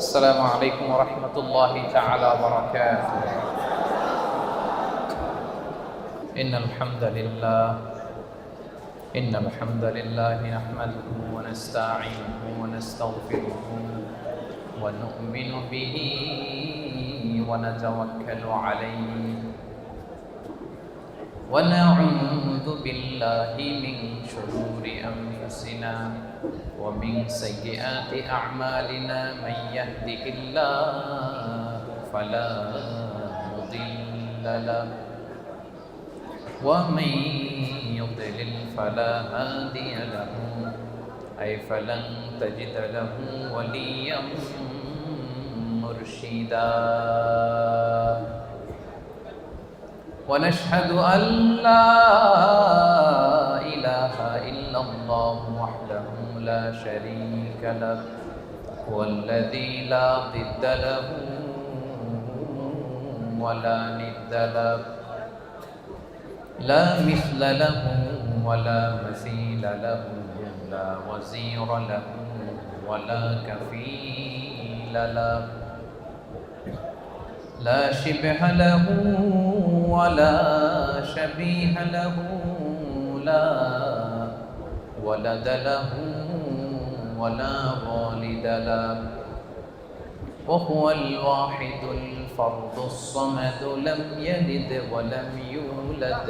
السلام عليكم ورحمة الله تعالى وبركاته. إن الحمد لله نحمده ونستعينه ونستغفره ونؤمن به ونتوكل عليه ونعوذ بالله من شرور أنفسنا ومن سيئات أعمالنا من يهده الله فلا مضل له ومن يضلل فلا هادي له فلن تجد له وليا مرشدا ونشهد أن لا إله إلا الله وحده لا شريك له هو الذي لا ضد له ولا ند له لا مثل له ولا مثيل له لا وزير له ولا كفيل له لا شبه له ولا شبيه له لا ولد له ولا والد له وهو الواحد الفرد الصمد لم يلد ولم يولد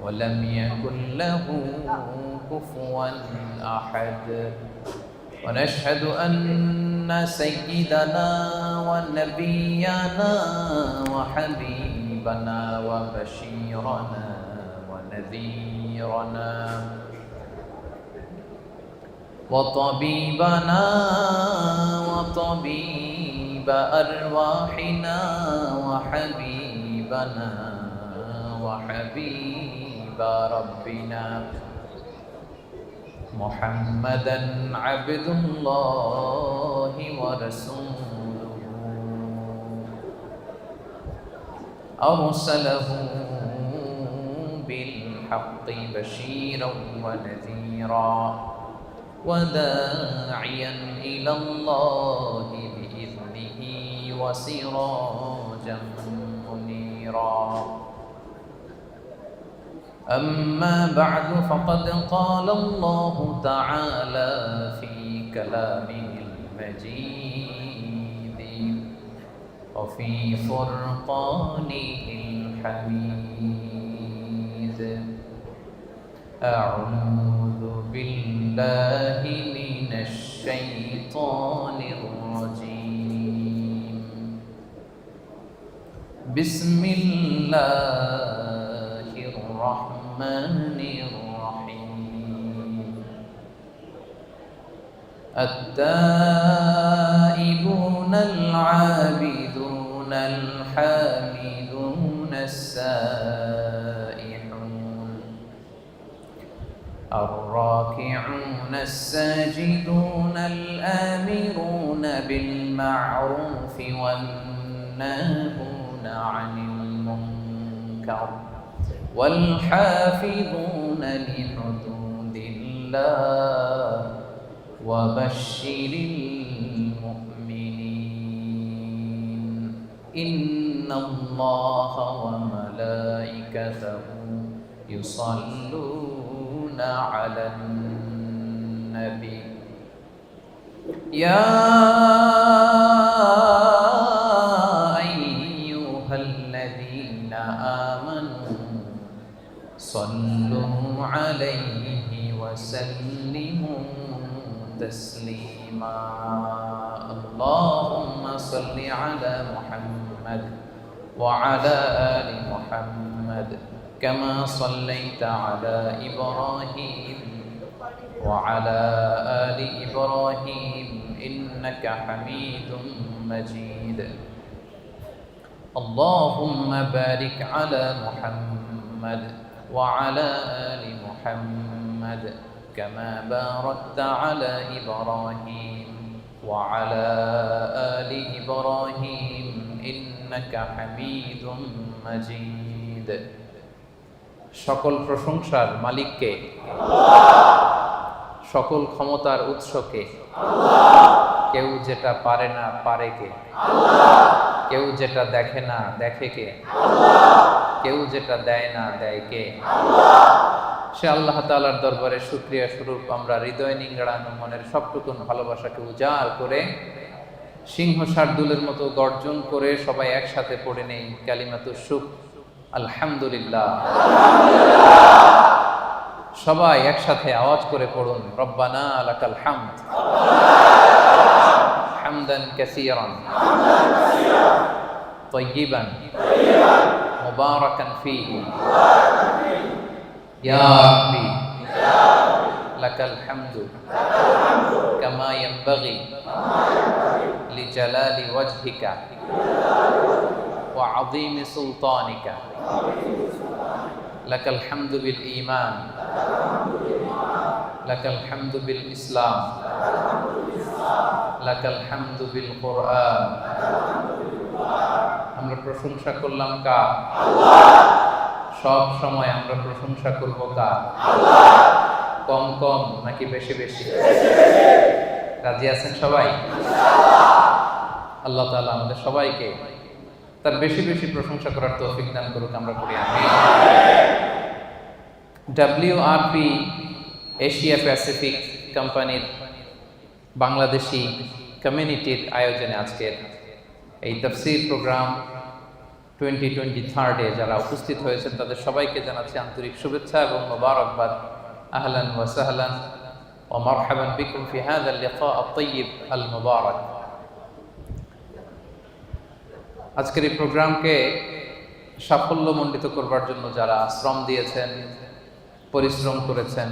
ولم يكن له كفوا أحد ونشهد أن سيدنا ونبينا وحبيبنا وبشيرنا ونذيرنا وطبيبنا وطبيب أرواحنا وحبيبنا وحبيب ربنا محمدا عبد الله ورسوله أرسله بالحق بشيرا ونذيرا وداعيا إلى الله بإذنه وسراجا منيرا أما بعد فقد قال الله تعالى في كلامه المجيد وفي فرقانه الحميد أعوذ بالله من الشيطان الرجيم بسم الله الرحمن الرحيم التائبون العابدون الحامدون السائحون الراكعون الساجدون الآمرون بالمعروف والناهون عن المنكر والحافظون لحدود الله وبشر المؤمنين إن الله وملائكته يصلون على النبي يا أيها الذين آمنوا صلوا عليه وسلموا تسليما اللهم صل على محمد وعلى آل محمد كما صليت على إبراهيم وعلى آل إبراهيم إنك حميد مجيد اللهم بارك على محمد وعلى آل محمد كما باركت على إبراهيم وعلى آل إبراهيم إنك حميد مجيد সকল প্রশংসার মালিককে আল্লাহ সকল ক্ষমতার উৎসকে আল্লাহ কেউ যেটা পারে না পারে কে? কেউ যেটা দেখে না দেখে কে? কেউ যেটা দেয় না দেয় কে? সে আল্লাহ তাআলার দরবারে শুকরিয়া স্বরূপ আমরা হৃদয় নিংড়ানো মনের সবটুকুন ভালোবাসাকে উজাড় করে সিংহ শার্দুলের মতো গর্জন করে সবাই একসাথে পড়ে নেই কালিমাতুশ শুকর, আলহামদুলিল্লাহ। সবাই একসাথে আওয়াজ করে পড়ুন, রব্বানা লাকাল হামদ হামদান কাসীরান তাইয়িবান মুবারাকান ফীহি ইয়া রাব্বি লাকাল হামদু কামা ইয়ানবাগি লিজালালি ওয়াজহিকা ওয়া আযীমি সুলতানিকা লাকাল হামদু বিল ঈমান লাকাল হামদু বিল ইসলাম লাকাল হামদু বিল কুরআন। আমরা প্রশংসা করলাম কার? সব সময় আমরা প্রশংসা করব কার? কম কম নাকি বেশি বেশি? রাজি আছেন সবাই? আল্লাহ তাআলা আমাদের সবাইকে তার বেশি বেশি প্রশংসা করার তৌফিক দান করুক, আমরা পড়ি আমিন। WRP এশিয়া প্যাসিফিক কোম্পানির বাংলাদেশি কমিউনিটির আয়োজনে আজকের এই তাফসীর প্রোগ্রাম 2023 যারা উপস্থিত হয়েছেন তাদের সবাইকে জানাচ্ছি আন্তরিক শুভেচ্ছা এবং মোবারকবাদ। আহলান ওয়া সাহলান ওয়া মারহাবান বিকুম ফি হাযা আল-লিকা আত-তাইয়িব আল-মুবারাক। আজকের এই প্রোগ্রামকে সাফল্যমণ্ডিত করবার জন্য যারা শ্রম দিয়েছেন, পরিশ্রম করেছেন,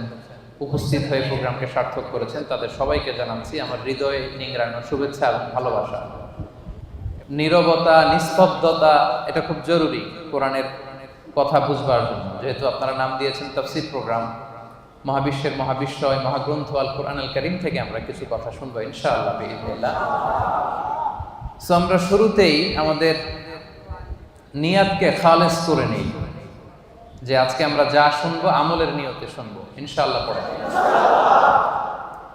উপস্থিত হয়ে প্রোগ্রামকে সার্থক করেছেন, তাদের সবাইকে জানাচ্ছি আমার হৃদয় নিংড়ানো শুভেচ্ছা এবং ভালোবাসা। নীরবতা, নিস্তব্ধতা এটা খুব জরুরি কোরআনের কথা বুঝবার জন্য। যেহেতু আপনারা নাম দিয়েছেন তাফসীর প্রোগ্রাম, মহাবিশ্বের মহাবিশ্বয় মহাগ্রন্থ আল কোরআন আল কারীম থেকে আমরা কিছু কথা শুনবো ইনশাআল্লাহ বিইذنিল্লাহ। সো আমরা শুরুতেই আমাদের নিয়াতকে খালেস করে নেই যে আজকে আমরা যা শুনবো আমলের নিয়তে শুনবো ইনশাআল্লাহ। পড়ে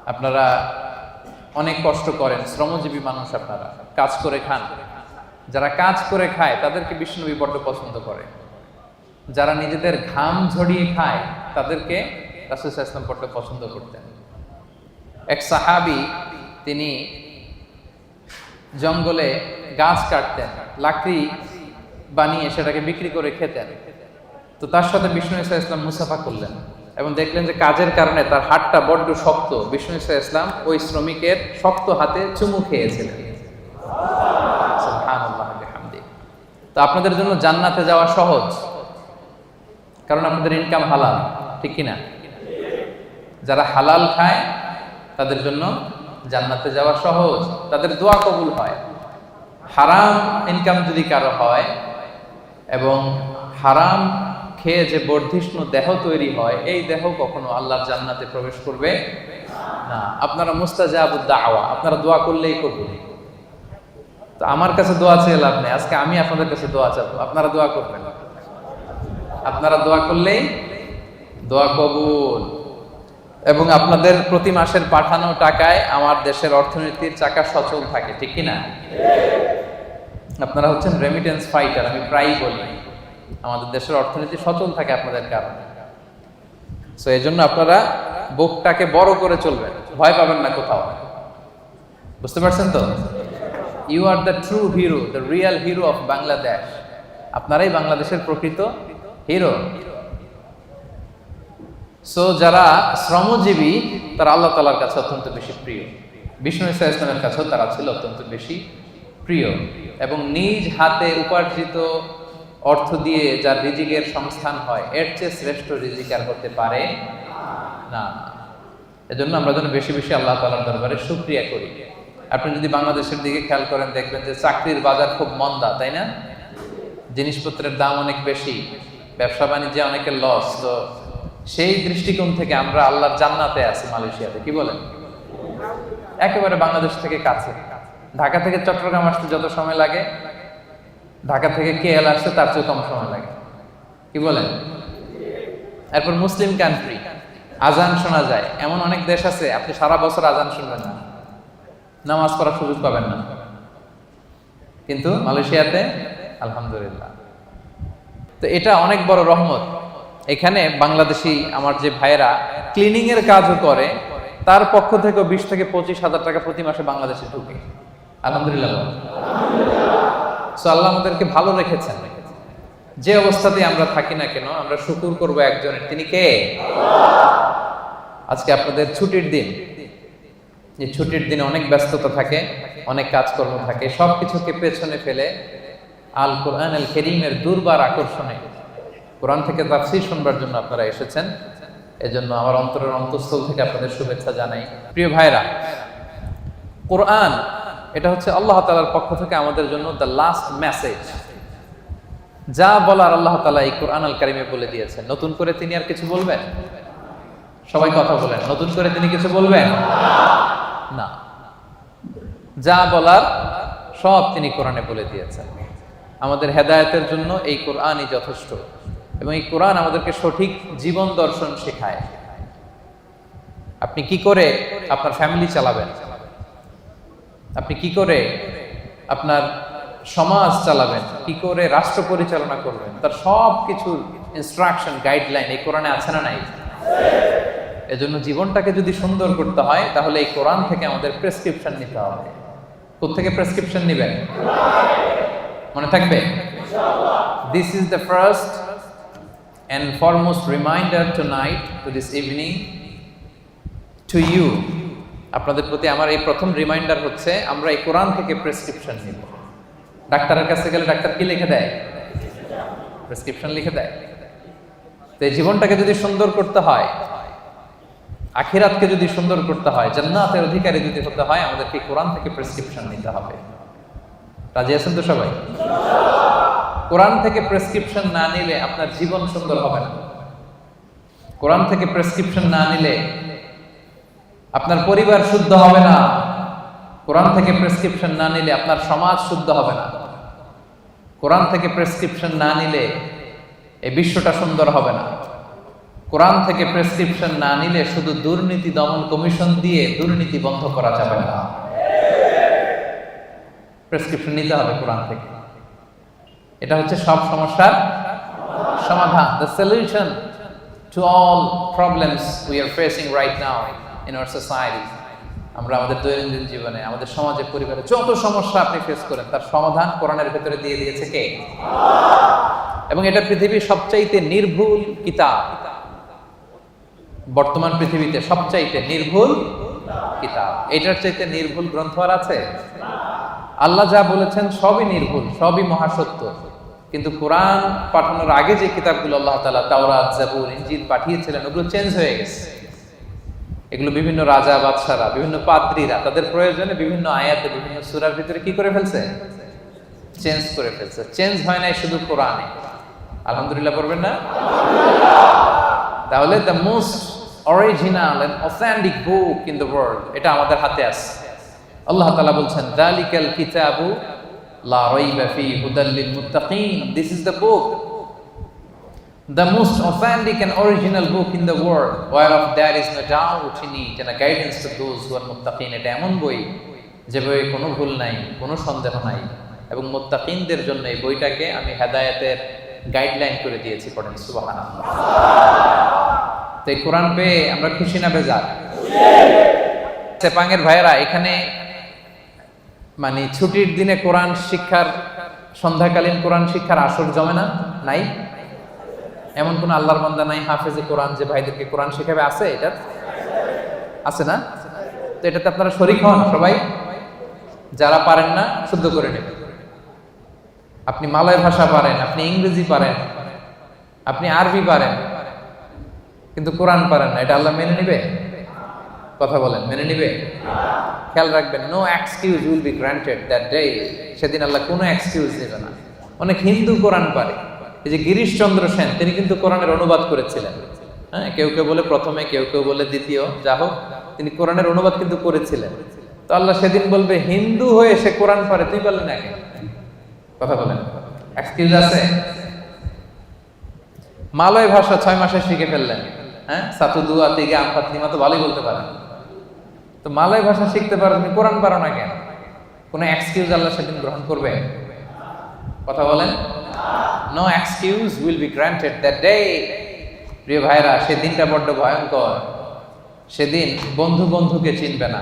আপনারা অনেক কষ্ট করেন, শ্রমজীবী মানুষ, আপনারা কাজ করে খান। যারা কাজ করে খায় তাদেরকে বিষ্ণুনবী বড্ড পছন্দ করে। যারা নিজেদের ঘাম ঝরিয়ে খায় তাদেরকে রাসূল সাল্লাল্লাহু আলাইহি ওয়াসাল্লাম বড্ড পছন্দ করতেন। এক সাহাবী তিনি জঙ্গলে গাছ কাটতেন, লাকড়ি বানিয়ে সেটাকে বিক্রি করে খেতেন। তো তার সাথে বিষ্ণু ইসা ইসলাম মুসাফা করলেন এবং দেখলেন যে কাজের কারণে তার হাতটা বড্ড শক্ত। বিষ্ণু ইসা ইসলাম ওই শ্রমিকের শক্ত হাতে চুমু খেয়েছিলেন। সুবহানাল্লাহ বিহামদিহি। তো আপনাদের জন্য জান্নাতে যাওয়া সহজ, কারণ আপনাদের ইনকাম হালাল, ঠিক কিনা? যারা হালাল খায় তাদের জন্য জান্নাতে যাওয়া সহজ, তাদের দোয়া কবুল হয়। হারাম ইনকাম যদি কারো হয় এবং হারাম খেয়ে যে বর্ধিষ্ণু দেহ তৈরি হয়, এই দেহ কখনো আল্লাহর জান্নাতে প্রবেশ করবে না। আপনারা মুস্তাজাবুদ দাওয়া, আপনারা দোয়া করলেই কবুল। তো আমার কাছে দোয়া চেয়ে লাভ নেই, আজকে আমি আপনাদের কাছে দোয়া চাবো, আপনারা দোয়া করবেন। আপনারা দোয়া করলেই দোয়া কবুল। এবং আপনাদের প্রতি মাসের পাঠানো টাকায় আমার দেশের অর্থনীতির চাকা সচল থাকে, ঠিক কিনা? আপনারা হচ্ছেন রেমিটেন্স ফাইটার। আমি প্রায়ই বলি আমাদের দেশের অর্থনীতি সচল থাকে আপনাদের কারণে। সো এই জন্য আপনারা বুকটাকে বড় করে চলবেন, ভয় পাবেন না কোথাও। বুঝতে পারছেন তো? You are the true hero, the real hero of Bangladesh. আপনারাই বাংলাদেশের প্রকৃত হিরো। সো যারা শ্রমজীবী তারা আল্লাহ তাআলার কাছে অত্যন্ত বেশি প্রিয়। বিষ্ণু ইসা ইসলামের কাছেও তারা ছিল অত্যন্ত বেশি প্রিয়। এবং নিজ হাতে উপার্জিত অর্থ দিয়ে যার রিজিকের সংস্থান হয়, এর চেয়ে শ্রেষ্ঠ রিজিক আর হতে পারে না। এজন্য আমরা যেন বেশি বেশি আল্লাহ তাআলার দরবারে শুকরিয়া করি। আপনি যদি বাংলাদেশের দিকে খেয়াল করেন দেখবেন যে চাকরির বাজার খুব মন্দা, তাই না? জিনিসপত্রের দাম অনেক বেশি, ব্যবসা বাণিজ্যে অনেকের লস। তো সেই দৃষ্টিকোণ থেকে আমরা আল্লাহর জান্নাতে আছি মালয়েশিয়াতে, কি বলেন? একেবারে বাংলাদেশ থেকে কাছে। ঢাকা থেকে চট্টগ্রাম আসতে যত সময় লাগে, ঢাকা থেকে KL আসতে তার চেয়ে কম সময় লাগে, কি বলেন? এরপর মুসলিম কান্ট্রি, আজান শোনা যায়। এমন অনেক দেশ আছে আপনি সারা বছর আজান শুনবেন না, নামাজ পড়ার সুযোগ পাবেন না, কিন্তু মালয়েশিয়াতে আলহামদুলিল্লাহ। তো এটা অনেক বড় রহমত। এখানে বাংলাদেশি আমার যে ভাইয়েরা ক্লিনিং এর কাজও করে, তার পক্ষ থেকে 20 থেকে 25 হাজার টাকা প্রতি মাসে বাংলাদেশে ঢুকে। আলহামদুলিল্লাহ। সো আল্লাহ আমাদেরকে ভালো রেখেছেন। যে অবস্থাতে আমরা থাকি না কেন, আমরা শুকর করব একজনের, তিনি কে? আজকে আপনাদের ছুটির দিন। এই ছুটির দিনে অনেক ব্যস্ততা থাকে, অনেক কাজকর্ম থাকে, সবকিছুকে পেছনে ফেলে আল কোরআন আল কারীমের দুর্বার আকর্ষণে কোরআন থেকে তাফসীর শুনবার জন্য আপনারা এসেছেন। এজন্য আমার অন্তরের অন্তঃস্থল থেকে আপনাদের শুভেচ্ছা জানাই। প্রিয় ভাইরা, কোরআন এটা হচ্ছে আল্লাহ তাআলার পক্ষ থেকে আমাদের জন্য দ্য লাস্ট মেসেজ। যা বলার আল্লাহ তাআলা এই কোরআন আল কারীমে বলে দিয়েছেন। নতুন করে তিনি আর কিছু বলবেন? সবাই কথা বলেন, নতুন করে তিনি কিছু বলবেন না। যা বলার সব তিনি কোরআনে বলে দিয়েছেন। আমাদের হেদায়েতের জন্য এই কোরআনই যথেষ্ট, এবং এই কোরআন আমাদেরকে সঠিক জীবন দর্শন শেখায়। আপনি কি করে আপনার ফ্যামিলি চালাবেন, আপনি কি করে আপনার সমাজ চালাবেন, কি করে রাষ্ট্র পরিচালনা করবেন, তার সব কিছুর ইনস্ট্রাকশন, গাইডলাইন এই কোরআনে আছে না নাই? এজন্য জীবনটাকে যদি সুন্দর করতে হয়, তাহলে এই কোরআন থেকে আমাদের প্রেসক্রিপশন নিতে হবে। কোত্থেকে প্রেসক্রিপশন নিবেন? মনে থাকবে? This is the first and foremost reminder tonight, to this evening, to you. আপনাদের প্রতি আমার এই প্রথম রিমাইন্ডার হচ্ছে, আমরা এই কোরআন থেকে প্রেসক্রিপশন নিব। ডাক্তারের কাছে গেলে ডাক্তার কি লিখে দেয়? প্রেসক্রিপশন লিখে দেয়। তো এই জীবনটাকে যদি সুন্দর করতে হয়, আখিরাতকে যদি সুন্দর করতে হয়, জান্নাতের অধিকারী যদি হতে হয়, আমাদেরকে কোরআন থেকে প্রেসক্রিপশন নিতে হবে। রাজি আছেন তো সবাই? কোরআন থেকে প্রেসক্রিপশন না নিলে আপনার জীবন সুন্দর হবে না। কোরআন থেকে প্রেসক্রিপশন না নিলে আপনার পরিবার শুদ্ধ হবে না। কোরআন থেকে প্রেসক্রিপশন না নিলে আপনার সমাজ শুদ্ধ হবে না। কোরআন থেকে প্রেসক্রিপশন না নিলে এই বিশ্বটা সুন্দর হবে না। কোরআন থেকে প্রেসক্রিপশন না নিলে শুধু দুর্নীতি দমন কমিশন দিয়ে দুর্নীতি বন্ধ করা যাবে না। প্রেসক্রিপশন নিতে হবে কোরআন থেকে। এটা হচ্ছে সব সমস্যার সমাধান, the solution to all problems we are facing right now in our society. আমরা আমাদের দৈনন্দিন জীবনে, আমাদের সমাজে, পরিবারে যত সমস্যা আপনি ফেস করেন, তার সমাধান কোরআনের ভেতরে দিয়ে দিয়েছে কে? এবং এটা পৃথিবীর সবচাইতে নির্ভুল কিতাব। বর্তমান পৃথিবীতে সবচাইতে নির্ভুল কিতাব। এটার চাইতে নির্ভুল গ্রন্থ আর আছে? আল্লাহ যা বলেছেন সবই নির্ভুল, সবই মহাসত্য। কিন্তু কোরআন পাঠানোর আগে যে কিতাবগুলো আল্লাহ তাআলা তাওরাত, জাবুর, ইনজিল পাঠিয়েছিলেন, ওগুলো চেঞ্জ হয়ে গেছে। এগুলো বিভিন্ন রাজা বাদশারা, বিভিন্ন পাদ্রীরা তাদের প্রয়োজনে বিভিন্ন আয়াতে, বিভিন্ন সূরার ভিতরে কি করে ফেলছে? চেঞ্জ করে ফেলছে। চেঞ্জ হয় নাই শুধু কোরআনে। আলহামদুলিল্লাহ পড়বেন না? তাহলে the most original and authentic book in the world এটা আমাদের হাতে আছে। আল্লাহ তাআলা বলছেন, যালিকাল কিতাবু লা রাইবা ফীহি হুদাল লিল মুত্তাকিন। This is the book, the most authentic and original book in the world, whereof there is no doubt in it, and a guidance to those who are muttaqin. এটা এমন বই যে বইয়ে কোনো ভুল নাই, কোনো সন্দেহ নাই, এবং মুত্তাকিনদের জন্য এই বইটাকে আমি হেদায়েতের গাইডলাইন করে দিয়েছি। পড়েন সুবহানাল্লাহ। তো এই কোরআন পেয়ে আমরা খুশি না বেজার? চেপাঙের ভাইয়েরা, এখানে মানে ছুটির দিনে কোরআন শিক্ষার, সন্ধ্যাকালীন কোরআন শিক্ষার আসর জমে না? নাই? এমন কোন আল্লাহর বান্দা নাই হাফেজে কোরআন যে ভাইদেরকে কোরআন শেখাবে? আছে? এটা আছে না? তো এটাতে আপনারা শরীক হন সবাই। যারা পারেন না শুদ্ধ করে নেবেন। আপনি মালয় ভাষা পারেন, আপনি ইংরেজি পারেন, আপনি আরবি পারেন, কিন্তু কোরআন পারেন না, এটা আল্লাহ মেনে নিবে? কথা বলেন, মেনে নিবে? খেয়াল রাখবেন, no excuse will be granted that day. সেদিন আল্লাহ কোনো এক্সকিউজ দেবে না। অনেক হিন্দু কোরআন পারে। এই যে গিরিশচন্দ্র সেন, তিনি কিন্তু কোরআনের অনুবাদ করেছিলেন। হ্যাঁ, কেউ কেউ বলে প্রথমে, কেউ কেউ বলে দ্বিতীয়, যা হোক তিনি কোরআনের অনুবাদ কিন্তু করেছিলেন। তো আল্লাহ সেদিন বলবে, হিন্দু হয়ে সে কোরআন পারে, তুই পারলি না কেন? কথা বলেন, এক্সকিউজ আছে? মালয় ভাষা 6 মাসে শিখে ফেললেন। হ্যাঁ, সাতু দুয়া তিগা আমফাতনিমা তো ভালোই বলতে পারেন। তো মালয় ভাষা শিখতে পারো, তুমি কোরআন পারো না কেন? কোনো এক্সকিউজ আল্লাহ সেদিন গ্রহণ করবে? কথা বলেন। No excuse will be granted that day. প্রিয় ভাইরা, সেদিনটা বড্ড ভয়ঙ্কর। সেদিন বন্ধু বন্ধুকে চিনবে না,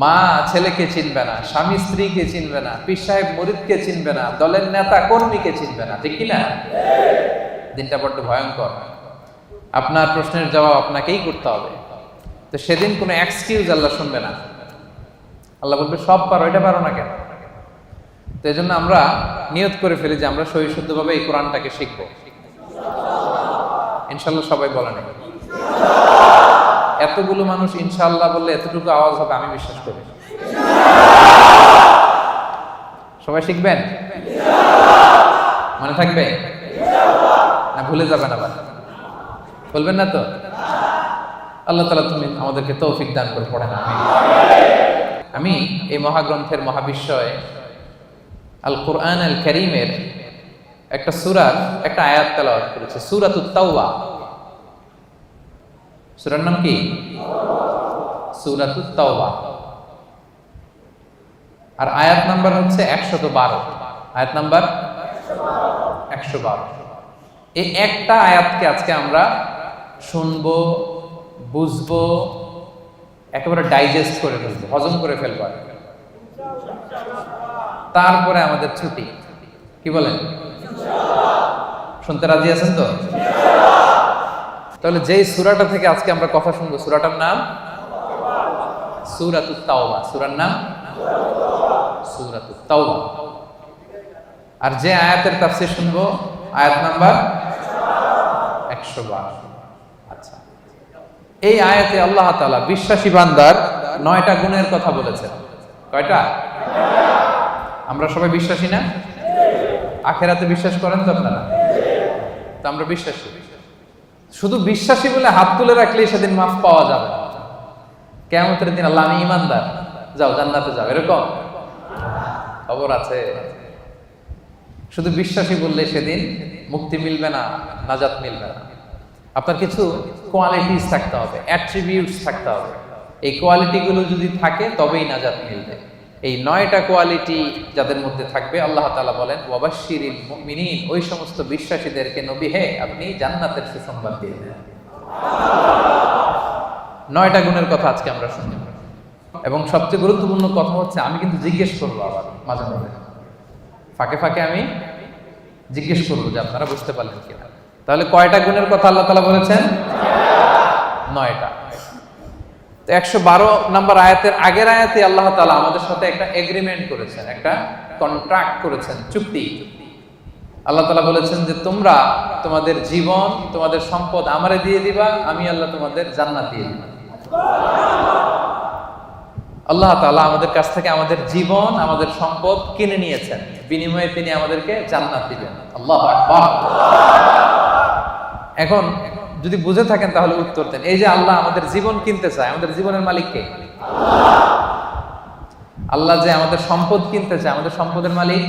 মা ছেলেকে চিনবে না, স্বামী স্ত্রীকে চিনবে না, পীর সাহেব মুরিদকে চিনবে না, দলের নেতা কর্মীকে চিনবে না, ঠিক কিনা? দিনটা বড্ড ভয়ঙ্কর। আপনার প্রশ্নের জবাব আপনাকেই করতে হবে। তো সেদিন কোনো এক্সকিউজ আল্লাহ শুনবে না। আল্লাহ বলবে সব পারো, এটা পারো না কেন? তো এই জন্য আমরা নিয়ত করে ফেলি যে আমরা সহিশুদ্ধভাবে এই কোরআনটাকে শিখবো। ইনশাল্লাহ সবাই বলে নেই। এতগুলো মানুষ ইনশাআল্লাহ বললে এতটুকু আওয়াজ হবে, আমি বিশ্বাস করি। সবাই শিখবেন? মনে থাকবে না ভুলে যাবেন? আবার বলবেন না তো? আল্লাহ তাআলা তুমি আমাদেরকে তৌফিক দান করে পড়েন। আমি এই মহাগ্রন্থের মহাবিশ্বয় আল কোরআন আল কারীমের একটা সূরার একটা আয়াত তেলাওয়াত করেছি, সূরাতুত তাওবা। সূরার নাম কি? সূরাতুত তাওবা। আর আয়াত নাম্বার হচ্ছে 112। আয়াত নাম্বার 112। এই একটা আয়াতকে আজকে আমরা শুনবো, বুঝবো, একেবারে ডাইজেস্ট করে ফেলবো, হজম করে ফেলবো। তারপরে আমাদের ছুটি। কি বলেন? শুনতে রাজি আছেন তো? তাহলে যেই সূরাটা থেকে আজকে আমরা কথা শুনবো, সূরাটার নাম সূরাতুত তাওবা। সূরার নাম সূরাতুত তাওবা। আর যে আয়াতের তাফসীর শুনবো, আয়াত নাম্বার 112। আচ্ছা, এই আয়াতে আল্লাহ তাআলা বিশ্বাসী বান্দার 9টা গুণের কথা বলেছেন। কয়টা? আমরা সবাই বিশ্বাসী না? আখিরাতে বিশ্বাস করেন তো আপনারা? তো আমরা বিশ্বাসী। শুধু বিশ্বাসী বলে হাত তুলে রাখলেই সেদিন মাফ পাওয়া যাবে না। কিয়ামতের দিন আল্লাহ আমি ঈমানদার, যাও জান্নাতে যাও, এরকম খবর আছে? শুধু বিশ্বাসী বললে সেদিন মুক্তি মিলবে না, নাজাত মিলবে না। আপনার কিছু কোয়ালিটিস থাকতে হবে, অ্যাট্রিবিউটস থাকতে হবে। এই কোয়ালিটিগুলো যদি থাকে তবেই নাজাত মিলবে। এই 9টা কোয়ালিটি যাদের মধ্যে থাকবে, আল্লাহ তাআলা বলেন ওয়াবাশশিরিল মুমিনিন, ওই সমস্ত বিশ্বাসীদেরকে নবী হে আপনি জান্নাতের সুসংবাদ দিয়ে দেন। 9টা গুণের কথা আজকে আমরা শুনব। এবং সবচেয়ে গুরুত্বপূর্ণ কথা হচ্ছে, আমি কিন্তু জিজ্ঞেস করবো আবার মাঝে মাঝে, ফাঁকে ফাঁকে আমি জিজ্ঞেস করবো যে আপনারা বুঝতে পারলেন কিনা। তাহলে কয়টা গুণের কথা আল্লাহ তাআলা বলেছেন? 9টা। তো 112 নম্বর আয়াতের আগের আয়াতে আল্লাহ তাআলা আমাদের সাথে একটা এগ্রিমেন্ট করেছেন, একটা কন্ট্রাক্ট করেছেন, চুক্তি। আল্লাহ তাআলা বলেছেন যে তোমরা তোমাদের জীবন, তোমাদের সম্পদ আমারে দিয়ে দিবা, আমি আল্লাহ তোমাদের জান্নাত দিয়ে দিব। আল্লাহ তাআলা আমাদের কাছ থেকে আমাদের জীবন, আমাদের সম্পদ কিনে নিয়েছেন, বিনিময়ে তিনি আমাদেরকে জান্নাত দিবেন। আল্লাহু আকবার। এখন যদি বুঝে থাকেন তাহলে উত্তর দেন। এই যে আল্লাহ আমাদের জীবন কিনতে চায়, আমাদের জীবনের মালিক কে? আল্লাহ যে আমাদের সম্পদ কিনতে চায়, আমাদের সম্পদের মালিক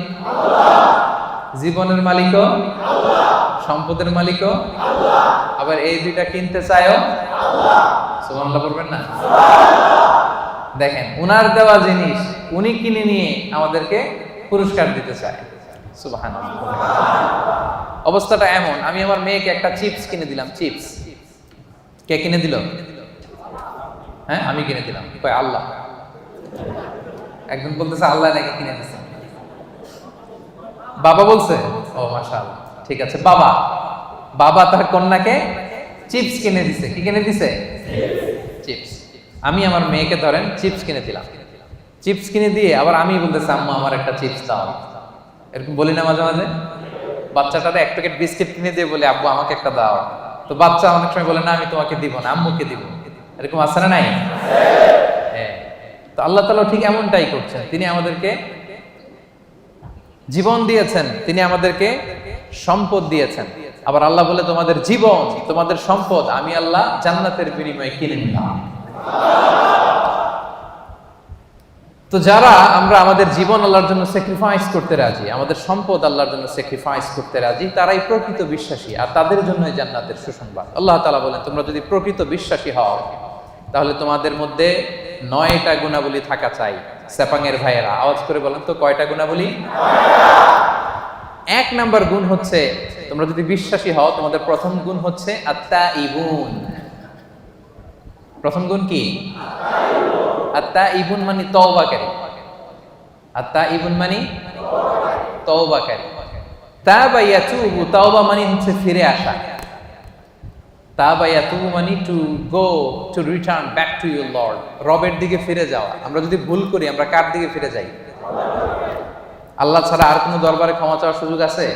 জীবনের মালিকও, সম্পদের মালিকও, আবার এই দুইটা কিনতে চায়ও। সুবহানাল্লাহ বলবেন না? দেখেন, উনার দেওয়া জিনিস উনি কিনে নিয়ে আমাদেরকে পুরস্কার দিতে চায়। সুবহানাল্লাহ। অবস্থাটা এমন, আমি আমার মেয়েকে একটা চিপস কিনে দিলাম। চিপস কে কিনে দিল? হ্যাঁ, আমি কিনে দিলাম। কয় আল্লাহ। একজন বলতেছে আল্লাহ নাকি কিনে দিছে। বাবা বলছে, ও মাশাআল্লাহ, ঠিক আছে। বাবা বাবা তার কন্যাকে চিপস কিনে দিছে। কি কিনে দিছে? চিপস। আমি আমার মেয়েকে ধরেন চিপস কিনে দিলাম। চিপস কিনে দিয়ে আবার আমি বলতেছি আম্মু আমার একটা চিপস দাও। এরকম বলি না মাঝে মাঝে? বাচ্চাটারে এক প্যাকেট বিস্কিট কিনে দিয়ে বলে আব্বু আমাকে একটা দাও। তো বাচ্চা অনেক সময় বলে না আমি তোমাকে দিব না, আম্মুকে দিব। এরকম আছে না নাই? হ্যাঁ। তো আল্লাহ তাআলা ঠিক এমনটাই করছেন। তিনি আমাদেরকে জীবন দিয়েছেন, তিনি আমাদেরকে সম্পদ দিয়েছেন। আবার আল্লাহ বলে তোমাদের জীবন, তোমাদের সম্পদ আমি আল্লাহ জান্নাতের বিনিময়ে কিনে নিলাম। তো যারা আমরা আমাদের জীবন আল্লাহর জন্য স্যাক্রিফাইস করতে রাজি, আমাদের সম্পদ আল্লাহর জন্য স্যাক্রিফাইস করতে রাজি, তারাই প্রকৃত বিশ্বাসী, আর তাদের জন্যই জান্নাতের সুসংবাদ। আল্লাহ তাআলা বলেন তোমরা যদি প্রকৃত বিশ্বাসী হও তাহলে তোমাদের মধ্যে 9টা গুণাবলী থাকা চাই। সেপাঙের ভাইয়েরা আওয়াজ করে বলেন তো কয়টা গুণাবলী? 1 নাম্বার গুণ হচ্ছে, তোমরা যদি বিশ্বাসী হও তোমাদের প্রথম গুণ হচ্ছে আত্তাইবুন। প্রথম গুণ কি? আত্তাইবুন মানে তওবাকারী। আত্তাইবুন মানে তওবাকারী। তাবা ইয়াতুবু, তাওবা মানে হচ্ছে ফিরে আসা। তাবা ইয়াতুবু মানে to go, to return back to your Lord, রবের দিকে ফিরে যাওয়া। আমরা যদি ভুল করি আমরা কার দিকে ফিরে যাই? আল্লাহ ছাড়া আর কোনো দরবারে ক্ষমা চাওয়ার সুযোগ আছে?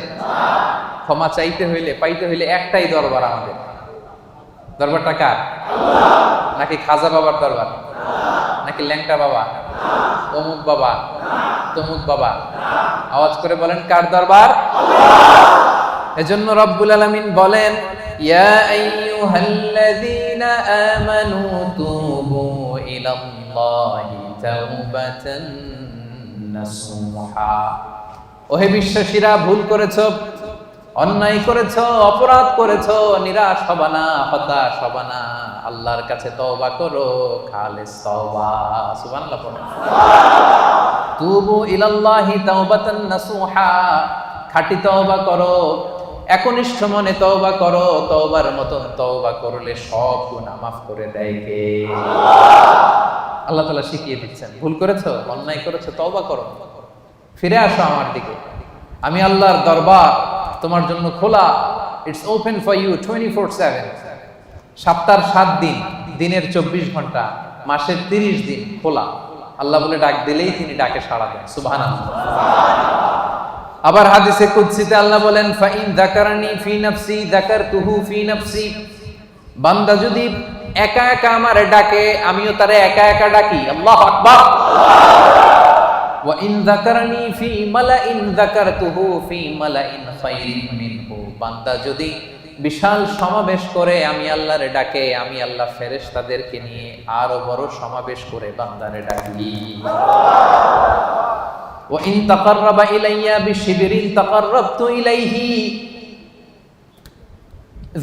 ক্ষমা চাইতে হইলে পাইতে হইলে একটাই দরবার আমাদের। দরবারটা কার? নাকি খাজা বাবার দরবার? নাকি ল্যাংটা বাবা, অমুক বাবা, তমুক বাবা? আওয়াজ করে বলেন কার দরবার? এজন্য রব্বুল আলামিন বলেন, ইয়া আইয়ুহাল্লাযীনা আমানু তুবু ইলাল্লাহি তাওবাতান নাসুহা। ওহে বিশ্বাসীরা, ভুল করেছো, অন্যায় করেছো, অপরাধ করেছো, নিরাশ হবা না, হতাশ হবা না, আল্লাহর কাছে তওবা করো, খালিস তওবা। সুবহানাল্লাহ পড়েন। তুবু ইলাল্লাহি তাওবাতান নাসুহা, খাঁটি তওবা করো, একনিষ্ঠ মনে তওবা করো। তওবার মতন তওবা করলে সব গুনাহ মাফ করে দেয় কে? আল্লাহ তাআলা শিখিয়ে দিচ্ছেন, ভুল করেছো, অন্যায় করেছো, তওবা করো, ফিরে আসো আমার দিকে। আমি আল্লাহর দরবার তোমার জন্য খোলা। It's open for you 24/7। সপ্তাহের 7 দিন, দিনের 24 ঘন্টা, মাসের 30 দিন খোলা। আল্লাহ বলে ডাক দিলেই তিনি ডাকে সাড়া দেন। সুবহানাল্লাহ। আবার হাদিসে কুদসিতে আল্লাহ বলেন, ফাইন যাকারানি ফি নাফসি যাকারতুহু ফি নাফসি। বান্দা যদি একা একা আমারে ডাকে, আমিও তারে একা একা ডাকি। আল্লাহু আকবার। ওয়া ইন যাকারানি ফি মালাইন যাকারতুহু ফি মালাইন খায়রিন মিনহু। বান্দা যদি বিশাল সমাবেশ করে আমি আল্লাহরে ডাকে, আমি আল্লাহ ফেরেশতাদেরকে নিয়ে আরো বড় সমাবেশ করে বান্দারে ডাকি। ওয়া ইন তাকাররাবা ইলাইয়া বিশিবরিন তাকাররাবতু ইলাইহি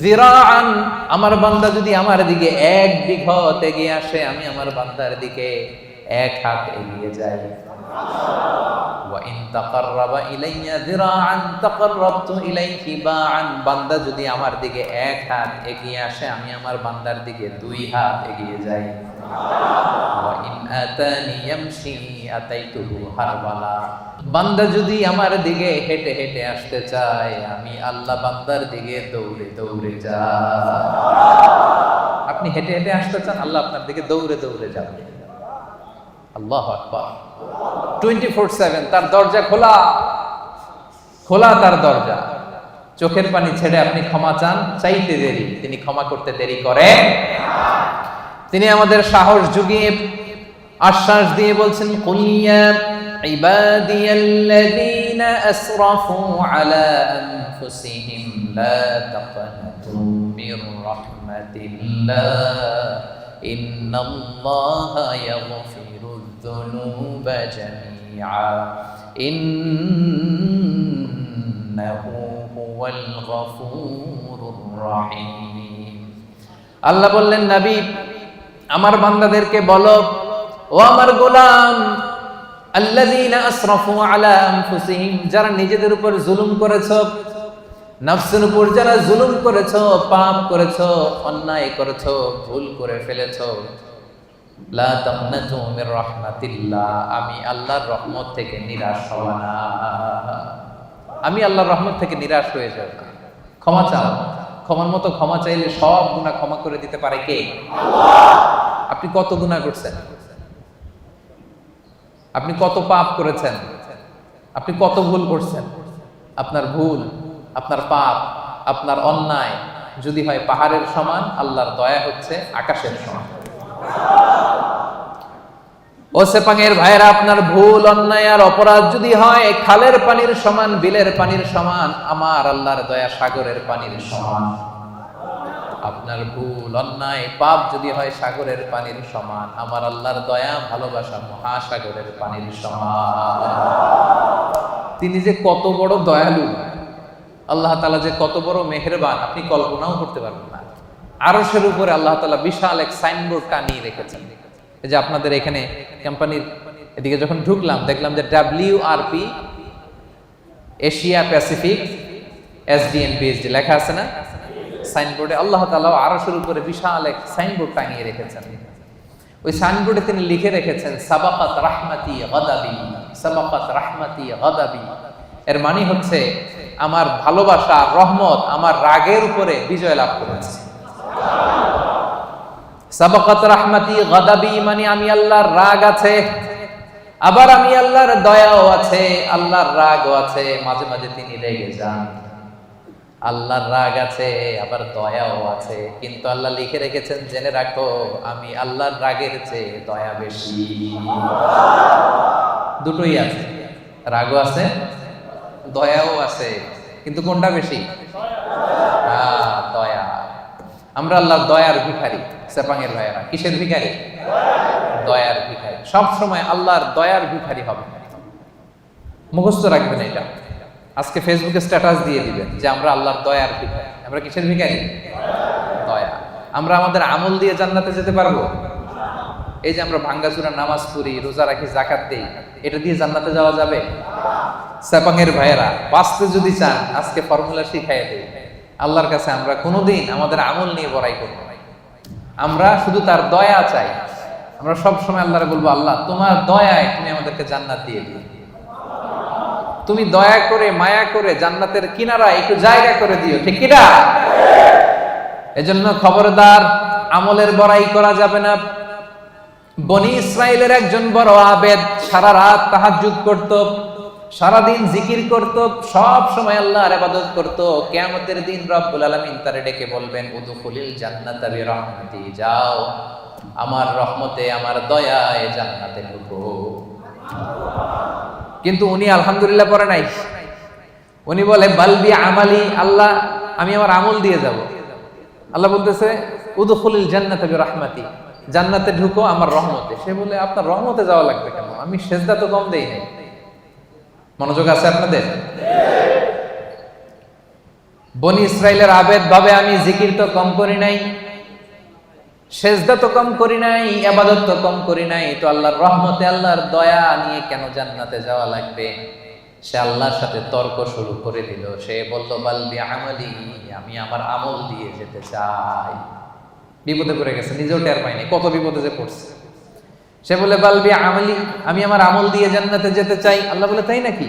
যিরাআন। আমার বান্দা যদি আমার দিকে 1 বিঘত এগিয়ে আসে, আমি আমার বান্দার দিকে 1 হাত এগিয়ে যাই। ওয়া ইন তাকাররাবা ইলাইয়া যিরাআন তাকাররাবতু ইলাইহি বাআন। বান্দা যদি আমার দিকে 1 হাত এগিয়ে আসে, আমি আমার বান্দার দিকে 2 হাত এগিয়ে যাই। ওয়া ইন আতানি ইয়ামশি আতাইতুহু হারবালা। বান্দা যদি আমার দিকে হেঁটে হেঁটে আসতে চায়, আমি আল্লাহ বান্দার দিকে দৌড়ে দৌড়ে যাই। আপনি হেঁটে হেঁটে আসতে চান, আল্লাহ আপনার দিকে দৌড়ে দৌড়ে যাবে। আল্লাহু আকবার। 24/7 তার দরজা খোলা, খোলা তার দরজা। চোখের পানি ছেড়ে আপনি ক্ষমা চান, চাইতে দেরি, তিনি ক্ষমা করতে দেরি করে। তিনি আমাদের সাহস জুগিয়ে আশ্বাস দিয়ে বলছেন, কুল ইয়া ইবাদিয়াল্লাযীনা আসরাফু আলা আনফুসিহিম লা তাকনাতু মির রাহমাতিল্লাহ ইন্নাল্লাহা ইয়াগফিরুয যুনুবা জামিআ ইন্নাহু হুয়াল গফুরুর রহিম। আল্লাহ বললেন, নবী আমার বান্দাদেরকে বলো, ও আমার গোলাম, আল্লাযীনা আসরাফু আলা আনফুসিহিম, যারা নিজেদের উপর জুলুম করেছো, নফসের উপর যারা জুলুম করেছো, পাপ করেছো, অন্যায় করেছো, ভুল করে ফেলেছো, লা তাকনাতু মির রাহমাতিল্লাহ, আমি আল্লাহর রহমত থেকে নিরাশ হব না। আমি আল্লাহর রহমত থেকে নিরাশ হয়ে যাব না। ক্ষমা চাও, ক্ষমার মতো ক্ষমা চাইলে সব গুনাহ ক্ষমা করে দিতে পারে কে? আল্লাহ। আপনি কত গুনাহ করছেন? আপনি কত পাপ করেছেন? আপনি কত ভুল করছেন? আপনার ভুল, আপনার পাপ, আপনার অন্যায় যদি হয় পাহাড়ের সমান, আল্লাহর দয়া হচ্ছে আকাশের সমান। ও সেপাঙের ভাইরা, আপনার ভুল, অন্যায় আর অপরাধ যদি হয় খালের পানির সমান, বিলের পানির সমান, আমার আল্লাহর দয়া সাগরের পানির সমান। আপনার ভুল, অন্যায়, পাপ যদি হয় সাগরের পানির সমান, আমার আল্লাহর দয়া, ভালোবাসা মহাসাগরের পানির সমান। তিনি যে কত বড় দয়ালু, আল্লাহ তাআলা যে কত বড় মেহেরবান, আপনি কল্পনাও করতে পারবেন না। আরশের উপরে আল্লাহ তাআলা বিশাল এক সাইনবোর্ড টানিয়ে রেখেছেন। এই যে আপনাদের এখানে কোম্পানির এদিকে যখন ঢুকলাম দেখলাম যে WRP Asia Pacific SDN PhD লেখা আছে না সাইনবোর্ডে। আল্লাহ তাআলা আরশের উপরে বিশাল এক সাইনবোর্ড টানিয়ে রেখেছেন। ওই সাইনবোর্ডে তিনি লিখে রেখেছেন সাবাকাত রাহমাতি গাদাবি, সাবাকাত রাহমাতি গাদাবি। এর মানে হচ্ছে আমার ভালোবাসা রহমত আমার রাগের উপরে বিজয় লাভ করেছে। সাবাকাত রাহমাতি গাদাবি মানে আমি আল্লাহর রাগ আছে, আবার আমি আল্লাহর দয়াও আছে, আল্লাহর রাগও আছে, মাঝে মাঝে তিনি রেগে যান। আল্লাহর রাগ আছে আবার দয়াও আছে, কিন্তু আল্লাহ লিখে রেখেছেন জেনে রাখো আমি আল্লাহর রাগের চেয়ে দয়া বেশি। দুটোই আছে, রাগও আছে দয়াও আছে, কিন্তু কোনটা বেশি? দয়া। আমরা আল্লাহর দয়ার ভিখারি। সেপাঙের ভাইয়েরা কিসের ভিখারি? দয়ার ভিখারি। সব সময় আল্লাহর দয়ার ভিখারি হবে, মুখস্থ রাখবেন এটা। আজকে ফেসবুকে স্ট্যাটাস দিয়ে দিবেন যে আমরা আল্লাহর দয়ার ভিখারি। আমরা কিসের ভিখারি? দয়া। আমরা আমাদের আমল দিয়ে জান্নাতে যেতে পারবো? এই যে আমরা ভাঙ্গাচুরা নামাজ পড়ি, রোজা রাখি, যাকাত দেই, এটা দিয়ে জান্নাতে যাওয়া যাবে? সেপাঙের ভাইয়েরা বাঁচতে যদি চান আজকে ফর্মুলা শিখাই দেই। আল্লাহর কাছে আমরা কোনোদিন আমাদের আমল নিয়ে বড়াই করবো না, আমরা শুধু তার দয়া চাই। আমরা সব সময় আল্লাহরে বলবো আল্লাহ তোমার দয়ায় তুমি আমাদেরকে জান্নাত দিয়ে দিও, তুমি দয়া করে মায়া করে জান্নাতের কিনারা একটু জায়গা করে দিও, ঠিক কিনা? এজন্য খবরদার আমলের বড়াই করা যাবে না। বনি ইসরাইলের একজন বড় আবেদ সারা রাত তাহাজ্জুদ করত, সারাদিন জিকির করত, সব সময় আল্লাহর ইবাদত করত। কিয়ামতের দিন রব্বুল আলামিন তারে ডেকে বলবেন উদখুলিল জান্নাতা বিরহমাতি, যাও আমার রহমতে আমার দয়ায় জান্নাতে ঢুকো। কিন্তু উনি আলহামদুলিল্লাহ পড়ে নাই, উনি বলে বালবি আমালি, আল্লাহ আমি আমার আমল দিয়ে যাব। আল্লাহ বলতেছে উদখুলিল জান্নাতা বিরহমাতি, জান্নাতে ঢুকো আমার রহমতে। সে বলে আপনার রহমতে যাওয়া লাগবে কেন? আমি সেজদা তো কম দেই নাই। মনোযোগ আছে আপনাদের? বনি ইসরাইলের আবেদ ভাবে আমি জিকির তো কম করি নাই, সেজদা তো কম করি নাই, ইবাদত তো কম করি নাই, তো আল্লাহর রহমতে আল্লাহর দয়া নিয়ে কেন জান্নাতে যাওয়া লাগবে? সে আল্লাহর সাথে তর্ক শুরু করে দিল। সে বলল বালবি আমালি, আমি আমার আমল দিয়ে যেতে চাই। বিপদে পড়ে গেছে, নিজেও টের পায়নি কত বিপদে যে পড়ছে। সে বলে বালবি আমালি, আমি আমার আমল দিয়ে জান্নাতে যেতে চাই। আল্লাহ বলে তাই নাকি?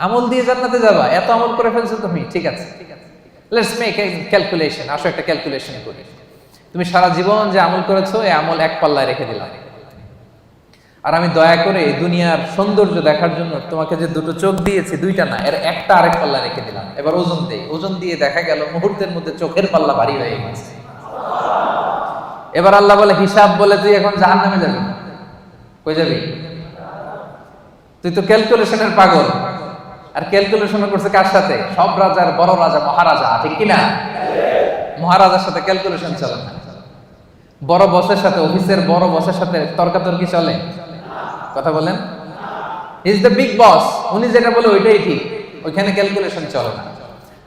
আমল দিয়ে জান্নাতে যাবা? এত আমল করে ফেলছো তুমি, ঠিক আছে, লেটস মেক এ ক্যালকুলেশন। আসো একটা ক্যালকুলেশন করি। তুমি সারা জীবন যে আমল করেছো এই আমল এক পাল্লায় রেখে দিলাম, আর আমি দয়া করে দুনিয়ার সৌন্দর্য দেখার জন্য তোমাকে যে দুটো চোখ দিয়েছি, দুইটা না, এর একটা আরেক পাল্লা রেখে দিলাম। এবার ওজন দেই, ওজন দিয়ে দেখা গেল মুহূর্তের মধ্যে চোখের পাল্লা ভারী হয়ে গেছে। এবার আল্লাহ বলে হিসাব, বলে তুই এখন জাহান্নামে যাবি। কই যাবি? তুই তো ক্যালকুলেশনের পাগল। আর ক্যালকুলেশন করছে কার সাথে? সব রাজার বড় রাজা, মহারাজা, ঠিক কিনা? মহারাজার সাথে ক্যালকুলেশন চলে না। বড় বসের সাথে, অফিসের বড় বসের সাথে তর্কাতর্কি চলে? কথা বলেন। ইজ দ্য বিগ বস, উনি যেটা বলে ওইটাই ঠিক, ওইখানে ক্যালকুলেশন চলে না।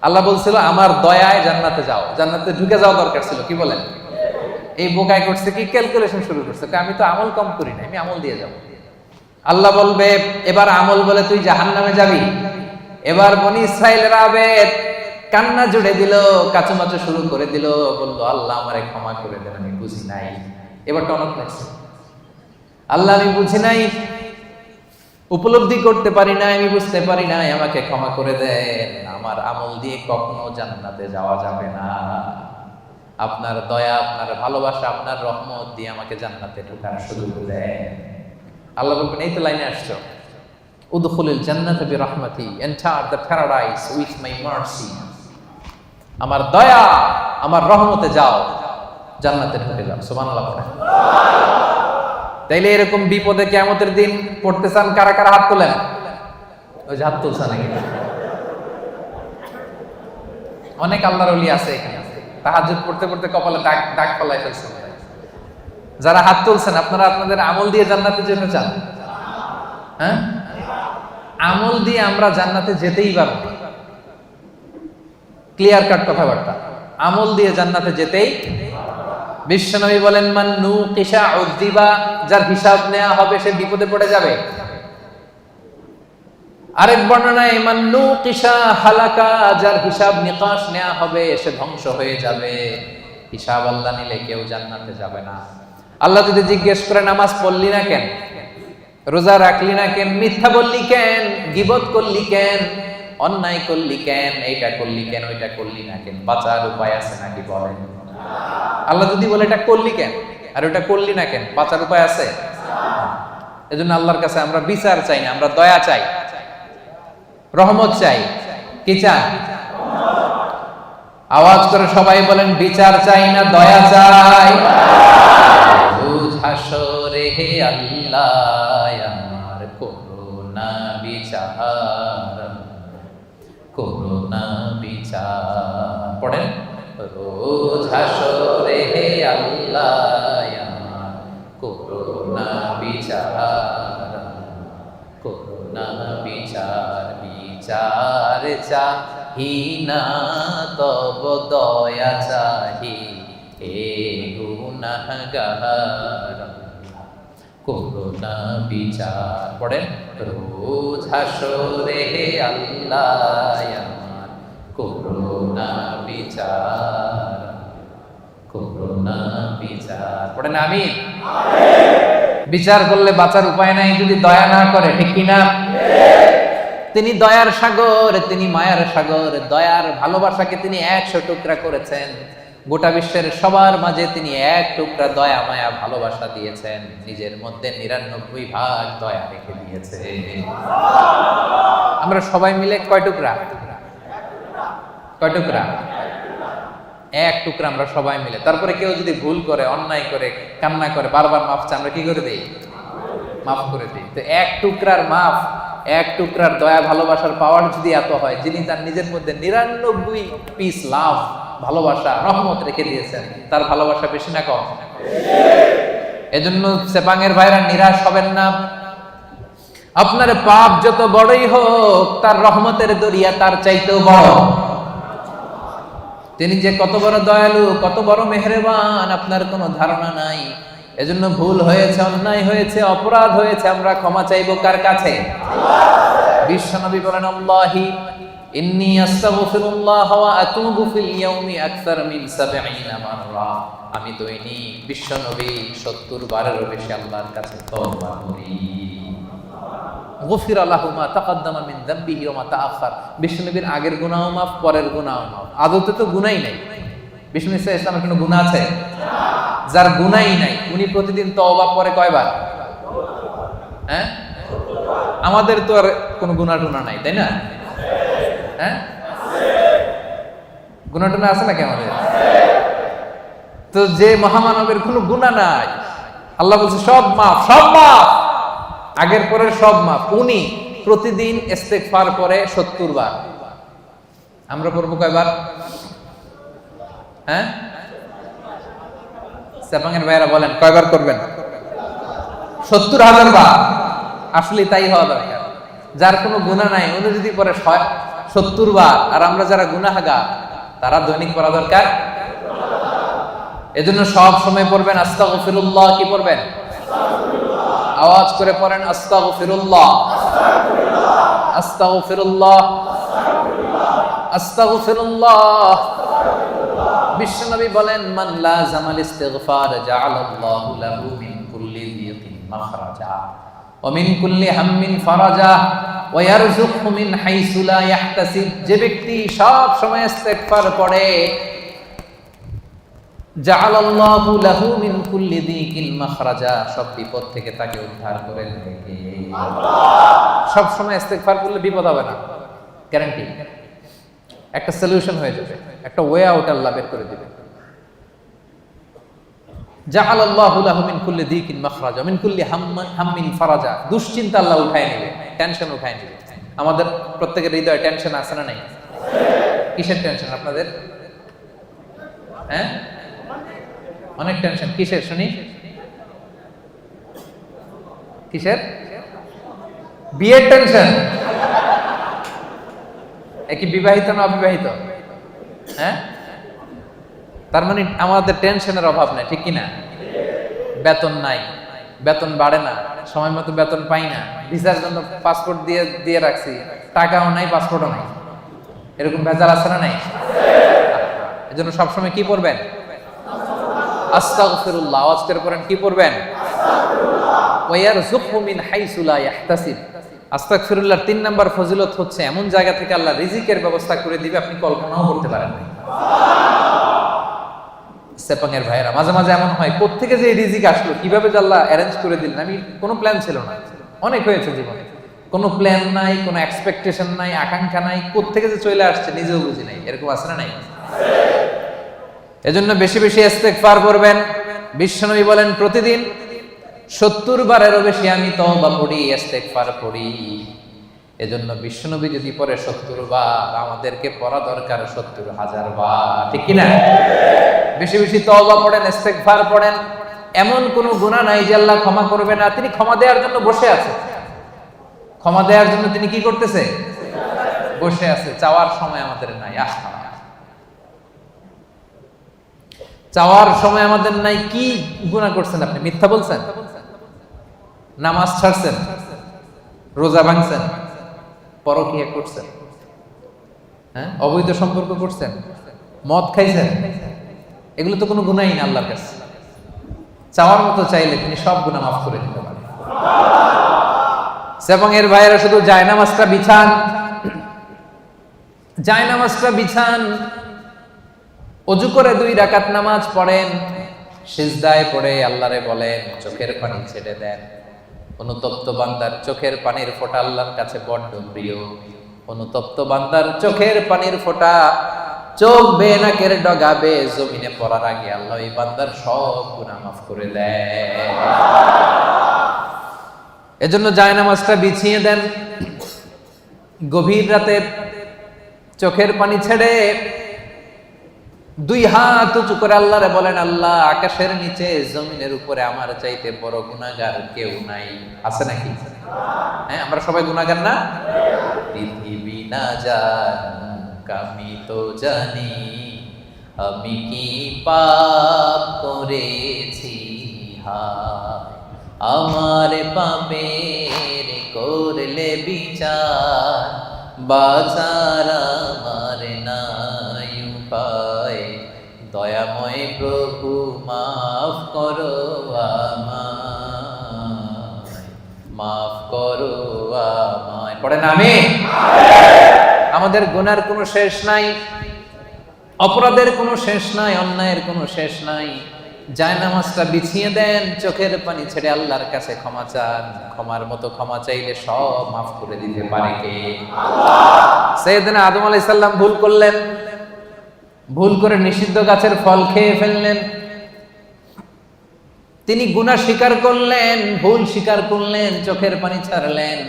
আল্লাহ বলছিল আমার দয়ায় জান্নাতে যাও, জান্নাতে ঢুকে যাওয়া দরকার ছিল। কি বলেন? এই বোকায় করছে কি? ক্যালকুলেশন শুরু করছে, আমি তো আমল কম করি না, আমি আমল দিয়ে যাব। আল্লাহ বলবে এবার আমল বলে তুই জাহান্নামে যাবি। এবার বনি ইসরাইলের আবেদ কান্না জুড়ে দিল, কাচুমাচু শুরু করে দিল, বলল আল্লাহ আমারে ক্ষমা করে দেন, আমি বুঝি নাই। এবার টনক লাগছে, আল্লাহ আমি বুঝি নাই, উপলব্ধি করতে পারি নাই, আমি বুঝতে পারি নাই, আমাকে ক্ষমা করে দেন। আমার আমল দিয়ে কখনো জান্নাতে যাওয়া যাবে না। আপনার দয়া, আপনার ভালোবাসা, আপনার রহমত দিয়ে আমাকে জান্নাতে ঢোকার সুযোগ দেন। আল্লাহ বলবেন এই তো লাইনে আসছো, উদখুলিল জান্নাতা বিরহমাতি, enter the paradise with my mercy. আমার দয়া, আমার রহমতে যাও, জান্নাতে ঢুকে যাও। সুবহানাল্লাহ পড়েন। তাইলে এরকম বিপদে কিয়ামতের দিন পড়তে চান কারা কারা? হাত তোলেন। ওই যে হাত তুলছে নাকি? অনেক আল্লাহর ওলি আছে এখানে, তাহাজ্জুদ পড়তে পড়তে কপালে দাগ দাগ ফলাই ফেলছে। যারা হাত তুলছেন আপনারা আপনাদের আমল দিয়ে জান্নাতে যেতে চান? হ্যাঁ, আমল দিয়ে আমরা জান্নাতে যেতেই পারবো। ক্লিয়ার কাট কথাবার্তা। আমল দিয়ে জান্নাতে যেতেই। বিশ্বনবী বলেন, মান নুকিশা উযিবা, যার হিসাব নেওয়া হবে সে বিপদে পড়ে যাবে। আরেক বর্ণনায় মান নুকিশা হালাকা, যার হিসাব নিকাশ নেওয়া হবে সে ধ্বংস হয়ে যাবে। হিসাব আল্লাহ নিলে কেউ জান্নাতে যাবে না। আল্লাহ যদি জিজ্ঞেস করে নামাজ পড়লি না কেন, রোজা রাখলি না কেন, মিথ্যা বললি কেন, গীবত করলি কেন, অন্যায় করলি কেন, এইটা করলি কেন, ওইটা করলি না কেন, বাঁচার উপায় আছে নাকি বলেন? আল্লাহ যদি বলে এটা করলি কেন আর ওটা করলি না কেন, বাঁচার উপায় আছে? এজন্য আল্লাহর কাছে আমরা বিচার চাই না, আমরা দয়া চাই, রহমত চাই। কি চাই? আওয়াজ করে সবাই বলেন, বিচার চাই না দয়া চাই। হাসরে হে আল্লাহ আমার করুণা বিচার, করুণা বিচার। পড়েন, রোজ হাসরে হে আল্লাহ আমার করুণা বিচার, করুণা বিচার। বিচার চাহি না তব দয়া চাহি, হে গুনাহগার করুণা বিচার। পড়েন, রোজ হাসরে হে আল্লাহ আমার করুণা বিচার, করুণা বিচার। পড়েন আমিন। বিচার করলে বাঁচার উপায় নাই যদি দয়া না করে, ঠিক কিনা? তিনি দয়ার সাগর, তিনি মায়ার সাগর। দয়ার ভালোবাসাকে তিনি 100 টুকরা করেছেন। গোটা বিশ্বের সবার মাঝে তিনি 1 টুকরা দয়া মায়া ভালোবাসা দিয়েছেন, নিজের মধ্যে 99 ভাগ দয়া রেখে দিয়েছে। আমরা সবাই মিলে কয় টুকরা? কয় টুকরা? 1 টুকরা আমরা সবাই মিলে। তারপরে কেউ যদি ভুল করে, অন্যায় করে, কান্না করে, বারবার মাফ চায়, আমরা কি করে দেই? মাফ করে দিই। তো 1 টুকরার মাফ, 1 টুকরার দয়া ভালোবাসার পাওয়ার যদি এত হয়, যিনি তার নিজের মধ্যে 99 পিস লাভ, ভালোবাসা, রহমত রেখে দিয়েছেন, তার ভালোবাসা বেশি না কম? এজন্য সেপাঙের ভাইরা নিরাশ হবেন না। আপনার পাপ যত বড়ই হোক, তার রহমতের দরিয়া তার চাইতেও বড়। তিনি যে কত বড় দয়ালু, কত বড় মেহেরবান, আপনার কোনো ধারণা নাই। এজন্য ভুল হয়েছে, অন্যায় হয়েছে, অপরাধ হয়েছে, আমরা ক্ষমা চাইবো কার কাছে? বিশ্বনবী বলেন, আল্লাহি ইন্নী আস্তাগফিরুল্লাহ ওয়া আতুবু ফিল ইয়াউমি আকসার মিন ৭০ মাররা। আমি দৈনিক বিশ্বনবী ৭০ বারেরও বেশি আল্লাহর কাছে তওবা করি। গফিরা লাহু মা তাকাদ্দামা মিন যামবিহি ওয়া মা তাআখার। বিশ্বনবীর আগের গুনাহ মাফ, পরের গুনাহ মাফ। আদতে তো গুনাহই নাই। বিশ্বনবী সাল্লাল্লাহু আলাইহি ওয়াসাল্লামের কোনো গুনাহ আছে? যার গুনাহই নাই উনি প্রতিদিন তওবা করে কয়বার? হ্যাঁ, আমাদের তো আর কোনো গুনাহ টুনা নাই, তাই না? হ্যাঁ, গুনাহ টুনা আছে নাকি আমাদের? তো যে মহামানবের কোনো গুনাহ নাই, আল্লাহ বলছে সব মাফ, সব মাফ, আগের পরের সব মাফ। উনি প্রতিদিন ইস্তেগফার করে ৭০ বার। আমরা পড়বো কয়বার? হ্যাঁ, সেপাঙের ভাইরা বলেন কয়বার করবেন? ৭০,০০০ বার। আসলে তাই হওয়া দরকার। যার কোনো গুনাহ নাই উনি যদি পরে ৭০ বার, আর আমরা যারা গুনাহগার তারা দৈনিক পড়া দরকার। এজন্য সব সময় পড়বেন আস্তাগফিরুল্লাহ। কি পড়বেন? আওয়াজ করে পড়েন, আস্তাগফিরুল্লাহ, আস্তাগফিরুল্লাহ, আস্তাগফিরুল্লাহ। বিশ্বনবী বলেন, মান লাযামাল ইস্তিগফার জাআলাল্লাহু লাহু মিন কুল্লি যিকিন মাখরাজা ওয়া মিন কুল্লি হাম্মিন ফারাজা ওয়া ইয়ারযুকহু মিন হাইসু লা ইয়াহতাসিব। যে ব্যক্তি সব সময় ইস্তিগফার পড়ে, জাআলাল্লাহু লাহু মিন কুল্লি যিকিন মাখরাজা, সব বিপদ থেকে তাকে উদ্ধার করে নেবে। সব সময় ইস্তিগফার করলে বিপদ হবে না, গ্যারান্টি। একটা সলিউশন হয়ে যাবে, একটা ওয়ে আউট আল্লাহ বের করে দিবে। জাআলাল্লাহু লাহু মিন কুল্লি যিকিন মাখরাজা মিন কুল্লি হাম্মিন ফারাজা। দুশ্চিন্তা আল্লাহ উঠায় নেবে, টেনশন উঠায় নেবে। আমাদের প্রত্যেকের হৃদয়ে টেনশন আছে না নাই? কিসের টেনশন আপনাদের? হ্যাঁ, অনেক টেনশন। কিসের শুনি? কিসের? বিয়ের টেনশন। কি বিবাহিত না অবিবাহিত? হ্যাঁ, তার মানে আমাদের টেনশনের অভাব নাই, ঠিক কিনা? বেতন নাই, বেতন বাড়ে না, সময় মতো বেতন পাই না, ভিসার জন্য পাসপোর্ট দিয়ে রাখছি, টাকাও নাই, পাসপোর্টও নাই, এরকম ভেজাল আছে না নাই? এজন্য সবসময় কি পড়বেন? আস্তাগফিরুল্লাহ। আওয়াজ করে পড়েন, কি পড়বেন? ওয়া ইয়ারযুকহু মিন হাইসু লা ইয়াহতাসিব। আস্তাগফিরুল্লাহর 3 নাম্বার ফজিলত হচ্ছে এমন জায়গা থেকে আল্লাহ রিজিকের ব্যবস্থা করে দিবে আপনি কল্পনাও করতে পারেন না। সেপাঙের ভাইয়েরা, মাঝে মাঝে এমন হয় কোত্থেকে যে রিজিক আসলো, কিভাবে যে আল্লাহ অ্যারেঞ্জ করে দিলেন, আমি কোনো প্ল্যান ছিল না। অনেক হয়েছে জীবনে, কোনো প্ল্যান নাই, কোনো এক্সপেকটেশন নাই, আকাঙ্ক্ষা নাই, কোত্থেকে যে চলে আসছে নিজেও বুঝি নাই। এরকম আছে না নাই? এজন্য বেশি বেশি ইস্তেগফার করবেন। বিশ্বনবী বলেন প্রতিদিন 70 বারেরও বেশি আমি তওবা পড়ি, ইস্তেগফার পড়ি। এজন্য বিশ্বনবী যদি পড়ে 70 বার, আমাদেরকে পড়া দরকার 70,000 বার, ঠিক কি না? বেশি বেশি তওবা পড়েন, ইস্তেগফার পড়েন। এমন কোন গুনাহ নাই যে আল্লাহ ক্ষমা করবে না। তিনি ক্ষমা দেওয়ার জন্য বসে আছে। ক্ষমা দেওয়ার জন্য তিনি কি করতেছে? বসে আছে। চাওয়ার সময় আমাদের নাই। চাওয়ার সময় আমাদের নাই। কি গুনাহ করছেন আপনি? মিথ্যা বলছেন, নামাজ ছাড়ছেন, রোজা ভাঙছেন, পরকীয়া করছেন, হ্যাঁ, অবৈধ সম্পর্ক করছেন, মদ খাইছেন, এগুলো তো কোনো গুনাহই না আল্লাহর কাছে। চাওয়ার মতো চাইলে তিনি সব গুনাহ মাফ করে দিতে পারেন। এবং এর ভাইয়েরা শুধু জায়নামাজটা বিছান, জায়নামাজটা বিছান, ওযু করে 2 রাকাত নামাজ পড়েন, সিজদায় পড়ে আল্লাহরে বলেন, চোখের পানি ছেড়ে দেন। অনুতপ্ত বান্দার চোখের পানির ফোঁটা আল্লাহর কাছে বড্ড প্রিয়। অনুতপ্ত বান্দার চোখের পানির ফোঁটা চোখ বেয়ে নাকের ডগাবে জমিনে পড়ার আগে আল্লাহ এই বান্দার সব গুনাহ মাফ করে দেয়। এজন্য জায়নামাজটা বিছিয়ে দেন। গভীর রাতে চোখের পানি ছেড়ে 2 হাত উঁচু করে আল্লাহরে বলেন, আল্লাহ আকাশের নিচে জমিনের উপরে আমার চাইতে বড় গুনাহগার কেউ নাই। আছে নাকি? হ্যাঁ, আমরা সবাই গুনাহগার না? পৃথিবী না জানুক আমি তো জানি, আমি কি পাপ করেছি, হায় আমার পাপের করলে বিচার, বাঁচার আমার নাই উপায়, দয়াময় প্রভু মাফ করো আমায়, মাফ করো আমায়। পড়েন আমিন। আমাদের গুনার কোনো শেষ নাই, অপরাধের কোনো শেষ নাই, অন্যায়ের কোনো শেষ নাই। জায়নামাজটা বিছিয়ে দেন, চোখের পানি ছেড়ে আল্লাহর কাছে ক্ষমা চান। ক্ষমার মতো ক্ষমা চাইলে সব মাফ করে দিতে পারে কে? আল্লাহ। সাইয়েদনা আদম আলাইহিস সালাম ভুল করলেন, ভুল করে নিষিদ্ধ গাছের ফল খেয়ে ফেললেন। তিনি গুনাহ স্বীকার করলেন, ভুল স্বীকার করলেন, চোখের পানি ছাড়লেন,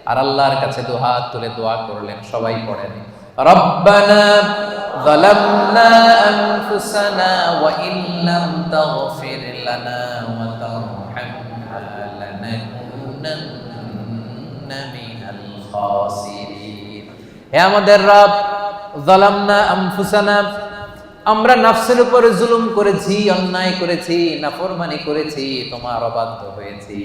আর আল্লাহর কাছে 2 হাত তুলে দোয়া করলেন। সবাই পড়েন, রব্বানা যালামনা আনফুসানা ওয়া ইল্লাম তাগফির লানা ওয়া তারহামনা লানাকুনান্না মিনাল খাসিরিন। হে আমাদের রব, যালামনা আনফুসানা, আমরা নফসের উপর জুলুম করেছি, অন্যায় করেছি, নাফরমানি করেছি, তোমার অবাধ্য হয়েছি।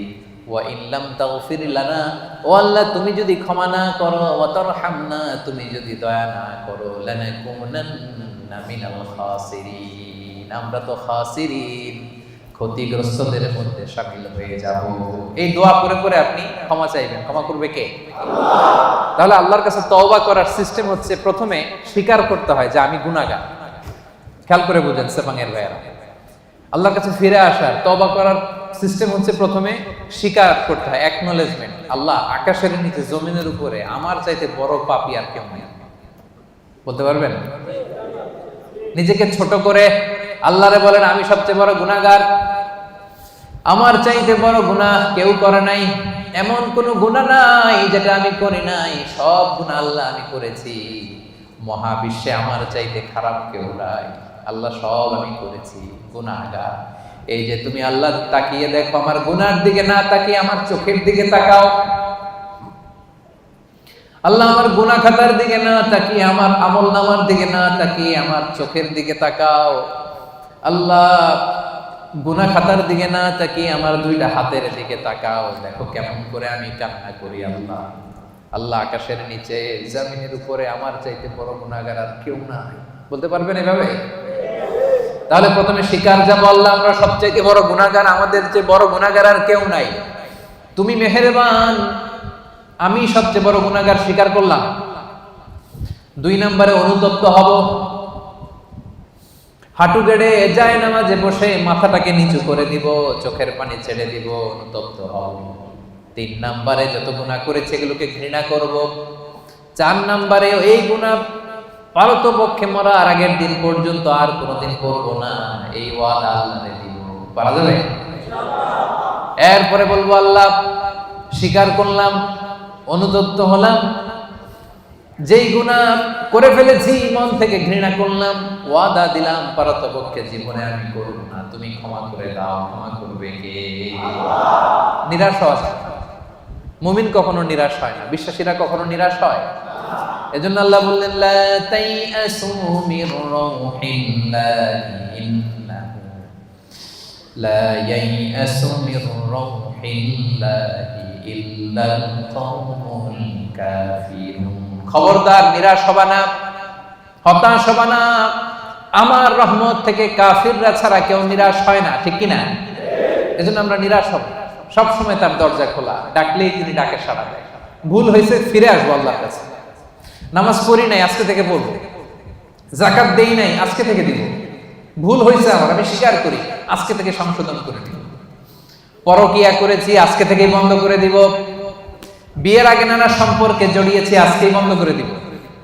ওয়া ইল্লাম তাগফির লানা, ও আল্লাহ তুমি যদি ক্ষমা না করো, ওয়া তারহামনা তুমি যদি দয়া না করো, লানাকুনান্না মিনাল খাসিরিন, আমরা তো খাসিরিন, ক্ষতিগ্রস্তদের মধ্যে শামিল হয়ে যাব। এই দোয়া করে করে আপনি ক্ষমা চাইবেন। ক্ষমা করবে কে? আল্লাহ। তাহলে আল্লাহর কাছে তওবা করার সিস্টেম হচ্ছে প্রথমে স্বীকার করতে হয় যে আমি গুনাহগার। খেয়াল করে বুঝেন সেপাঙের ভাইয়েরা, আল্লাহর কাছে ফিরে আসার তওবা করার সিস্টেম হচ্ছে প্রথমে স্বীকার করতে হয়, অ্যাকনলেজমেন্ট। আল্লাহ আকাশের নিচে জমিনের উপরে আমার চাইতে বড় পাপী আর কেউ নেই। বলতে পারবেন? নিজেকে ছোট করে আল্লাহরে বলেন, আমি সবচেয়ে বড় গুনাহগার, আমার চাইতে বড় গুনাহ কেউ করে নাই, এমন কোন গুনাহ নাই যেটা আমি করি নাই, সব গুনাহ আল্লাহ আমি করেছি, মহাবিশ্বে আমার চাইতে খারাপ কেউ নাই, আল্লাহ সব আমি করেছি, গুনাহগার। এই যে তুমি আল্লাহ তাকিয়ে দেখো, আমার গুনার দিকে না তাকিয়ে আমার চোখের দিকে তাকাও। আল্লাহ আমার গুনাহ খাতার দিকে না তাকিয়ে, আমার আমল নামার দিকে না তাকিয়ে আমার চোখের দিকে তাকাও। আল্লাহ গুনাহ খাতার দিকে না তাকিয়ে আমার দুইটা হাতের দিকে তাকাও, দেখো কেমন করে আমি কান্না করি। আল্লাহ আল্লাহ আকাশের নিচে জমিনের উপরে আমার চাইতে বড় গুনাহগার আর কেউ নাই। বলতে পারবেন এভাবে? তাহলে প্রথমে স্বীকার যা বললাম, আমরা সবচেয়ে বড় গুনাহগার, আমাদের যে বড় গুনাহগার আর কেউ নাই। তুমি মেহেরবান, আমি সবচেয়ে বড় গুনাহগার স্বীকার করলাম। 2 নম্বরে অনুতপ্ত হব, হাঁটু গেড়ে যায় নামাজে বসে মাথাটাকে নিচু করে দিব, চোখের পানি ছেড়ে দিব, অনুতপ্ত হব। 3 নম্বরে যত গুনাহ করেছে এগুলোকে ঘৃণা করব। 4 নম্বরে এই গুনাহ পারতপক্ষে মরার আগের দিন পর্যন্ত আর কোনোদিন করব না, এই ওয়াদা আল্লাহকে দিব। পারা যাবে? এরপরে বলবো আল্লাহ স্বীকার করলাম, অনুতপ্ত হলাম, যেই গুনাহ করে ফেলেছি মন থেকে ঘৃণা করলাম, ওয়াদা দিলাম পারতপক্ষে জীবনে আমি করব না, তুমি ক্ষমা করে দাও। ক্ষমা করবে কে? নিরাশ হওয়া যায় না। মুমিন কখনো নিরাশ হয় না, বিশ্বাসীরা কখনো নিরাশ হয়। এজন্য আল্লাহ বললেন লা তাইআসু মির রাউহিল্লাহি ইন্নাহু লা ইয়াইআসু মির রাউহিল্লাহি ইল্লাল কওমুল কাফিরুন। খবরদার নিরাশ হবা না, হতাশ হবা না। আমার রহমত থেকে কাফিররা ছাড়া কেউ নিরাশ হয় না, ঠিক কি না? এজন্য আমরা নিরাশ হব, সব সময় তার দরজা খোলা, ডাকলেই তিনি ডাকে সাড়া দেয়। ভুল হয়েছে, ফিরে আসবো আল্লাহর কাছে। নামাজ পড়ি নাই, আজকে থেকে পড়বো। যাকাত দেই নাই, আজকে থেকে দিব। ভুল হয়েছে আমার, আমি স্বীকার করি, আজকে থেকে সংশোধন করে দিব। পরকিয়া করেছি, আজকে থেকেই বন্ধ করে দিব। বিয়ের আগে নানা সম্পর্কে জড়িয়েছি, আজকেই বন্ধ করে দিব।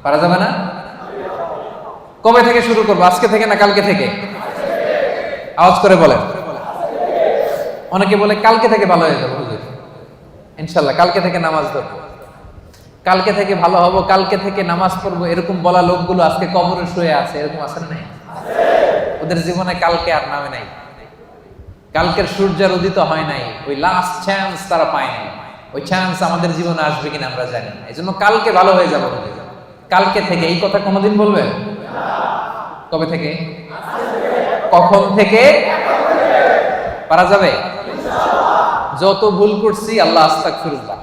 পারা যাবে না? কবে থেকে শুরু করবো? আজকে থেকে না কালকে থেকে? আওয়াজ করে বলেন। অনেকে বলে কালকে থেকে ভালো হয়ে যাবে হুজুর। ইনশাআল্লাহ কালকে থেকে নামাজ ধরবো, কালকে থেকে ভালো হবো, কালকে থেকে নামাজ পড়বো, এরকম বলা লোকগুলো আজকে কবরে শুয়ে আছে। এরকম আছে না নাই? ওদের জীবনে কালকে আর নামে নাই, কালকের সূর্যের উদিত হয় নাই, ওই লাস্ট চান্স তারা পায় নাই। ওই চান্স আমাদের জীবনে আসবে কিনা আমরা জানি না। এই জন্য কালকে ভালো হয়ে যাবো, কালকে থেকে। এই কথা কোনোদিন বলবেন? কবে থেকে? কখন থেকে? পারা যাবে? যত ভুল করছি আল্লাহ আস্তাগফিরুল্লাহ,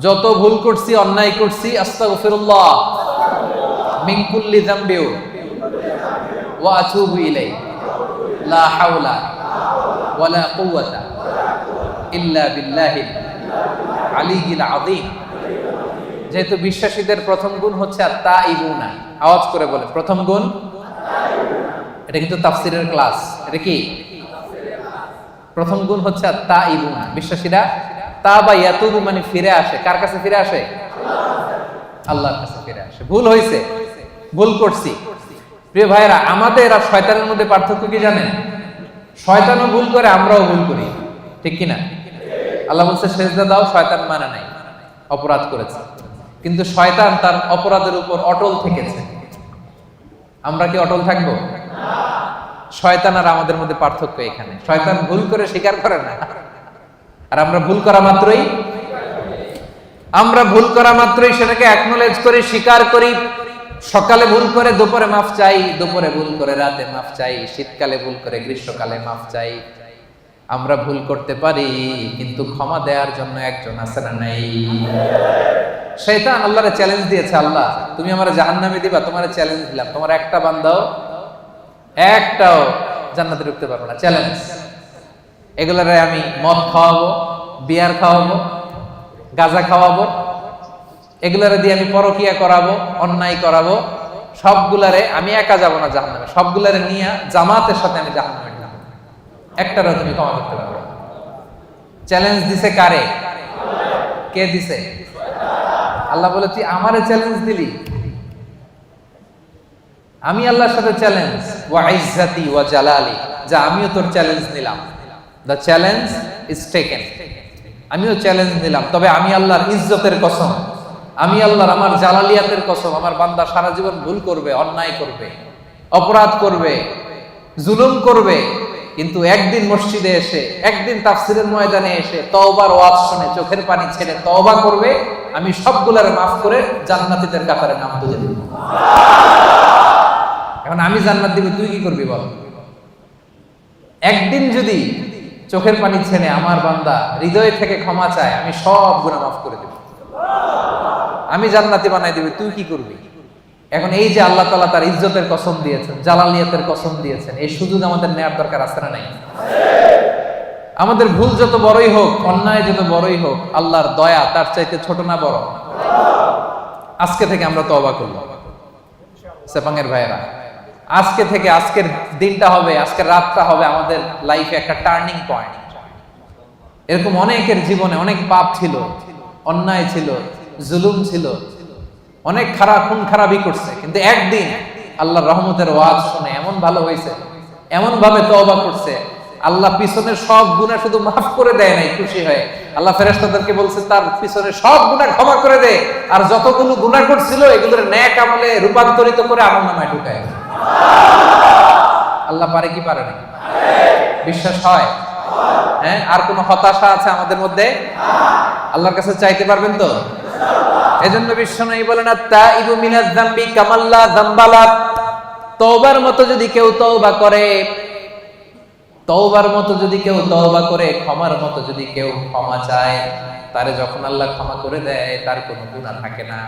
যত ভুল করছি, অন্যায় করছি, আস্তাগফিরুল্লাহ মিন কুল্লি যামবি ওয়া আতুবু ইলাইহি লা হাওলা ওয়ালা কুওয়াতা ইল্লা বিল্লাহিল আলিয়্যিল আযীম। যেহেতু বিশ্বাসীদের প্রথম গুণ হচ্ছে আত-তাইবুনা, আওয়াজ করে বলে প্রথম গুণ। এটা কিন্তু তাফসীরের ক্লাস। এটা কি? প্রথম গুণ হচ্ছে আত-তাইবুনা। বিশ্বাসীরা তাবা ইয়াতুবু মানে ফিরে আসে। কার কাছে ফিরে আসে? আল্লাহর কাছে ফিরে আসে। ভুল হয়েছে, ভুল করছি। প্রিয় ভাইরা, আমাদের আর শয়তানের মধ্যে পার্থক্য কি জানেন? শয়তানও ভুল করে, আমরাও ভুল করি, ঠিক কি না? আল্লাহ বলছে সেজদা দাও, শয়তান মানে নাই, অপরাধ করেছে। কিন্তু শয়তান তার অপরাধের উপর অটল থেকেছে। আমরা কি অটল থাকবো? শয়তান আর আমাদের মধ্যে পার্থক্য এখানে। শয়তান ভুল করে স্বীকার করে না, আর আমরা ভুল করা মাত্রই সেটাকে অ্যাকনোলেজ করি, স্বীকার করি। সকালে ভুল করে দুপুরে মাফ চাই, দুপুরে ভুল করে রাতে মাফ চাই, শীতকালে ভুল করে গ্রীষ্মকালে মাফ চাই। আমরা ভুল করতে পারি, কিন্তু ক্ষমা দেওয়ার জন্য একজন আছে না নাই? শয়তান আল্লাহরে চ্যালেঞ্জ দিয়েছে, আল্লাহ তুমি আমারে জাহান্নামে দিবা, তোমারে চ্যালেঞ্জ দিলাম, তোমার একটা বান্দাও একটাও জান্নাতে ঢুকতে পারবে না, চ্যালেঞ্জ। এগুলারে আমি মদ খাওয়াবো, বিয়ার খাওয়াবো, গাঁজা খাওয়াবো, এগুলারে দিয়ে আমি পরকিয়া করাবো, অন্যায় করাবো, সবগুলারে আমি একা যাব না জাহান্নামে, সবগুলারে নিয়ে জামাতের সাথে আমি জাহান্নামে যাব, একটারও তুমি ক্ষমা করতে পারবে না। চ্যালেঞ্জ দিছে কারে? কে দিছে? আল্লাহ বলে তুই আমারে চ্যালেঞ্জ দিলি, আমি আল্লাহর সাথে চ্যালেঞ্জ। ওয়া ইজ্জাতি ওয়া জালালি, যা আমিও তোর চ্যালেঞ্জ নিলাম। দ্য চ্যালেঞ্জ ইজ টেকেন, আমিও চ্যালেঞ্জ নিলাম। তবে আমি আল্লাহর ইজ্জতের কসম, আমি আল্লাহর আমার জালালিয়াতের কসম, আমার বান্দা সারা জীবন ভুল করবে, অন্যায় করবে, অপরাধ করবে, জুলুম করবে, কিন্তু একদিন মসজিদে এসে, একদিন তাফসীরের ময়দানে এসে তওবার ওয়াজ শুনে চোখের পানি ছেড়ে তওবা করবে, আমি সবগুলারে মাফ করে জান্নাতীদের কাতারে নাম তুলে দেব। এখন আমি জান্নাত দিব, তুই কি করবি বল? একদিন যদি চোখের পানি ছেড়ে আমার বান্দা হৃদয় থেকে ক্ষমা চায়, আমি সব গুনাহ মাফ করে দেব, আমি জান্নাতি বানাই দেব, তুই কি করবি? এখন এই যে আল্লাহ তাআলা তার ইজ্জতের কসম দিয়েছেন, জালালিয়াতের কসম দিয়েছেন, এই সুযোগ আমাদের নেয়ার দরকার আছে না নাই? আমাদের ভুল যত বড়ই হোক, অন্যায় যত বড়ই হোক, আল্লাহর দয়া তার চাইতে ছোট না বড়? আজকে থেকে আমরা তওবা করব সেপাঙের ভাইয়েরা, আজকে থেকে, আজকের দিনটা হবে, আজকের রাতটা হবে আমাদের লাইফে একটা টার্নিং পয়েন্ট। এরকম অনেকের জীবনে অনেক পাপ ছিল, অন্যায় ছিল, জুলুম ছিল, অনেক খারাপ খুন খারাপই করছে, কিন্তু একদিন আল্লাহর রহমতের ওয়াজ শুনে এমন ভালো হয়েছে, এমন ভাবে তওবা করছে, আল্লাহ পিছনের সব গুনাহ শুধু মাফ করে দেয় নাই, খুশি হয়ে আল্লাহ ফেরেশতাদেরকে বলছে তার পিছনের সব গুনাহ ক্ষমা করে দে, আর যতগুলো গুনাহ করছিল এগুলোর নেক আমলে রূপান্তরিত করে আমলনামায় ঢুকায়। আল্লাহ পারে কি পারে না? বিশ্বাস হয়? হ্যাঁ, আর কোন হতাশা আছে আমাদের মধ্যে? আল্লাহর কাছে চাইতে পারবেন তো? এজন্য বিশ্বনবী বলেন, আত-তাইবু মিনাজ যামবি কামাল্লা যামবালা, তওবার মতো যদি কেউ তওবা করে, তওবার মতো যদি কেউ তওবা করে, ক্ষমার মতো যদি কেউ ক্ষমা চায়, তারে যখন আল্লাহ ক্ষমা করে দেয় তার কোনো গুনাহ থাকে না।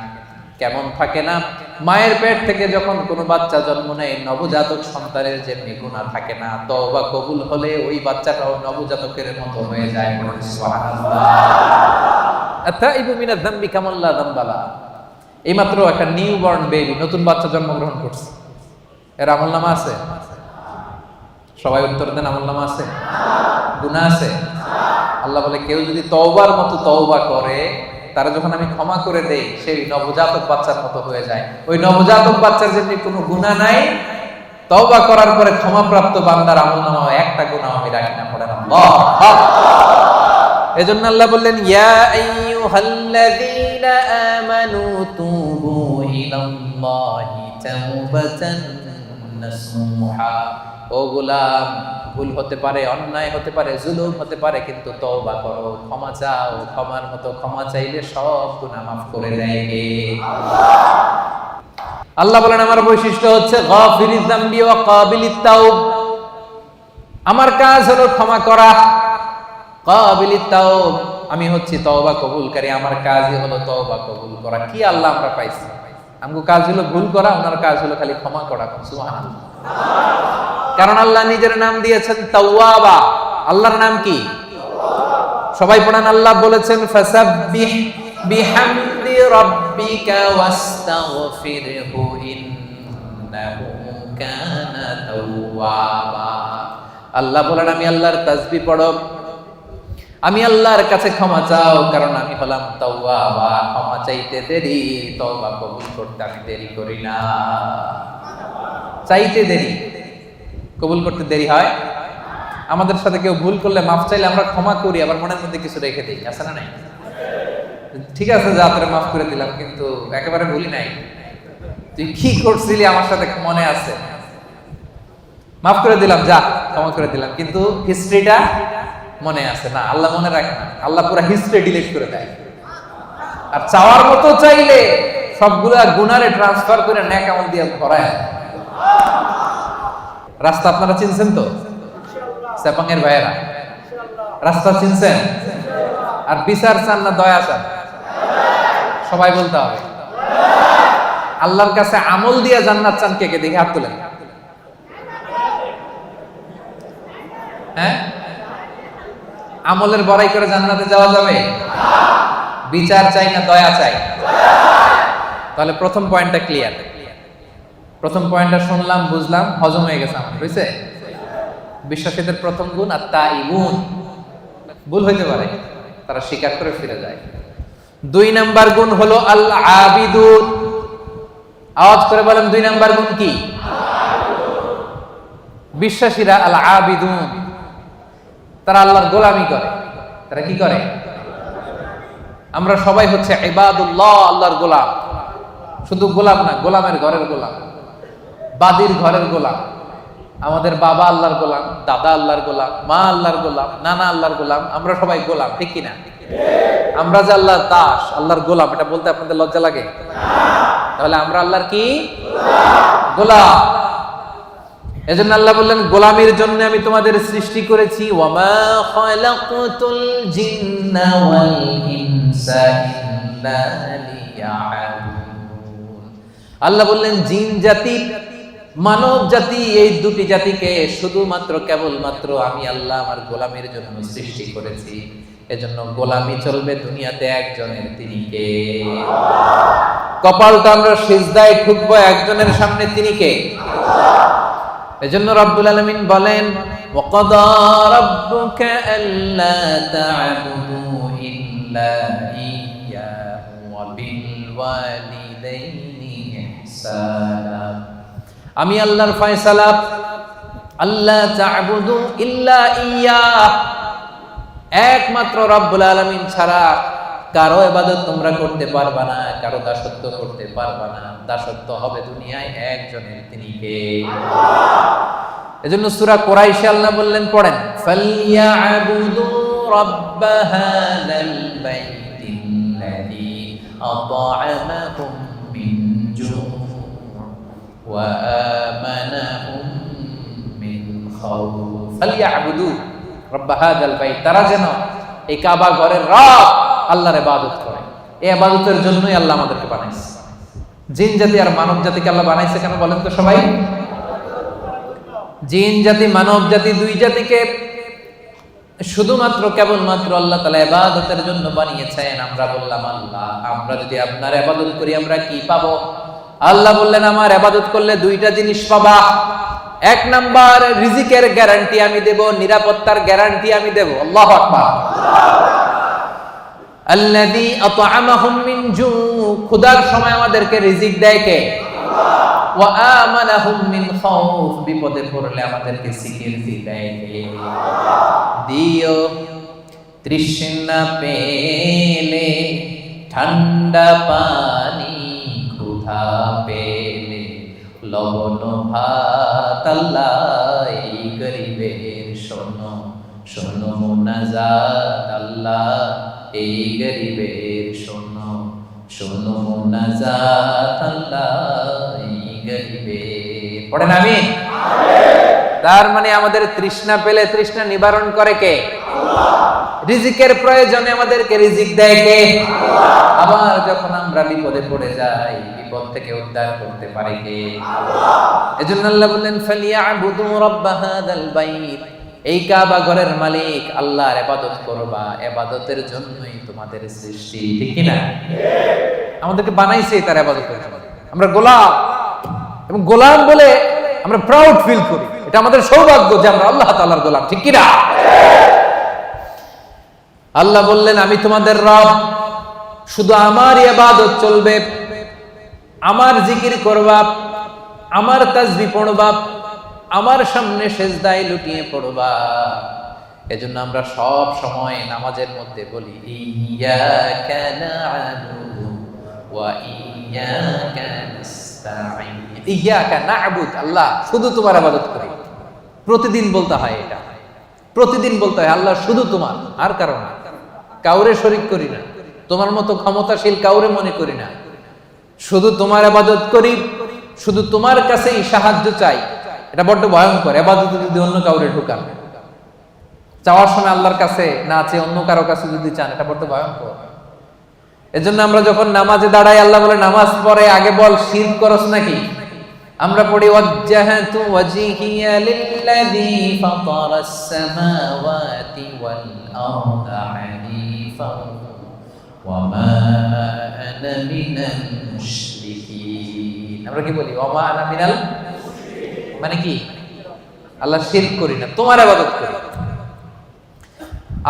কেমন থাকে না? মায়ের পেট থেকে যখন কোনো বাচ্চা জন্ম নেয়, নবজাতক সন্তানের যেমনি গুনাহ থাকে না, তওবা কবুল হলে ওই বাচ্চাটাও নবজাতকের মতো হয়ে যায়। সুবহানাল্লাহ। আত-তাইবু মিনাজ যামবি কামাল্লা যামবালা। এইমাত্র একটা নিউবর্ন বেবি, নতুন বাচ্চা জন্মগ্রহণ করছে, এর আমলনামা আছে? সবাই উত্তর দেন, আমলনামা আছে? গুনাহ আছে? আল্লাহ বলে কেউ যদি তওবার মতো তওবা করে, তারা যখন আমি ক্ষমা করে দেই, সেই নবজাতক বাচ্চার মতো হয়ে যায়। ওই নবজাতক বাচ্চার যেমনি কোনো গুনাহ নাই, তওবা করার পরে ক্ষমাপ্রাপ্ত বান্দার আমলনামা একটা গুনাহ আমি রাখি না। পড়েন আল্লাহ। এজন্য আল্লাহ বললেন, ইয়া আইয়ুহাল্লাযীনা আমানু তুবু ইলাল্লাহি তাওবাতান নাসুহা। ও গোলাম, ভুল হতে পারে, অন্যায় হতে পারে, জুলুম হতে পারে, কিন্তু তওবা করো, ক্ষমা চাও, ক্ষমার মতো ক্ষমা চাইলে সব গুনাহ মাফ করে দেয় কে? আল্লাহ বলেন আমার বৈশিষ্ট্য হচ্ছে গাফিরিয যামবি ওয়া কাবিলিত তাওব। আমার কাজ হলো ক্ষমা করা, কাবিলিত তাওব, আমি হচ্ছি তওবা কবুলকারী, আমার কাজই হলো তওবা কবুল করা। কি আল্লাহ আমরা পাইছি? আমগো কাজ হলো ভুল করা, ওনার কাজ হলো খালি ক্ষমা করা। সুবহানাল্লাহ। কারণ আল্লাহ নিজের নাম দিয়েছেন তাওয়াবা। আল্লাহর নাম কি? সবাই পড়েন, আল্লাহ বলেছেন ফাসাব্বিহ বিহামদি রাব্বিকা ওয়াস্তাগফিরহু ইন্নাহু কানা তাওয়াবা। আল্লাহ বলেন আমি আল্লাহর তাসবিহ পড়ো, আমি আল্লাহর কাছে ক্ষমা চাও, কারণ আমি হলাম তাওয়াবা। ক্ষমা চাইতে দেরি, তওবা কবুল করতে আমি দেরি করি না। চাইতে দেরি, কবুল করতে দেরি হয়। আমাদের সাথে কেউ ভুল করলে মাফ চাইলে আমরা ক্ষমা করি, আবার মনের মধ্যে কিছু রেখে দিই, আছে না নাই? ঠিক আছে, যা তোরে মাফ করে দিলাম, কিন্তু একেবারে ভুলি নাই, তুই কি করছিলি আমার সাথে মনে আছে, মাফ করে দিলাম, যা ক্ষমা করে দিলাম, কিন্তু হিস্ট্রিটা মনে আছে না। আল্লাহ মনে রাখে না, আল্লাহ পুরো হিস্ট্রি ডিলিট করে দেয়। আর চাওয়ার মতো চাইলে সবগুলা গুনারে ট্রান্সফার করে নেক আমল দিয়ে ভরায়। রাস্তা আপনারা চিনছেন তো? সেপাঙের ভাইয়েরা, রাস্তা চিনছেন? আর বিচার চান না দয়া চান? সবাই বলতে হবে। আল্লাহর কাছে আমল দিয়ে জান্নাত চান কে কে? দেখে হাত তুলেন। হ্যাঁ, আমলের বড়াই করে জান্নাতে যাওয়া যাবে? বিচার চাই না দয়া চাই? তাহলে প্রথম পয়েন্টটা ক্লিয়ার। প্রথম পয়েন্টটা শুনলাম, বুঝলাম, হজম হয়ে গেছে আমার, বুঝছে? বিশ্বাসীদের প্রথম গুণ আত-তাইবুন। ভুল হইতে পারে, তারা স্বীকার করে ফিরে যায়। 2 নাম্বার গুণ হলো আল-আবিদুন। আওয়াজ করে বলেন 2 নাম্বার গুণ কি? বিশ্বাসীরা আল-আবিদুন, তারা আল্লাহর গোলামি করে। তারা কি করে? আমরা সবাই হচ্ছে ইবাদুল্লাহ, আল্লাহর গোলাম। শুধু গোলাম না, গোলামের ঘরের গোলাম, বাদীর ঘরের গোলাম। আমাদের বাবা আল্লাহর গোলাম, দাদা আল্লাহর গোলাম, মা আল্লাহর গোলাম, নানা আল্লাহর গোলাম। আমরা সবাই গোলাম, ঠিক কিনা? আমরা যে আল্লাহর দাস, আল্লাহর গোলাম, এটা বলতে আপনাদের লজ্জা লাগে? তাহলে আমরা আল্লাহর কি? গোলাম। এজন্য আল্লাহ বললেন গোলামির জন্য আমি তোমাদের সৃষ্টি করেছি, ওয়ামা খালাকতুল জিন্না ওয়াল ইনসা ইল্লা লিয়াবুদুন। আল্লাহ বললেন জিন জাতি মানব জাতি এই দুটি জাতিকে শুধুমাত্র কেবলমাত্র আমি আল্লাহ আমার গোলামির জন্য সৃষ্টি করেছি। এজন্য গোলামি চলবে দুনিয়াতে একজনের, তিনি কে? কপালটা আমরা সিজদায় ঠুকবো একজনের সামনে, তিনি কে? এজন্য রব্বুল আলামিন বলেন ওয়াকাদা রাব্বুকা আল্লা তা'বুদু ইল্লা ইয়্যাহু ওয়া বিল ওয়ালিদাইনি ইহসানা। আমি আল্লাহর ফয়সালা আল্লাহ তা'বুদু ইল্লা ইয়্যাহ, একমাত্র রব্বুল আলামিন ছাড়া কারো ইবাদত তোমরা করতে পারবা না, কারো দাসত্ব করতে পারবা না। দাসত্ব হবে দুনিয়ায় একজনের, তিনি কে? এজন্য সূরা কুরাইশে আল্লাহ বললেন, পড়েন ফালইয়াবুদু রাব্ব হাযাল বাইতিল্লাযী আত'আমাহুম মিন জু' ওয়া আমানাহুম মিন খাউফ। ফালইয়াবুদু রাব্ব হাযাল বাইত, তারা যেন এই কাবা ঘরের রব আল্লাহর ইবাদত করে। এই ইবাদতের জন্যই আল্লাহ আমাদেরকে বানাইছে। জিন জাতি আর মানব জাতিকে আল্লাহ বানাইছে কেন বলেন তো সবাই? জিন জাতি মানব জাতি দুই জাতিকে শুধুমাত্র কেবলমাত্র আল্লাহ তাআলা ইবাদতের জন্য বানিয়েছেন। আমরা বললাম আল্লাহ, আমরা যদি আপনার ইবাদত করি আমরা কি পাবো? আল্লাহ বললেন আমার ইবাদত করলে দুইটা জিনিস পাবা। এক নাম্বার, রিজিকের গ্যারান্টি আমি দেব, নিরাপত্তার গ্যারান্টি আমি দেব। আল্লাহু আকবার। আল্লাযী আত'আমাহুম মিন জু', ক্ষুধার সময় আমাদেরকে রিজিক দেয় কে? আল্লাহ। ওয়া আমানাহুম মিন খাউফ, বিপদে পড়লে আমাদেরকে সিকিউরিটি দেয় কে? আল্লাহ। দিও তৃষ্ণা পেলে ঠান্ডা পানি, ক্ষুধা পেলে লবণ ভাত, আল্লাহ এই গরিবের শোনো শোনো মুনাজাত, আল্লাহ এই গরিবের শোনো শোনো মুনাজাত, আল্লাহ এই গরিবের। পড়েন আমিন। তার মানে আমাদের তৃষ্ণা পেলে তৃষ্ণা নিবারণ করে কে? আল্লাহ। রিজিকের প্রয়োজনে আমাদেরকে রিজিক দেয় কে? আল্লাহ। আবার যখন আমরা বিপদে পড়ে যাই বিপদ থেকে উদ্ধার করতে পারে কে? আল্লাহ। এজন্য আল্লাহ বললেন ফালিয়াবুদু রাব্ব হাযাল বাইত, এই কাবা ঘরের মালিক আল্লাহর ইবাদত করবা, ইবাদতের জন্যই তোমাদের সৃষ্টি, ঠিক কি না? আমাদেরকে বানাইছে তার ইবাদতের জন্য। আমরা গোলাম, এবং গোলাম বলে আমরা প্রাউড ফিল করি। এটা আমাদের সৌভাগ্য যে আমরা আল্লাহ তাআলার গোলাম, ঠিক কি না? আল্লাহ বললেন আমি তোমাদের রব, শুধু আমার ইবাদত চলবে, আমার জিকির করবা, আমার তাসবিহ পড়বা, আমার সামনে সেজদায় লুটিয়ে পড়বা। এজন্য আমরা সব সময় নামাজের মধ্যে বলি ইয়্যাকা না'বুদু ওয়া ইয়্যাকা নাস্তাঈন। ইয়্যাকা না'বুদ, আল্লাহ শুধু তোমার ইবাদত করি। প্রতিদিন বলতে হয়, এটা প্রতিদিন বলতে হয়, আল্লাহ শুধু তোমার, আর কারো না, কাউরে শরীক করি না, তোমার মতো ক্ষমতাশীল কাউরে মনে করি না, শুধু তোমার ইবাদত করি, শুধু তোমার কাছেই সাহায্য চাই। এটা বড্ড ভয়ঙ্কর। ইবাদতে যদি অন্য কাউরে ঢুকান, চাওয়ার সময় আল্লাহর কাছে না চেয়ে অন্য কারো কাছে যদি চান, এটা বড্ড ভয়ঙ্কর। এজন্য আমরা যখন নামাজে দাঁড়াই আল্লাহ বলে নামাজ পড়ে আগে বল শিরক করস নাকি? আমরা পড়ি ওয়াজ্জাহাতু ওয়াজহিয়া লিল্লাযী ফাতারাস সামাওয়াতি ওয়াল আরদা হানিফান ওয়া মা আনা মিনাল মুশরিকিন। আমরা কি বলি? ওয়া মা আনা মিনাল, মানে কি? আল্লাহ শিরক করি না, তোমার ইবাদত করি।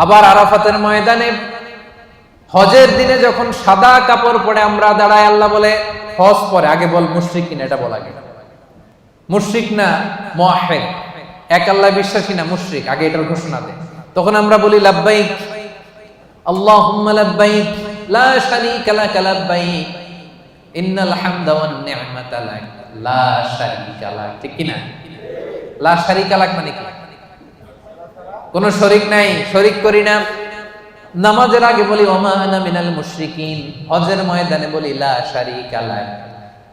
আবার আরাফাতের ময়দানে হজের দিনে যখন সাদা কাপড় পরে আমরা দাঁড়াই, আল্লাহ বলে হজ পরে আগে বল মুশরিক কিনা, এটা বল আগে। মুশরিক না মুওয়াহহিদ, এক আল্লাহ বিশ্বাসী না, মুশরিক, আগে এটার ঘোষণা দেয়। তখন আমরা বলি লাব্বাইক আল্লাহুম্মা লাব্বাইক লা শারীকা লাক লাব্বাইক ইন্নাল হামদা ওয়ান নি'মাতা লাক লা শারীকা লাক, ঠিক কি না? লা শারীকা লাক মানে কি? কোন শরীক নাই, শরীক করি না। নামাজের আগে বলি ওয়া মা আনা মিনাল মুশরিকিন, হজের ময়দানে বলি লা শারীকা লাক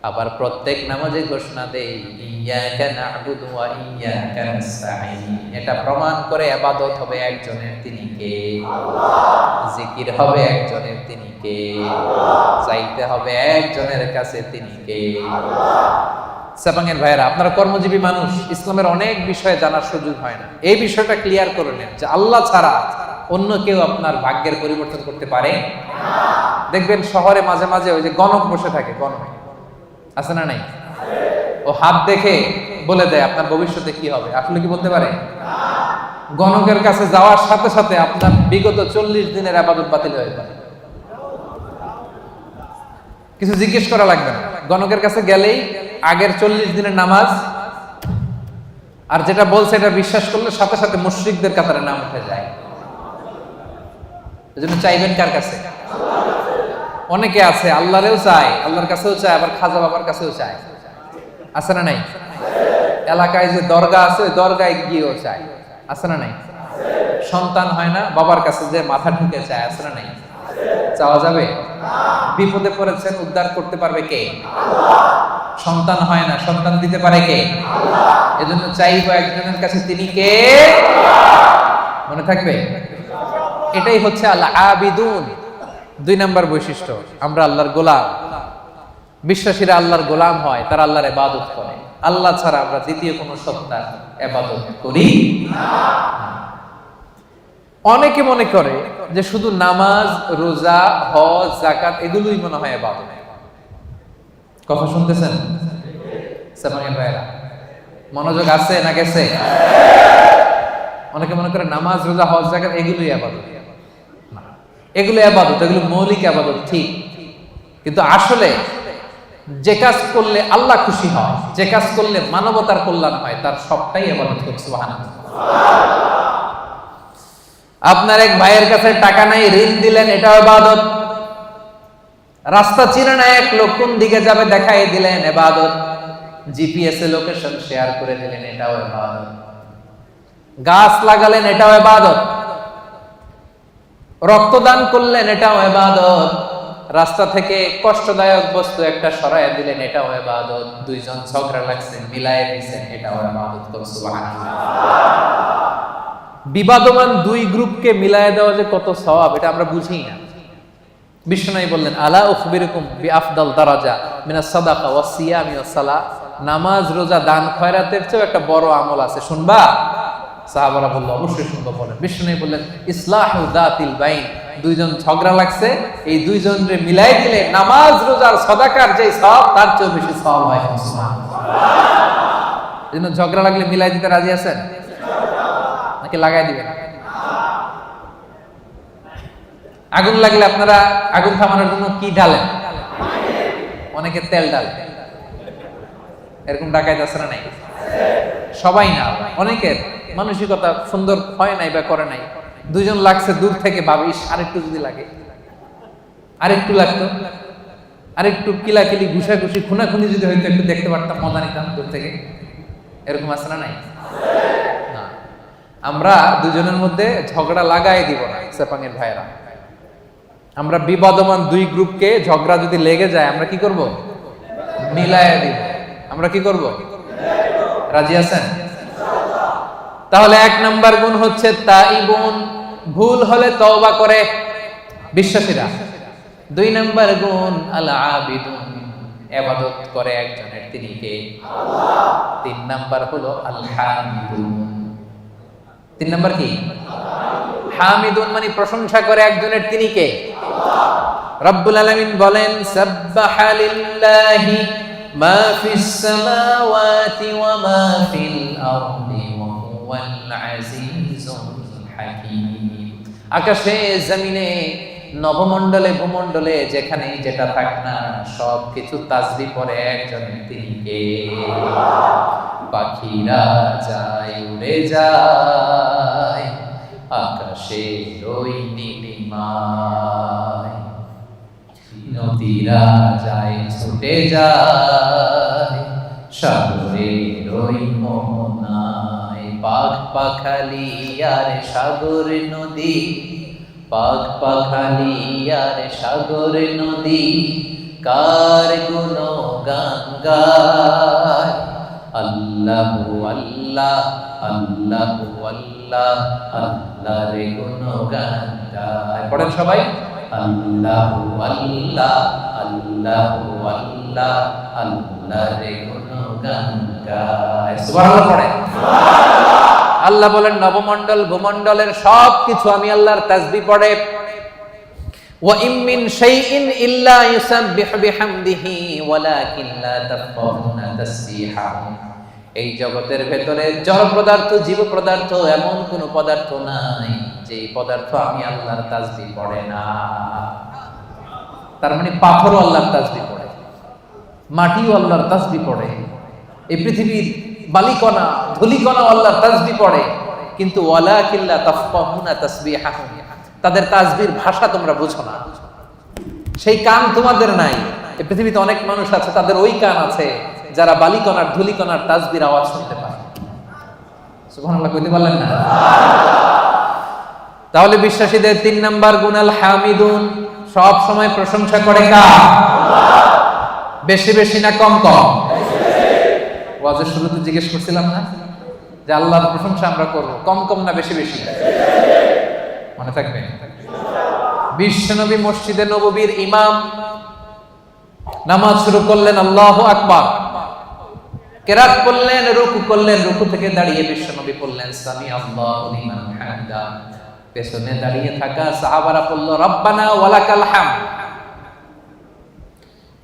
আবার প্রত্যেক নামাজে ঘোষণা দেই ইয়্যাকা না'বুদু ওয়া ইয়্যাকা নাস্তাঈন। এটা প্রমাণ করে ইবাদত হবে একজনের, তিনি কে? আল্লাহ। জিকির হবে একজনের, তিনি কে? আল্লাহ। চাইতে হবে একজনের কাছে, তিনি কে? আল্লাহ। সাপাঙ্গের ভাইয়েরা, আপনারা কর্মজীবী মানুষ, ইসলামের অনেক বিষয়ে জানার সুযোগ হয় না। এই বিষয়টা ক্লিয়ার করে নেন যে আল্লাহ ছাড়া অন্য কেউ আপনার ভাগ্যের পরিবর্তন করতে পারে না। দেখবেন শহরে মাঝে মাঝে ওই যে গণক বসে থাকে, গণক আছে না নাই? ও হাত দেখে বলে দেয় আপনার ভবিষ্যতে কি হবে। আসলে কি বলতে পারে? গণকের কাছে যাওয়ার সাথে সাথে আপনার বিগত 40 দিনের ইবাদত বাতিল হয়ে যাবে। কিছু জিজ্ঞেস করা লাগবে না, গণকের কাছে গেলেই আগের 40 দিনের নামাজ আর যেটা বলছে এটা বিশ্বাস করলে সাথে সাথে মুশরিকদের কাতারে নাম উঠে যায়। এজন্য চাইবেন কার কাছে? অনেকে আছে আল্লাহরেও চায়, আল্লাহর কাছেও চায়, আবার খাজা বাবার কাছেও চায়, আছে না নাই? এলাকায় যে দরগা আছে ওই দরগায় গিয়েও চায়, আছে না নাই? সন্তান হয় না, বাবার কাছে যে মাথা ঢুকে চায়, আছে না নাই? চাওয়া যাবে? বিপদে পড়েছেন, উদ্ধার করতে পারবে কে? সন্তান হয় না, সন্তান দিতে পারে কে? এজন্য চাইবো একজনের কাছে, তিনি কে? মনে থাকবে? এটাই হচ্ছে আল আবিদুন। 2 নাম্বার বৈশিষ্ট্য, আমরা আল্লাহর গোলাম। বিশ্বাসীরা আল্লাহর গোলাম হয়, তারা আল্লাহর ইবাদত করে। আল্লাহ ছাড়া আমরা দ্বিতীয় কোনো সত্তার ইবাদত করি না। অনেকে মনে করে যে শুধু নামাজ, রোজা, হজ, যাকাত এগুলোই মনে হয় ইবাদত। কথা শুনতেছেন সামানের ভাইরা? মনোযোগ আছে না গেছে? অনেকে মনে করে নামাজ, রোজা, হজ, যাকাত এগুলোই ইবাদত। না, এগুলো ইবাদত, এগুলো মৌলিক ইবাদত, ঠিক। কিন্তু আসলে যে কাজ করলে আল্লাহ খুশি হয়, যে কাজ করলে মানবতার কল্যাণ হয়, তার সবটাই ইবাদত করছে। সুবহানাল্লাহ। আপনার এক ভাইয়ের কাছে টাকা নাই, ঋণ দিলেন, এটাও ইবাদত। রাস্তা চিনে না এক লোক, কোন দিকে যাবে দেখাই দিলেন, ইবাদত। জিপিএস এ লোকেশন শেয়ার করে দিলেন, এটাও ইবাদত। গাছ লাগালেন, এটাও ইবাদত। রক্তদান করলেন, এটাও ইবাদত। রাস্তা থেকে কষ্টদায়ক বস্তু একটা সরায় দিলেন, এটাও ইবাদত। 2 জন ঝগড়া লাগছেন, মিলায়ে দিয়েছেন, এটাও ইবাদত। সুবহানাল্লাহ। বিবাদমান 2 গ্রুপকে মিলায়ে দেওয়া যে কত সওয়াব, এটা আমরা বুঝি না। বিশ্বনবী বললেন, আলা উখবিরুকুম বিআফদাল দারাজা মিনাস সাদাকা ওয়াস সিয়ামি ওয়াস সালাহ। নামাজ, রোজা, দান, খয়রাতের চেয়ে একটা বড় আমল আছে, শুনবা? সাহাবারা বলল, অবশ্যই শুনবো। বলেন। বিশ্বনবী বললেন, ইসলাহু যাতিল বাইন। 2 জন ঝগড়া লাগছে, এই 2 জনরে মিলাই দিলে নামাজ, রোজার, সাদাকার যে সওয়াব তার চেয়ে বেশি সওয়াব হয়। সুবহানাল্লাহ। এজন্য ঝগড়া লাগলে মিলাই দিতে রাজি আছেন নাকি লাগাই দিবেন? আগুন লাগলে আপনারা আগুন থামানোর জন্য কি ঢালেন? অনেকে তেল ঢালে। এরকম ডাকাইতে আছে না নাই? সবাই না, অনেকের মানসিকতা সুন্দর হয় নাই বা করে নাই। 2 জন লাগছে, দূর থেকে ভাবিস আরেকটু যদি লাগে, আরেকটু লাগতো, আরেকটু কিলাকিলি, ঘুষাঘুষি, খুনাখুনি যদি হয়তো একটু দেখতে পারতাম, মজা নিতাম দূর থেকে। এরকম আছে না নাই? না, আমরা 2 জনের মধ্যে ঝগড়া লাগাই দিব না সেপাঙের ভাইরা। আমরা বিবাদমান 2 গ্রুপকে ঝগড়া যদি লেগে যায়, আমরা কি করব? মিলায়া দিব। আমরা কি করব? রাজি আছেন? তাহলে 1 নাম্বার গুণ হচ্ছে তাইবুন, ভুল হলে তওবা করে বিশ্বাসীরা। 2 নাম্বার গুণ আল আবিদুন, ইবাদত করে একজনের, তিনি কে? আল্লাহ। 3 নাম্বার হলো আল হামিদুন। 3 নাম্বার কি? হামিদুন মানে প্রশংসা করে একজনের, তিনি কে? আল্লাহ। রব্বুল আলামিন বলেন, সাব্বাহা লিল্লাহি মা ফিস সামাওয়াতি ওয়া মা ফিল আরদি ওয়া হুয়াল আজিজুল হাকীম। আকাশে, জমিনে, নবমণ্ডলে, ভূমণ্ডলে, যেখানে যেটা থাক না, সবকিছু তাসবিহ করে একজনের, তিনি কে? পাখিরা যায়, উড়ে যায় আকাশে ওই নীলিমায়, নদীরা যায়, ছুটে যায় সাগরের ওই মোহনায়। পাখ পাখালি আর সাগর নদী, পাখ পাখালি আর সাগর নদী, কার গুণগান গায়। আল্লাহু আল্লাহ আল্লাহু আল্লাহ আল্লাহ রে গুণগান গায়। পড়েন সবাই, আল্লাহু আল্লাহ আল্লাহু আল্লাহ আল্লাহ রে গুণগান গায়। সুবহানাল্লাহ পড়েন। আল্লাহ বলেন নবমণ্ডল ভূমণ্ডলের সব কিছু আমি আল্লাহর তাসবিহ পড়ে। ওয়া ইম মিন শাইইন ইল্লা ইউসাব্বিহু বিহামদিহি ওয়ালাকিন লা তাফকাহুনা তাসবিহাহুম। এই জগতের ভেতরে জড় পদার্থ জীব পদার্থ এমন কোন পদার্থ নাই যে পদার্থ আমি আল্লাহর তাসবিহ পড়ে না। তার মানে পাথরও আল্লাহর তাসবিহ পড়ে, মাটিও আল্লাহর তাসবিহ পড়ে, এই পৃথিবীর বালিকণা ধুলিকণা আল্লাহর তাসবিহ পড়ে, কিন্তু ওয়ালাকিন লা তাফকাহুনা তাসবিহাহুম, তাদের তাসবিহর ভাষা তোমরা বুঝো না, সেই কান তোমাদের নাই। এই পৃথিবীতে অনেক মানুষ আছে তাদের ওই কান আছে যারা বালিকণার ধুলিকণার তাসবিহর আওয়াজ শুনতে পায়। সুবহানাল্লাহ কইতে পারলেন না? তাহলে বিশ্বাসীদের 3 নাম্বার গুণ আল হামিদুন, সব সময় প্রশংসা করে কার? বেশি বেশি না কম কম? ওয়াজের শুরুতে জিজ্ঞেস করছিলাম না যে আল্লাহর প্রশংসা আমরা করব কম কম না বেশি বেশি? মনে থাকবে? বিশ্বনবী মসজিদে নববীর ইমাম, নামাজ শুরু করলেন, আল্লাহু আকবার, কেরাত করলেন, রুকু করলেন, রুকু থেকে দাঁড়িয়ে বিশ্বনবী বললেন সামি আল্লাহু লিমান হামদা। পেছনে দাঁড়িয়ে থাকা সাহাবারা বলল রব্বানা ওয়ালাকাল হামদ।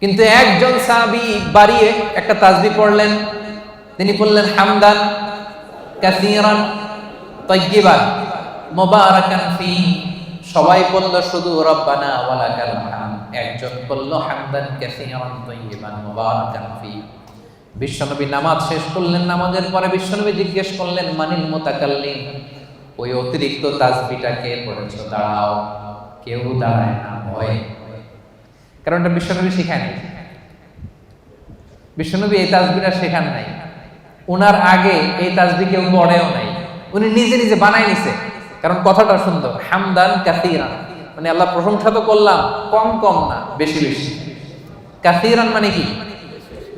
কিন্তু একজন সাহাবী বাড়িয়ে একটা তাসবিহ পড়লেন, তিনি বললেন হামদান কাসীরান তাইয়্যিবান মুবারাকান ফি। সবাই বলল শুধু রব্বানা ওয়ালাকাল হামদ, একজন বলল হামদান কাসীরান তাইয়্যিবান মুবারাকান ফি। বিশ্বনবী নামাজ শেষ করলেন, নামাজের পরে বিশ্বনবী জিজ্ঞেস করলেন মানিল মুতাকাল্লিম, ওই অতিরিক্ত তাসবিহটা কে পড়েছো? দাঁড়াও। কেউ দাঁড়ায় না, ভয়। কারণ এটা বিশ্বনবী শেখায় নাই, বিশ্বনবী এই তাসবিহটা শেখান নাই, ওনার আগে এই তাসবিহ কেউ পড়েও নাই, উনি নিজে নিজে বানাই নিছে। কারণ কথাটা সুন্দর, হামদান কাসীরান মানে আল্লাহ প্রশংসা তো করলাম, কম কম না বেশি বেশি। কাসীরান মানে কি?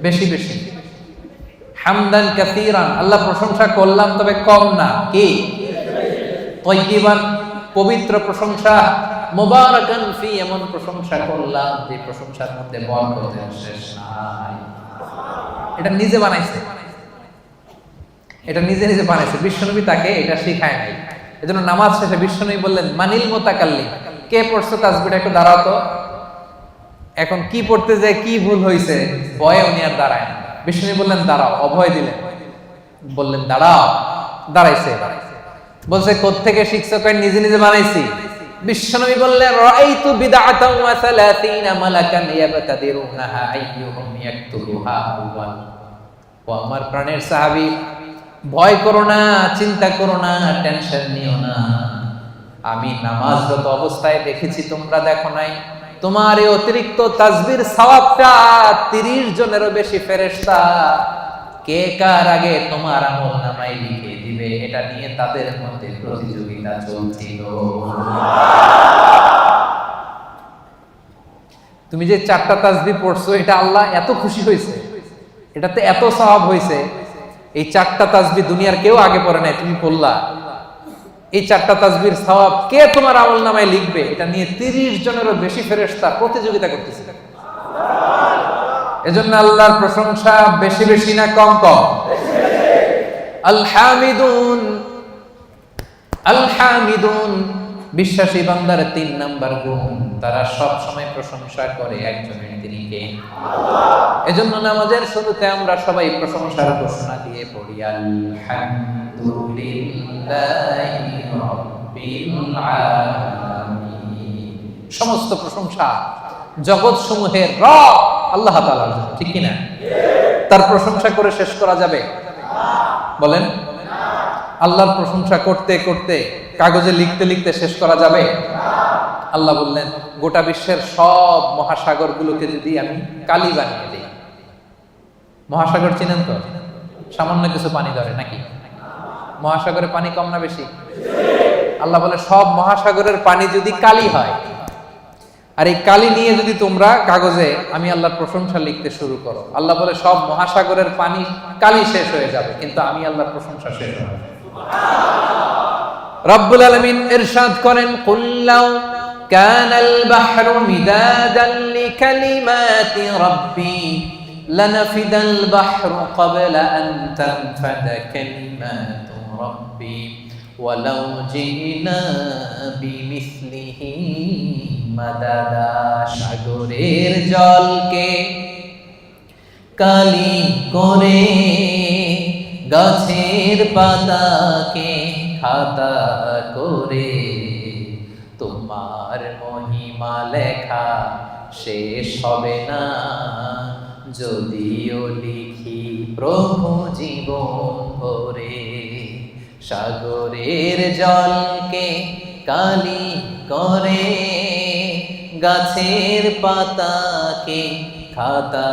বেশি বেশি। হামদান কাসীরান আল্লাহ প্রশংসা করলাম তবে কম না, কি? তাইয়্যিবান পবিত্র প্রশংসা, মুবারাকান ফি এমন প্রশংসা করলাম যে প্রশংসার মধ্যে বরকতের শেষ নাই। এটা নিজে বানাইছে, এটা নিজে নিজে বানাইছে, বিশ্বনবী তাকে এটা শেখায় নাই। এজন্য নামাজ শেষে বিশ্বনবী বললেন মানিল মুতাকাল্লিম, কে পড়ছো তাসবিহটা একটু দাঁড়াও তো। এখন কি পড়তে যায় কি ভুল হইছে, ভয়ে উনি আর দাঁড়ায় না। বিশ্বনবী বললেন দাঁড়াও, অভয় দিলেন, বললেন দাঁড়াও, দাঁড়াইছে। বলছে কোত্থেকে শিখছো? কয় নিজে নিজে বানাইছি। বিশ্বনবী বললেন রাআইতু বিদআতান ওয়া 30 মালাকান ইয়াবতাদিরুনাহা আইয়ুহুম ইয়াকতুবুহা আউয়াল। ও আমার প্রাণের সাহাবী, ভয় করো না, চিন্তা করো না, টেনশন নিও না। আমি নামাজরত অবস্থায় দেখেছি, তোমরা দেখো নাই। তোমার এই অতিরিক্ত তাসবিহর সওয়াবটা 30 জনেরও বেশি ফেরেশতা কে কার আগে তোমার আমলনামায় লিখে দিবে, এটা নিয়ে তাদের মধ্যে প্রতিযোগিতা চলছিল। তুমি যে 4টা তাসবিহ পড়ছো, এটা আল্লাহ এত খুশি হয়েছে, এটাতে এত সওয়াব হয়েছে। এই 4টা তাসবিহ দুনিয়ার কেউ আগে পড়ে নাই, তুমি পড়লা। এই 4টা তাসবিহর সওয়াব কে তোমার আমলনামায় লিখবে, এটা নিয়ে 30 জনেরও বেশি ফেরেশতা প্রতিযোগিতা করতেছে। এজন্য আল্লাহর প্রশংসা বেশি বেশি না কম কম? আল হামিদুন, আল হামিদুন বিশ্বাসী বান্দার 3 নাম্বার গুণ, তারা সব সময় প্রশংসা করে একজনের, তিনি কে? আল্লাহ। এজন্য নামাজের শুরুতে আমরা সবাই প্রশংসার ঘোষণা দিয়ে পড়ি আলহামদুলিল্লাহি রাব্বিল আলামিন। সমস্ত প্রশংসা জগৎ সমূহের রব আল্লাহ তাআলার জন্য, ঠিক কি না? তার প্রশংসা করে শেষ করা যাবে? বলেন, আল্লাহর প্রশংসা করতে করতে কাগজে লিখতে লিখতে শেষ করা যাবে? আল্লাহ বললেন গোটা বিশ্বের সব মহাসাগরগুলোকে যদি আমি কালি বানিয়ে দিই। মহাসাগর চিনেন তো? সামান্য কিছু পানি ধরে নাকি? মহাসাগরে পানি কম না বেশি? আল্লাহ বলে সব মহাসাগরের পানি যদি কালি হয়, আর এই কালি নিয়ে যদি তোমরা কাগজে আমি আল্লাহর প্রশংসা লিখতে শুরু করো, আল্লাহ বলে সব মহাসাগরের পানি কালি শেষ হয়ে যাবে, কিন্তু আমি আল্লাহর প্রশংসা শেষ হবে না। রব্বুল আলামিন ইরশাদ করেন, কুল্লাউ কানাল বাহরু মিদাদান লিকালিমাতি রাব্বি লানাফিদাল বাহরু ক্বাবলা আন তানফাদা কালিমাতু রাব্বি ওয়ালাউ জিনা বিমিসলিহি মাদাদা। সাগরের জলকে কালি করে, গাছের পাতাকে খাতা করে, তোমার মহিমা লেখা শেষ হবে না, যদিও লিখি প্রভু জীবন ভরে। সাগরের জলকে কালি করে, গাছের পাতাকে খাতা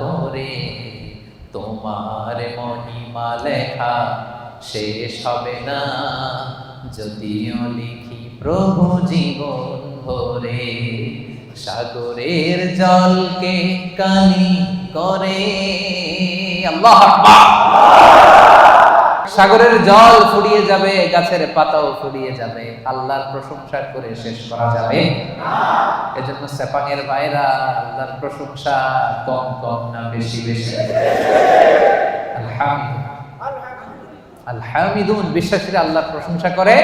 করে, তোমার মহিমা লেখা শেষ হবে না, যদিও লিখি প্রভু জীবন ভরে। সাগরের জলকে কালি করে, আল্লাহু আকবার। সাগরের জল ফুরিয়ে যাবে, গাছের পাতাও ফুরিয়ে যাবে, আল্লাহর প্রশংসা করে শেষ করা যাবে না। এজন্য সেপাঙের ভাইরা, আল্লাহর প্রশংসা কম কম না বেশি বেশি? আলহামিদুন, বিশ্বাসীরা আল্লাহর প্রশংসা করে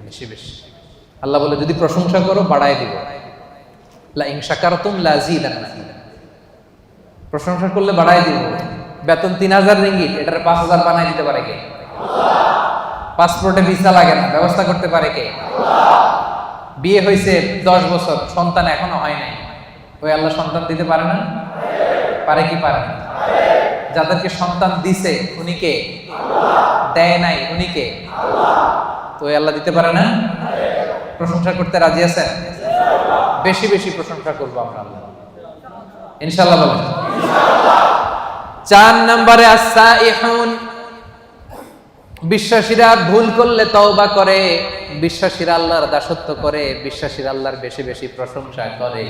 বেশি বেশি। আল্লাহ বলে যদি প্রশংসা করো বাড়ায় দিব, লা ইন শাকারতুম লাযীদান্নাকুম, প্রশংসা করলে বাড়ায় দিব। বেতন 3000 রিঙ্গিট, এটার 5000 বানাই দিতে পারে কে? পাসপোর্টে ভিসা লাগে না, ব্যবস্থা করতে পারে কে? বিয়ে হয়েছে 10 বছর, সন্তান এখনো হয় নাই, ওই আল্লাহ সন্তান দিতে পারে না? পারে কি পারে না? যাদেরকে সন্তান দিছে উনি কে? দেয় নাই উনি কে? তো ওই আল্লাহ দিতে পারে না? প্রশংসা করতে রাজি আছেন? বেশি বেশি প্রশংসা করবো আমরা আল্লাহ, ইনশাআল্লাহ বলেন। 4 নম্বরে আস-সাইহুন, বিশ্বাসীরা ভুল করলে তওবা করে, বিশ্বাসীরা আল্লাহর দাসত্ব করে, বিশ্বাসীরা আল্লাহর বেশি বেশি প্রশংসা করে।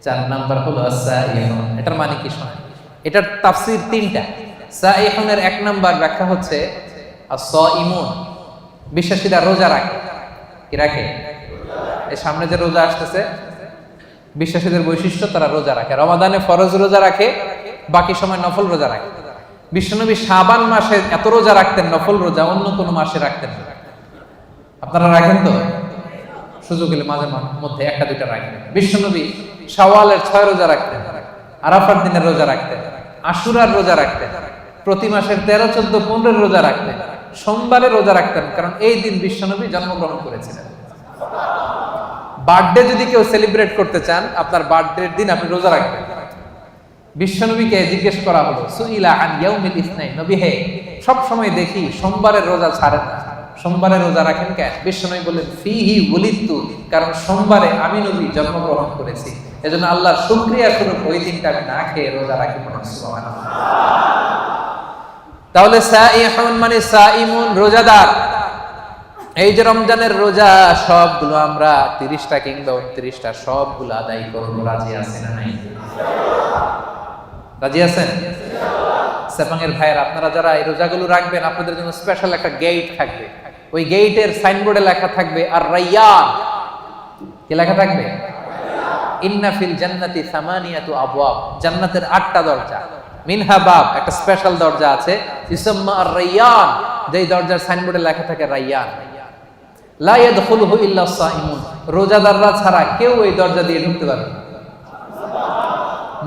4 নাম্বার হলো আস-সাইহুন। এটার মানে কি শোনেন, এটার তাফসীর 3টা। সাইহুনের 1 নাম্বার ব্যাখ্যা হচ্ছে আস-সাইমুন, বিশ্বাসীরা রোজা রাখে। কি রাখে? এই সামনে যে রোজা আসতেছে, বিশ্বাসীদের বৈশিষ্ট্য, তারা রোজা রাখে। রমাদানে ফরজ রোজা রাখে, বাকি সময় নফল রোজা রাখে। বিশ্বনবী শাবান মাসে এত রোজা রাখতেন, নফল রোজা অন্য কোনো মাসে রাখতেন না। আপনারা রাখেন তো? সুযোগ হলে মাঝে মধ্যে 1-2টা রাখেন। বিশ্বনবী শাওয়ালের 6 রোজা রাখতেন, আরাফার দিনের রোজা রাখতেন, আশুরার রোজা রাখতেন, প্রতি মাসের 13, 14, 15 রোজা রাখতেন, সোমবারে রোজা রাখতেন, কারণ এই দিন বিশ্বনবী জন্মগ্রহণ করেছিলেন। বার্থডে যদি কেউ সেলিব্রেট করতে চান, আপনার বার্থডের দিন আপনি রোজা রাখবেন। বিশ্বনবীকে জিজ্ঞেস করা হলো, সুইলা আন ইয়াউমিল ইসনাইন, নবী হে, সব সময় দেখি সোমবারের রোজা ছাড়েন না, সোমবারে রোজা রাখেন কেন? বিশ্বনবী বললেন, ফিহি উলিদতু, কারণ সোমবারে আমি নবী জন্মগ্রহণ করেছি, এজন্য আল্লাহর শুকরিয়া স্বরূপ ওই দিনটা আমি না খেয়ে রোজা রাখি। সুবহানাল্লাহ। তাহলে সাইহুন মানে সাইমুন, রোজাদার। এই যে রমজানের রোজা, সবগুলো আমরা 30টা কিংবা 29টা সবগুলো আদায় করবো। রাজি আছেন না নাই? রাজি আছেন? সেপাঙের ভাইয়ের, আপনারা যারা এই রোজাগুলো রাখবেন, আপনাদের জন্য স্পেশাল একটা গেট থাকবে। ওই গেটের সাইনবোর্ডে লেখা থাকবে আর রাইয়ান। কি লেখা থাকবে? ইন্না ফিল জান্নাতি সামানিয়াতু আবওয়াব, জান্নাতের 8টা দরজা। মিনহা বাব, একটা স্পেশাল দরজা আছে, ইসমা আর রাইয়ান, যেই দরজার সাইনবোর্ডে লেখা থাকে রাইয়ান। লা ইয়াদখুলুহু ইল্লা সাইমুন, রোজাদাররা ছাড়া কেউ এই দরজা দিয়ে ঢুকতে পারবে না।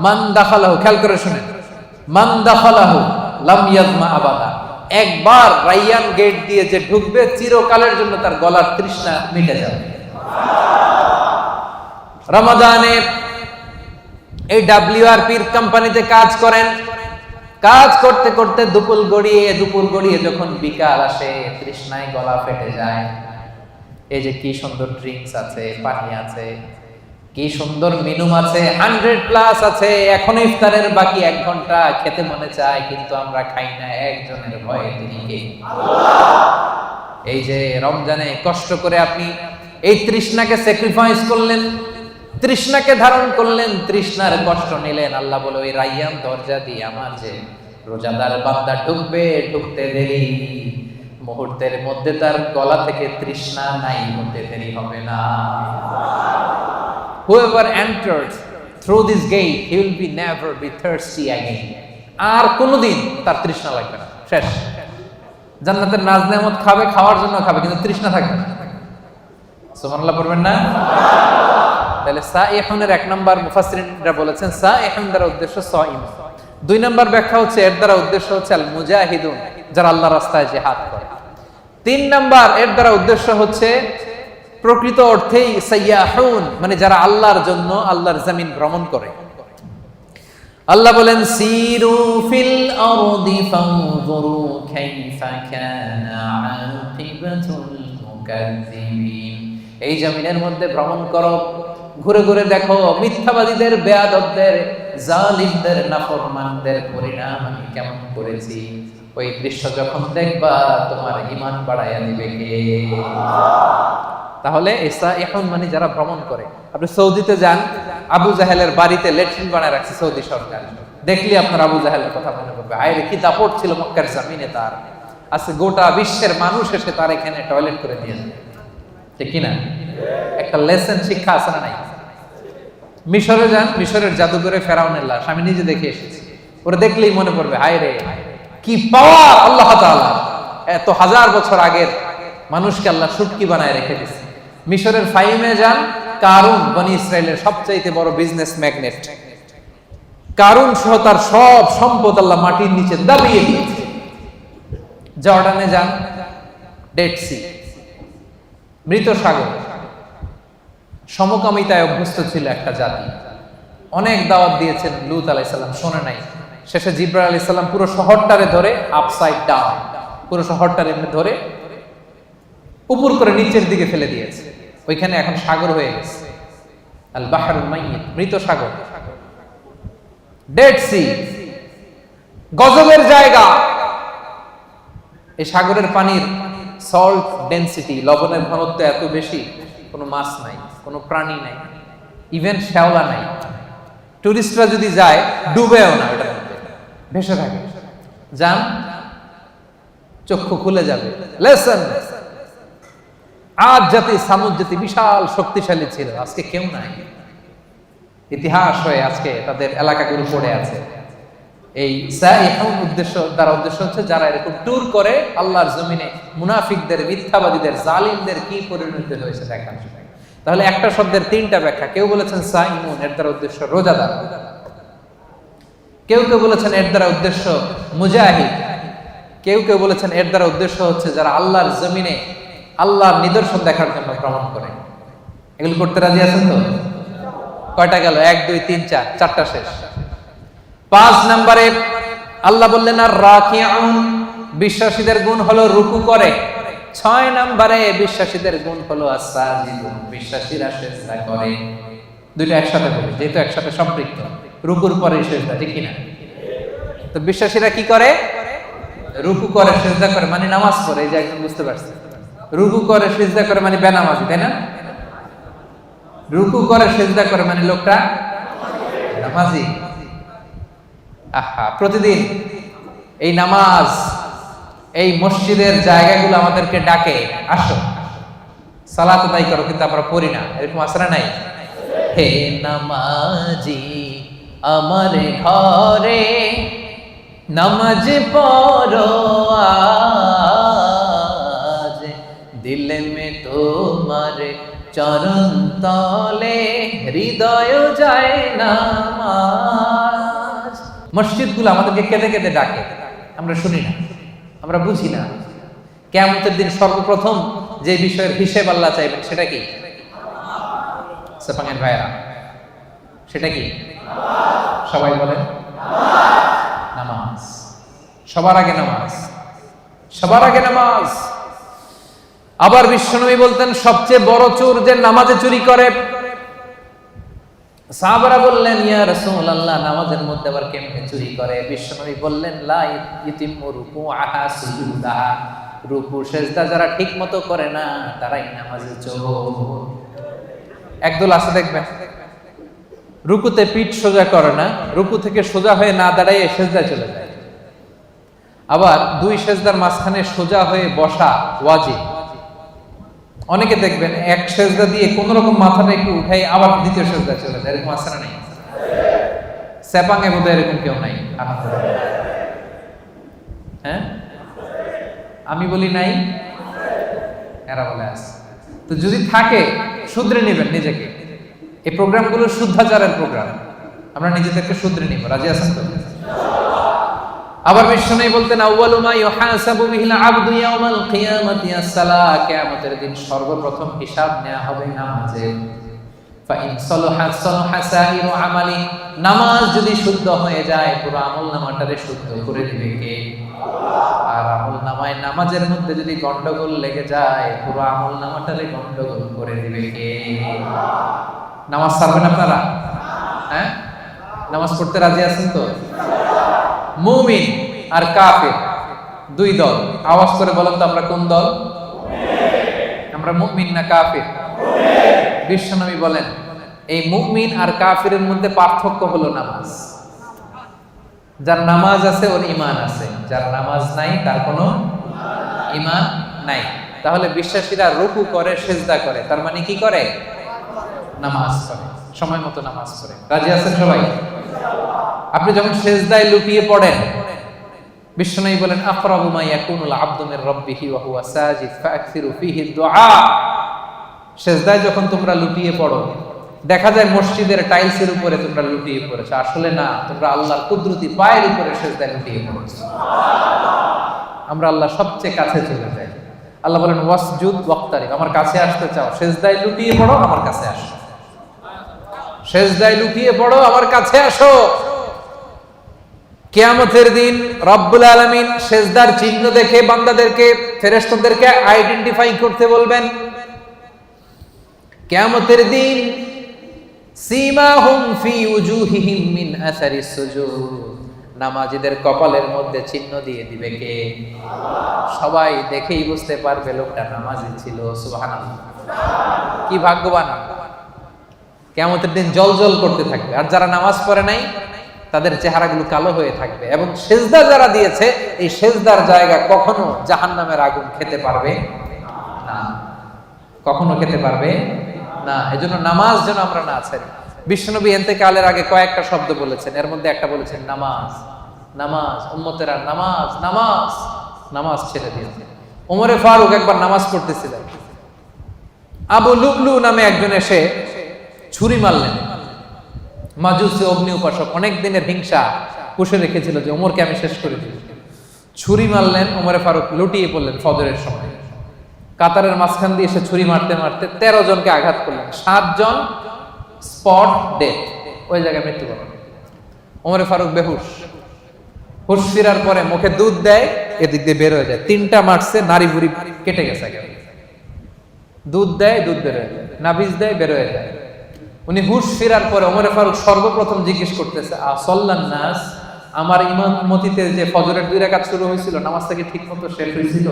মান দাখালাহু, খেয়াল করে শুনেন, মান দাখালাহু লাম ইয়াজমা আবাদা, একবার রাইয়ান গেট দিয়ে যে ঢুকবে, চিরকালের জন্য তার গলার তৃষ্ণা মিটে যাবে। রমাদানে এই WRPর কোম্পানিতে কাজ করেন, কাজ করতে করতে দুপুর গড়িয়ে যখন বিকাল আসে, তৃষ্ণায় গলা ফেটে যায়। এই যে কি সুন্দর ড্রিঙ্কস আছে, পানি আছে, কি সুন্দর মেনু আছে, 100+ আছে, এখন ইফতারের বাকি 1 ঘন্টা, খেতে মনে চায় কিন্তু আমরা খাই না, একজনের ভয়ে, তিনি কে? আল্লাহ। এই যে রমজানে কষ্ট করে আপনি এই তৃষ্ণাকে স্যাক্রিফাইস করলেন, তৃষ্ণাকে ধারণ করলেন, তৃষ্ণার কষ্ট নিলেন। আল্লাহ বলে ওই রাইয়ান দরজা দিয়ে আমার যে রোজাদার বান্দা ঢুকবে, ঢুকতে দেরি, মুহূর্তের মধ্যে তার গলা থেকে তৃষ্ণা নাই হতে দেরি হবে না। Whoever enters through this gate, he will be never be thirsty again. আর কোনোদিন তার তৃষ্ণা লাগবে না, শেষ। জান্নাতের নাজ নেয়ামত খাবে, খাওয়ার জন্য খাবে, কিন্তু তৃষ্ণা থাকবে না। সুবহানাল্লাহ পড়বেন না? তাহলে সাইহুনের এক নাম্বার মুফাসসিরিনরা বলেছেন সাইহুন দ্বারা উদ্দেশ্য সাইম। দুই নাম্বার ব্যাখ্যা হচ্ছে এর দ্বারা উদ্দেশ্য হচ্ছে আল মুজাহিদুন, যারা আল্লাহর রাস্তায় জিহাদ করে। তিন নাম্বার এর দ্বারা উদ্দেশ্য হচ্ছে প্রকৃত অর্থেই সাইয়াহুন, মানে যারা আল্লাহর জন্য আল্লাহর জমিন ভ্রমণ করে। আল্লাহ বলেন সিরু ফিল আরদি ফানজুরু কাইফা কানা আকিবাতুল মুকাজ্জিবিন। এই জমিনের মধ্যে ভ্রমণ করো, ঘুরে ঘুরে দেখো মিথ্যাবাদীদের, বেয়াদবদের, জালিমদের, নাফরমানদের পরিণাম আমি কেমন করেছি। ওই দৃশ্য যখন দেখবা তোমার ঈমান বাড়াইয়া দিবে কে? তাহলে এখন মানে যারা ভ্রমণ করে। আপনি সৌদিতে যান, আবু জাহেলের বাড়িতে ল্যাট্রিন বানায় রাখছে সৌদি সরকার, দেখলি আপনার আবু জাহেলের কথা মনে পড়বে। আরে কি দাপট ছিল মক্কার জমিনে তার। আজকে গোটা বিশ্বের মানুষ এসে তার এখানে টয়লেট করে দিয়েছে, ঠিক কিনা? একটা লেসন শিক্ষা আছে না নাই? মিশরে যান, মিশরের জাদুঘরে ফেরাউনের লাশ আমি নিজে দেখে এসেছি। ওরা দেখলেই মনে পড়বে হায় রে কি পাওয়ার আল্লাহ তাআলা, এত হাজার বছর আগের মানুষকে আল্লাহ শুটকি বানায় রেখে দিয়েছে। মিশরের ফাইমে যান, কারুন বনি ইসরায়েলের সবচাইতে বড় বিজনেস ম্যাগনেট, কারুন সহ তার সব সম্পদ আল্লাহ মাটির নিচে দাবিয়ে দিয়েছে। জর্ডানে যান, ডেড সি, মৃত সাগর, সমকামিতায় অভ্যস্ত ছিল একটা জাতি। অনেক দাওয়াত দিয়েছেন লূত আলাইহিস সালাম, শোনে নাই। শেষে জিবরাইল আলাইহিস সালাম পুরো শহরটারে ধরে আপসাইড ডাউন, পুরো শহরটারে ধরে উপর করে নিচের দিকে ফেলে দিয়েছে। ওইখানে এখন সাগর হয়ে গেছে, আল বাহরুল মাইয়িত, মৃত সাগর, ডেড সি, গজবের জায়গা। এই সাগরের পানির সল্ট ডেনসিটি, লবণের ঘনত্ব এত বেশি, কোনো মাছ নাই, কোনো প্রাণী নাই, ইভেন শ্যাওলা নাই। টুরিস্টরা যদি যায় ডুবেও না, ওটার মধ্যে ভেসে থাকে। যান, চক্ষু খুলে যাবে। লেসন, আজ জাতি সামুদ জাতি বিশাল শক্তিশালী ছিল, আজকে কেউ নাই। ইতিহাস হয়ে আজকে তাদের এলাকাগুলো পড়ে আছে। এই সাইহুন উদ্দেশ্য দ্বারা উদ্দেশ্য হচ্ছে যারা এরকম ট্যুর করে আল্লাহর জমিনে মুনাফিকদের, মিথ্যাবাদীদের, জালিমদের কি পরিণতি হয়েছে দেখার জন্য। তাহলে একটা শব্দের তিনটা ব্যাখ্যা। কেউ বলেছেন সাইমুন, এর দ্বারা উদ্দেশ্য রোজাদার। কেউ কেউ বলেছেন এর দ্বারা উদ্দেশ্য মুজাহিদ। কেউ কেউ বলেছেন এর দ্বারা উদ্দেশ্য হচ্ছে যারা আল্লাহর জমিনে আল্লাহর নিদর্শন দেখার জন্য ভ্রমণ করে। এগুলো করতে রাজি আছেন তো? কয়টা গেল? 1 2 3 4, চারটা শেষ। 5 নম্বরে আল্লাহ বললেন আর রাকিউন, বিশ্বাসীদের গুণ হলো রুকু করে। 6 নম্বরে বিশ্বাসীদের গুণ হলো আস-সাজিদুন, বিশ্বাসীরা সিজদা করে। দুইটা একসাথে বলি যেহেতু একসাথে সম্পৃক্ত। রুকুর পরে সিজদা, ঠিক কিনা? তো বিশ্বাসীরা কি করে? রুকু করে, সিজদা করে, মানে নামাজ পড়ে। এই যে একজন বুঝতে পারছে, রুকু করে সিজদা করে মানে বেনামাজি, তাই না? রুকু করে সিজদা করে মানে লোকটা নামাজি। আহা, প্রতিদিন এই নামাজ, এই মসজিদের জায়গাগুলো আমাদেরকে ডাকে, আসো সালাত আদায় করো, কিন্তু আমরা পড়ি না। এরকম আসরা নাই? হে নামাজি আমার ঘরে নামাজ পড়ো আজ, দিল মে তোমার চরণ তলে হৃদয় যায় নামাজ। মসজিদগুলো আমাদেরকে কেঁদে কেঁদে ডাকে, আমরা শুনি না, আমরা বুঝি না। কিয়ামতের দিন সর্বপ্রথম যে বিষয়ের হিসেব আল্লাহ চাইবেন সেটা কি? সাপাঙ্গের ভাইরা, সেটা কি? সবাই বলেন নামাজ। সবার আগে নামাজ, সবার আগে নামাজ। আবার বিশ্বনবী বলতেন সবচেয়ে বড় চোর যে নামাজে চুরি করে। সাহাবারা বললেন ইয়া রাসূলুল্লাহ, নামাজের মধ্যে আবার কেমনে চুরি করে? বিশ্বনবী বললেন লা ইতিমু রুকুআহা সুজুদাহা, রুকু সিজদা যারা ঠিকমতো করে না তারাই নামাজে চোর। একদল আছে দেখবেন রুকুতে পিঠ সোজা করে না, রুকু থেকে সোজা হয়ে না দাঁড়ায় সেজদায় চলে যায়। আবার দুই সেজদার মাঝখানে সোজা হয়ে বসা ওয়াজিব। অনেকে দেখবেন এক সেজদা দিয়ে কোন রকম মাথাটা একটু উঠাই আবার দ্বিতীয় সেজদায় চলে যায়, এরকম আছে না নাই? সেপাঙে বোধহয় এরকম কেউ নাই, হ্যাঁ? আমি বলি নাই, এরা বলে আছে। তো যদি থাকে শুধরে নেবেন নিজেকে। এই প্রোগ্রামগুলো শুদ্ধাচারের প্রোগ্রাম, আমরা নিজেদেরকে শুধরে নিব। রাজি আছেন তো? আবার বিশ্বনবী বলতেন, আউয়ালু মা ইউহাসাবু বিহিল আবদু ইয়াউমাল কিয়ামাতি as-সালাহ, কিয়ামতের দিন সর্বপ্রথম হিসাব নেওয়া হবে নামাজের। ফাইন সালাহাত সালাহা সাইরু আমালি, নামাজ যদি শুদ্ধ হয়ে যায় পুরো আমলনামাটারে শুদ্ধ করে দিবে কে? আর আমলনামায় নামাজের মধ্যে যদি গন্ডগোল লেগে যায় পুরো আমলনামাটারে গন্ডগোল করে দিবে কে? নামাজ ছাড়বেন আপনারা? হ্যাঁ, নামাজ পড়তে রাজি আছেন তো? মুমিন আর কাফির দুই দল। আওয়াজ করে বলেন তো আমরা কোন দল? আমরা মুমিন না কাফির? বিশ্বনবী বলেন এই মুমিন আর কাফিরের মধ্যে পার্থক্য হলো নামাজ। যার নামাজ আছে ওর ঈমান আছে, যার নামাজ নাই তার কোনো ঈমান নাই। তাহলে বিশ্বাসীরা রুকু করে, সিজদা করে, তার মানে কি করে? নামাজ পড়ে, সময় মতো নামাজ পড়ে। রাজি আছেন সবাই? আপনি যখন সিজদায় লুটিয়ে পড়েন, বিশ্বনবী বলেন আকরাবু মা ইয়াকুনুল আবদু মির রাব্বিহি ওয়া হুয়া সাজিদ ফাআকসিরু ফীহি দুআ। সিজদায় যখন তোমরা লুটিয়ে পড়ো, দেখা যায় মসজিদের টাইলসের উপরে তোমরা লুটিয়ে পড়েছো, আসলে না, তোমরা আল্লাহর কুদরতি পায়ের উপরে সিজদায় লুটিয়ে পড়েছো। আমরা আল্লাহর সবচেয়ে কাছে চলে যাই। আল্লাহ বলেন ওয়াসজুদ ওয়াক্তারিব, আমার কাছে আসতে চাও, সিজদায় লুটিয়ে পড়ো, আমার কাছে আসো। সিজদায় লুটিয়ে পড়ো, আমার কাছে আসো। কিয়ামতের দিন রব্বুল আলামিন সিজদার চিহ্ন দেখে বান্দাদেরকে, ফেরেশতাদেরকে আইডেন্টিফাই করতে বলবেন। কিয়ামতের দিন সীমাহুম ফি উজুহিহিম মিন আসারিস সুজুদ, নামাজীদের কপালের মধ্যে চিহ্ন দিয়ে দিবে কে? সবাই দেখেই বুঝতে পারবে লোকটা নামাজি ছিল। সুবহানাল্লাহ, কি ভাগ্যবান! কিয়ামতের দিন জ্বলজ্বল করতে থাকবে, আর যারা নামাজ পড়ে নাই তাদের চেহারাগুলো কালো হয়ে থাকবে। এবং সিজদা যারা দিয়েছে, এই সিজদার জায়গা কখনো জাহান্নামের আগুন খেতে পারবে না, কখনো খেতে পারবে না। এজন্য নামাজ যেন আমরা না ছাড়ি। বিশ্বনবী ইন্তেকালের আগে কয়েকটা শব্দ বলেছেন, এর মধ্যে একটা বলেছেন নামাজ। নামাজ, উম্মতেরা নামাজ, নামাজ, নামাজ ছেড়ে দিয়েছে। ওমরে ফারুক একবার নামাজ পড়তেছিলেন, আবু লুবলু নামে একজন এসে ছুরি মারলেন। মাজুসি অগ্নি উপাসক, অনেক দিনের হিংসা পুষে রেখেছিল যে ওমরকে আমি শেষ করে দিই। ছুরি মারলেন, ওমরে ফারুক লুটিয়ে পড়লেন ফজরের সময়। কাতারের মাঝখান দিয়ে এসে ছুরি মারতে মারতে 13 জনকে আঘাত করলেন, 7 জন স্পট ডেথ, ওই জায়গায় মৃত্যুবরণ। ওমরে ফারুক বেহুশ, হুশ ফিরার পরে মুখে দুধ দেয়, এদিক দিয়ে বের হয়ে যায়। 3টা মারছে, নারী বুড়ি কেটে গেছে। দুধ দেয়, দুধ বের হয়ে যায়, নাভিজ দেয়, বের হয়ে যায়। উনি হুশ ফিরার পরে ওমরে ফারুক সর্বপ্রথম জিজ্ঞেস করতেছে, আসল্লান নাস, আমার ইমামতিতে যে ফজরের 2 রাকাত শুরু হয়েছিল, নামাজটা কি ঠিক মতো শেষ হয়েছিল?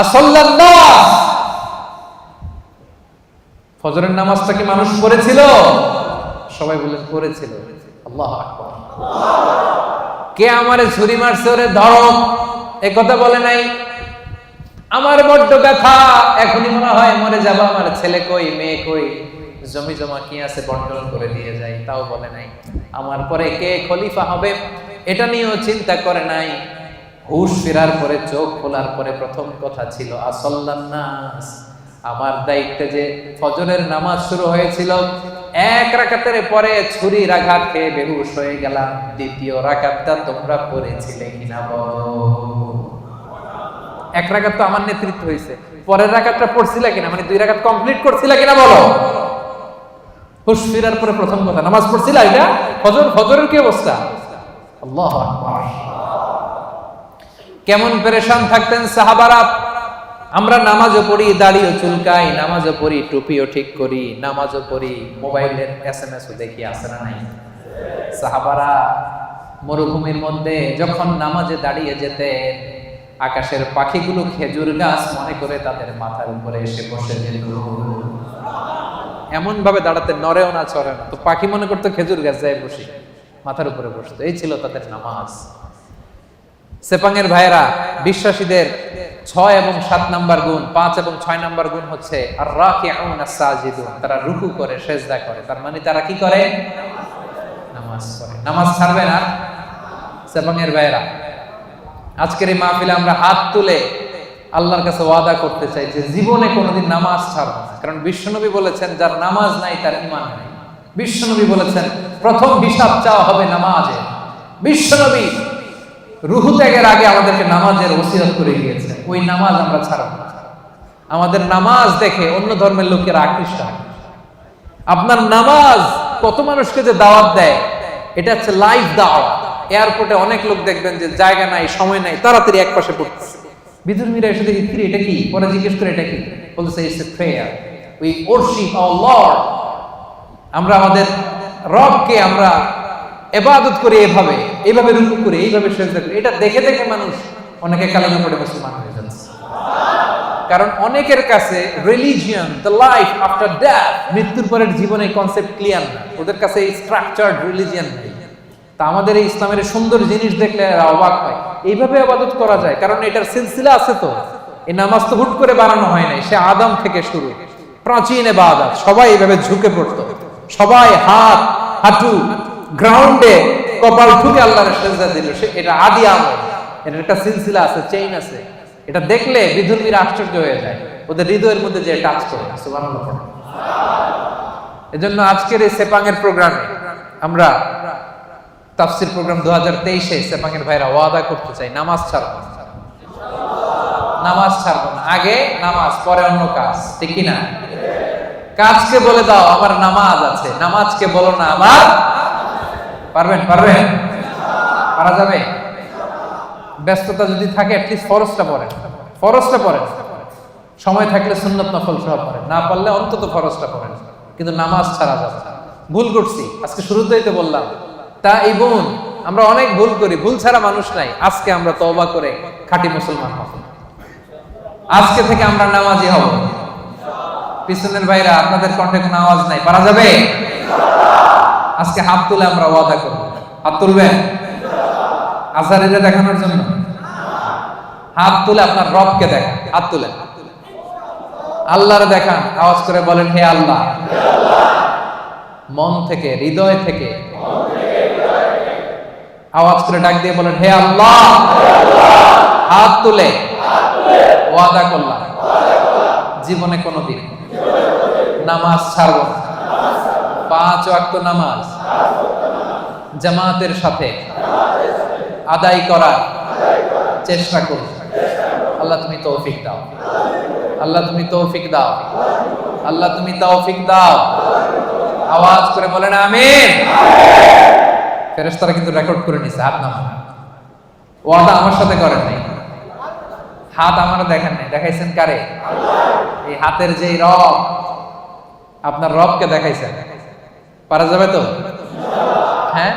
আসল্লান নাস, ফজরের নামাজটা কি মানুষ পড়েছিল? সবাই বললেন পড়েছিল। আল্লাহু আকবার। কে আমারে ছুরি মারছে, ওরে ধরো, এই কথা বলে নাই। আমার বড্ড ব্যথা, এখনই মনে হয় মরে যাবো, আমার ছেলে কই, মেয়ে কই, জমি জমা কি আছে বন্টন করে দিয়ে যাই, তাও বলে নাই। আমার পরে কে খলিফা হবে এটা নিয়েও চিন্তা করে নাই। হুশ ফেরার পরে, চোখ খোলার পরে প্রথম কথা ছিল আসল্লান নাস, আমার দায়িত্বে যে ফজরের নামাজ শুরু হয়েছিল, 1 রাকাতের পরে ছুরির আঘাত খেয়ে বেহুশ হয়ে গেলাম। 2য় রাকাতটা তোমরা পড়েছিলে কিনা বলো? 1 রাকাত তো আমার নেতৃত্ব হয়েছে, পরের রাকাতটা পড়ছিলা কিনা, মানে 2 রাকাত কমপ্লিট করছিলা কিনা বলো? হুশ ফিরার পরে প্রথম কথা, নামাজ পড়ছিলা? এটা ফজরের কি অবস্থা? আল্লাহু আকবার। কেমন পেরেশান থাকতেন সাহাবারা। আমরা নামাজও পড়ি, দাড়িও চুলকাই, নামাজও পড়ি, টুপিও ঠিক করি, নামাজও পড়ি, মোবাইলের SMS-ও দেখি, আছে না নাই? সাহাবারা মরুভূমির মধ্যে যখন নামাজে দাঁড়িয়ে যেতেন, আকাশের পাখিগুলো খেজুর গাছ মনে করে তাদের মাথার উপরে এসে বসে যেত। এমন ভাবে দাঁড়াতে, নড়েও না চড়ে না। তো পাখি মনে করতো খেজুর গাছ, যায় বসে মাথার উপরে বসতো। এই ছিল তাদের নামাজ। সেপাঙের ভাইরা, বিশ্বাসীদের 6 এবং 7 নাম্বার গুণ, 5 এবং 6 নাম্বার গুণ হচ্ছে আর রাকিউন আস-সাজিদুন, তারা রুকু করে, সেজদা করে। তার মানে তারা কি করে? নামাজ পড়ে। নামাজ ছাড়বে না সেপাঙের ভাইরা। আজকের এই মাহফিলে আমরা হাত তুলে আল্লাহর কাছে ওয়াদা করতে চাই যে জীবনে কোনোদিন নামাজ ছাড়বো না। কারণ বিশ্বনবী বলেছেন, যার নামাজ নাই তার ঈমান নাই। বিশ্বনবী বলেছেন প্রথম হিসাব চাওয়া হবে নামাজে। বিশ্বনবী রুহু ত্যাগের আগে আমাদেরকে নামাজের ওসিয়ত করে গিয়েছে। ওই নামাজ আমরা ছাড়ব না। আমাদের নামাজ দেখে অন্য ধর্মের লোকেরা আকৃষ্ট হয়। আপনার নামাজ কত মানুষকে যে দাওয়াত দেয়, এটা হচ্ছে লাইভ দাওয়াত। এয়ারপোর্টে অনেক লোক দেখবেন যে জায়গা নাই, সময় নাই, তাড়াতাড়ি এক পাশে পড়তেছে। বিধর্মীরা এসে দেখি, কি এটা কি? পরে জিজ্ঞেস করে এটা কি, বলতেছে it's a prayer, we worship our lord. আমরা আমাদের রবকে আমরা ইবাদত করি, এইভাবে রুকু করি, এইভাবে সিজদা করি। এটা দেখে দেখে মানুষ অনেকে কালেমা পড়ে মুসলমান হয়ে যাচ্ছে। কারণ অনেকের কাছে religion, the life after death, মৃত্যুর পরের জীবনে কনসেপ্ট ক্লিয়ার না। ওদের কাছে এই স্ট্রাকচার্ড রিলিজিয়ন নেই। তা আমাদের এই ইসলামের সুন্দর জিনিস দেখলে এরা অবাক হয়, এইভাবে ইবাদত করা যায়। কারণ এটার সিলসিলা আছে। তো এই নামাজ তো হুট করে বানানো হয় নাই, সে আদম থেকে শুরু, প্রাচীন ইবাদত। সবাই এইভাবে ঝুঁকে পড়তো, সবাই হাত হাঁটু গ্রাউন্ডে কপাল ঠুকে আল্লাহর সিজদা দিল। এটা আদি আমল, এটার একটা সিলসিলা আছে, চেইন আছে। এটা দেখলে বিধর্মীরা আশ্চর্য হয়ে যায়, ওদের হৃদয়ের মধ্যে যে টাচ করে। সুবহানাল্লাহ। এজন্য আজকের এই সেপাঙের প্রোগ্রামে আমরা তাফসীর প্রোগ্রাম 2023-এ সেপাঙের ভাইরা ওয়াদা করতে চাই, নামাজ ছাড়ব না। নামাজ ছাড়ব না। আগে নামাজ, পরে অন্য কাজ, ঠিক কি না? কাজকে বলে দাও আমার নামাজ আছে, নামাজকে বলো না আমার। পারবেন? পারা যাবে? ব্যস্ততা যদি থাকে অ্যাটলিস্ট ফরজটা পড়েন। সময় থাকলে সুন্নত নফল সহ পড়েন, না পারলে অন্তত ফরজটা পড়েন। কিন্তু নামাজ ছাড়া যাবে না। ভুল করছি, আজকে শুরুতেই তো বললাম। তা এই বোন, আমরা অনেক ভুল করি, ভুল ছাড়া মানুষ নাই। আজকে আমরা তওবা করে খাঁটি মুসলমান হব। আজকে থেকে আমরা নামাজি হব। পিছনের ভাইরা, আপনাদের কণ্ঠে কোনো আওয়াজ নাই, পারা যাবে? আজকে হাত তুলে আমরা ওয়াদা করব। হাত তুলবেন আজারিরে দেখানোর জন্য? হাত তুলে আপনার রবকে দেখান। হাত তুলে আল্লাহরে দেখান, আওয়াজ করে বলেন হে আল্লাহ। মন থেকে, হৃদয় থেকে আওয়াজ করে ডাক দিয়ে বলেন হে আল্লাহ। হাত তুলে ওয়াদা করলাম জীবনে কোনোদিন নামাজ ছাড়ব না। 5 ওয়াক্ত নামাজ জামাতের সাথে আদায় করার চেষ্টা করব। আল্লাহ তুমি তৌফিক দাও, আল্লাহ তুমি তৌফিক দাও, আল্লাহ তুমি তৌফিক দাও। আওয়াজ করে বলেন আমিন। ফেরেশতারা কিন্তু রেকর্ড করে নিছে হাত নামান। ওয়াদা আমার সাথে করেন নাই, হাত আমার দেখেন নাই, দেখাইছেন কারে? এই হাতের যেই রব, আপনার রবকে দেখাইছেন। পারা যাবে তো? হ্যাঁ,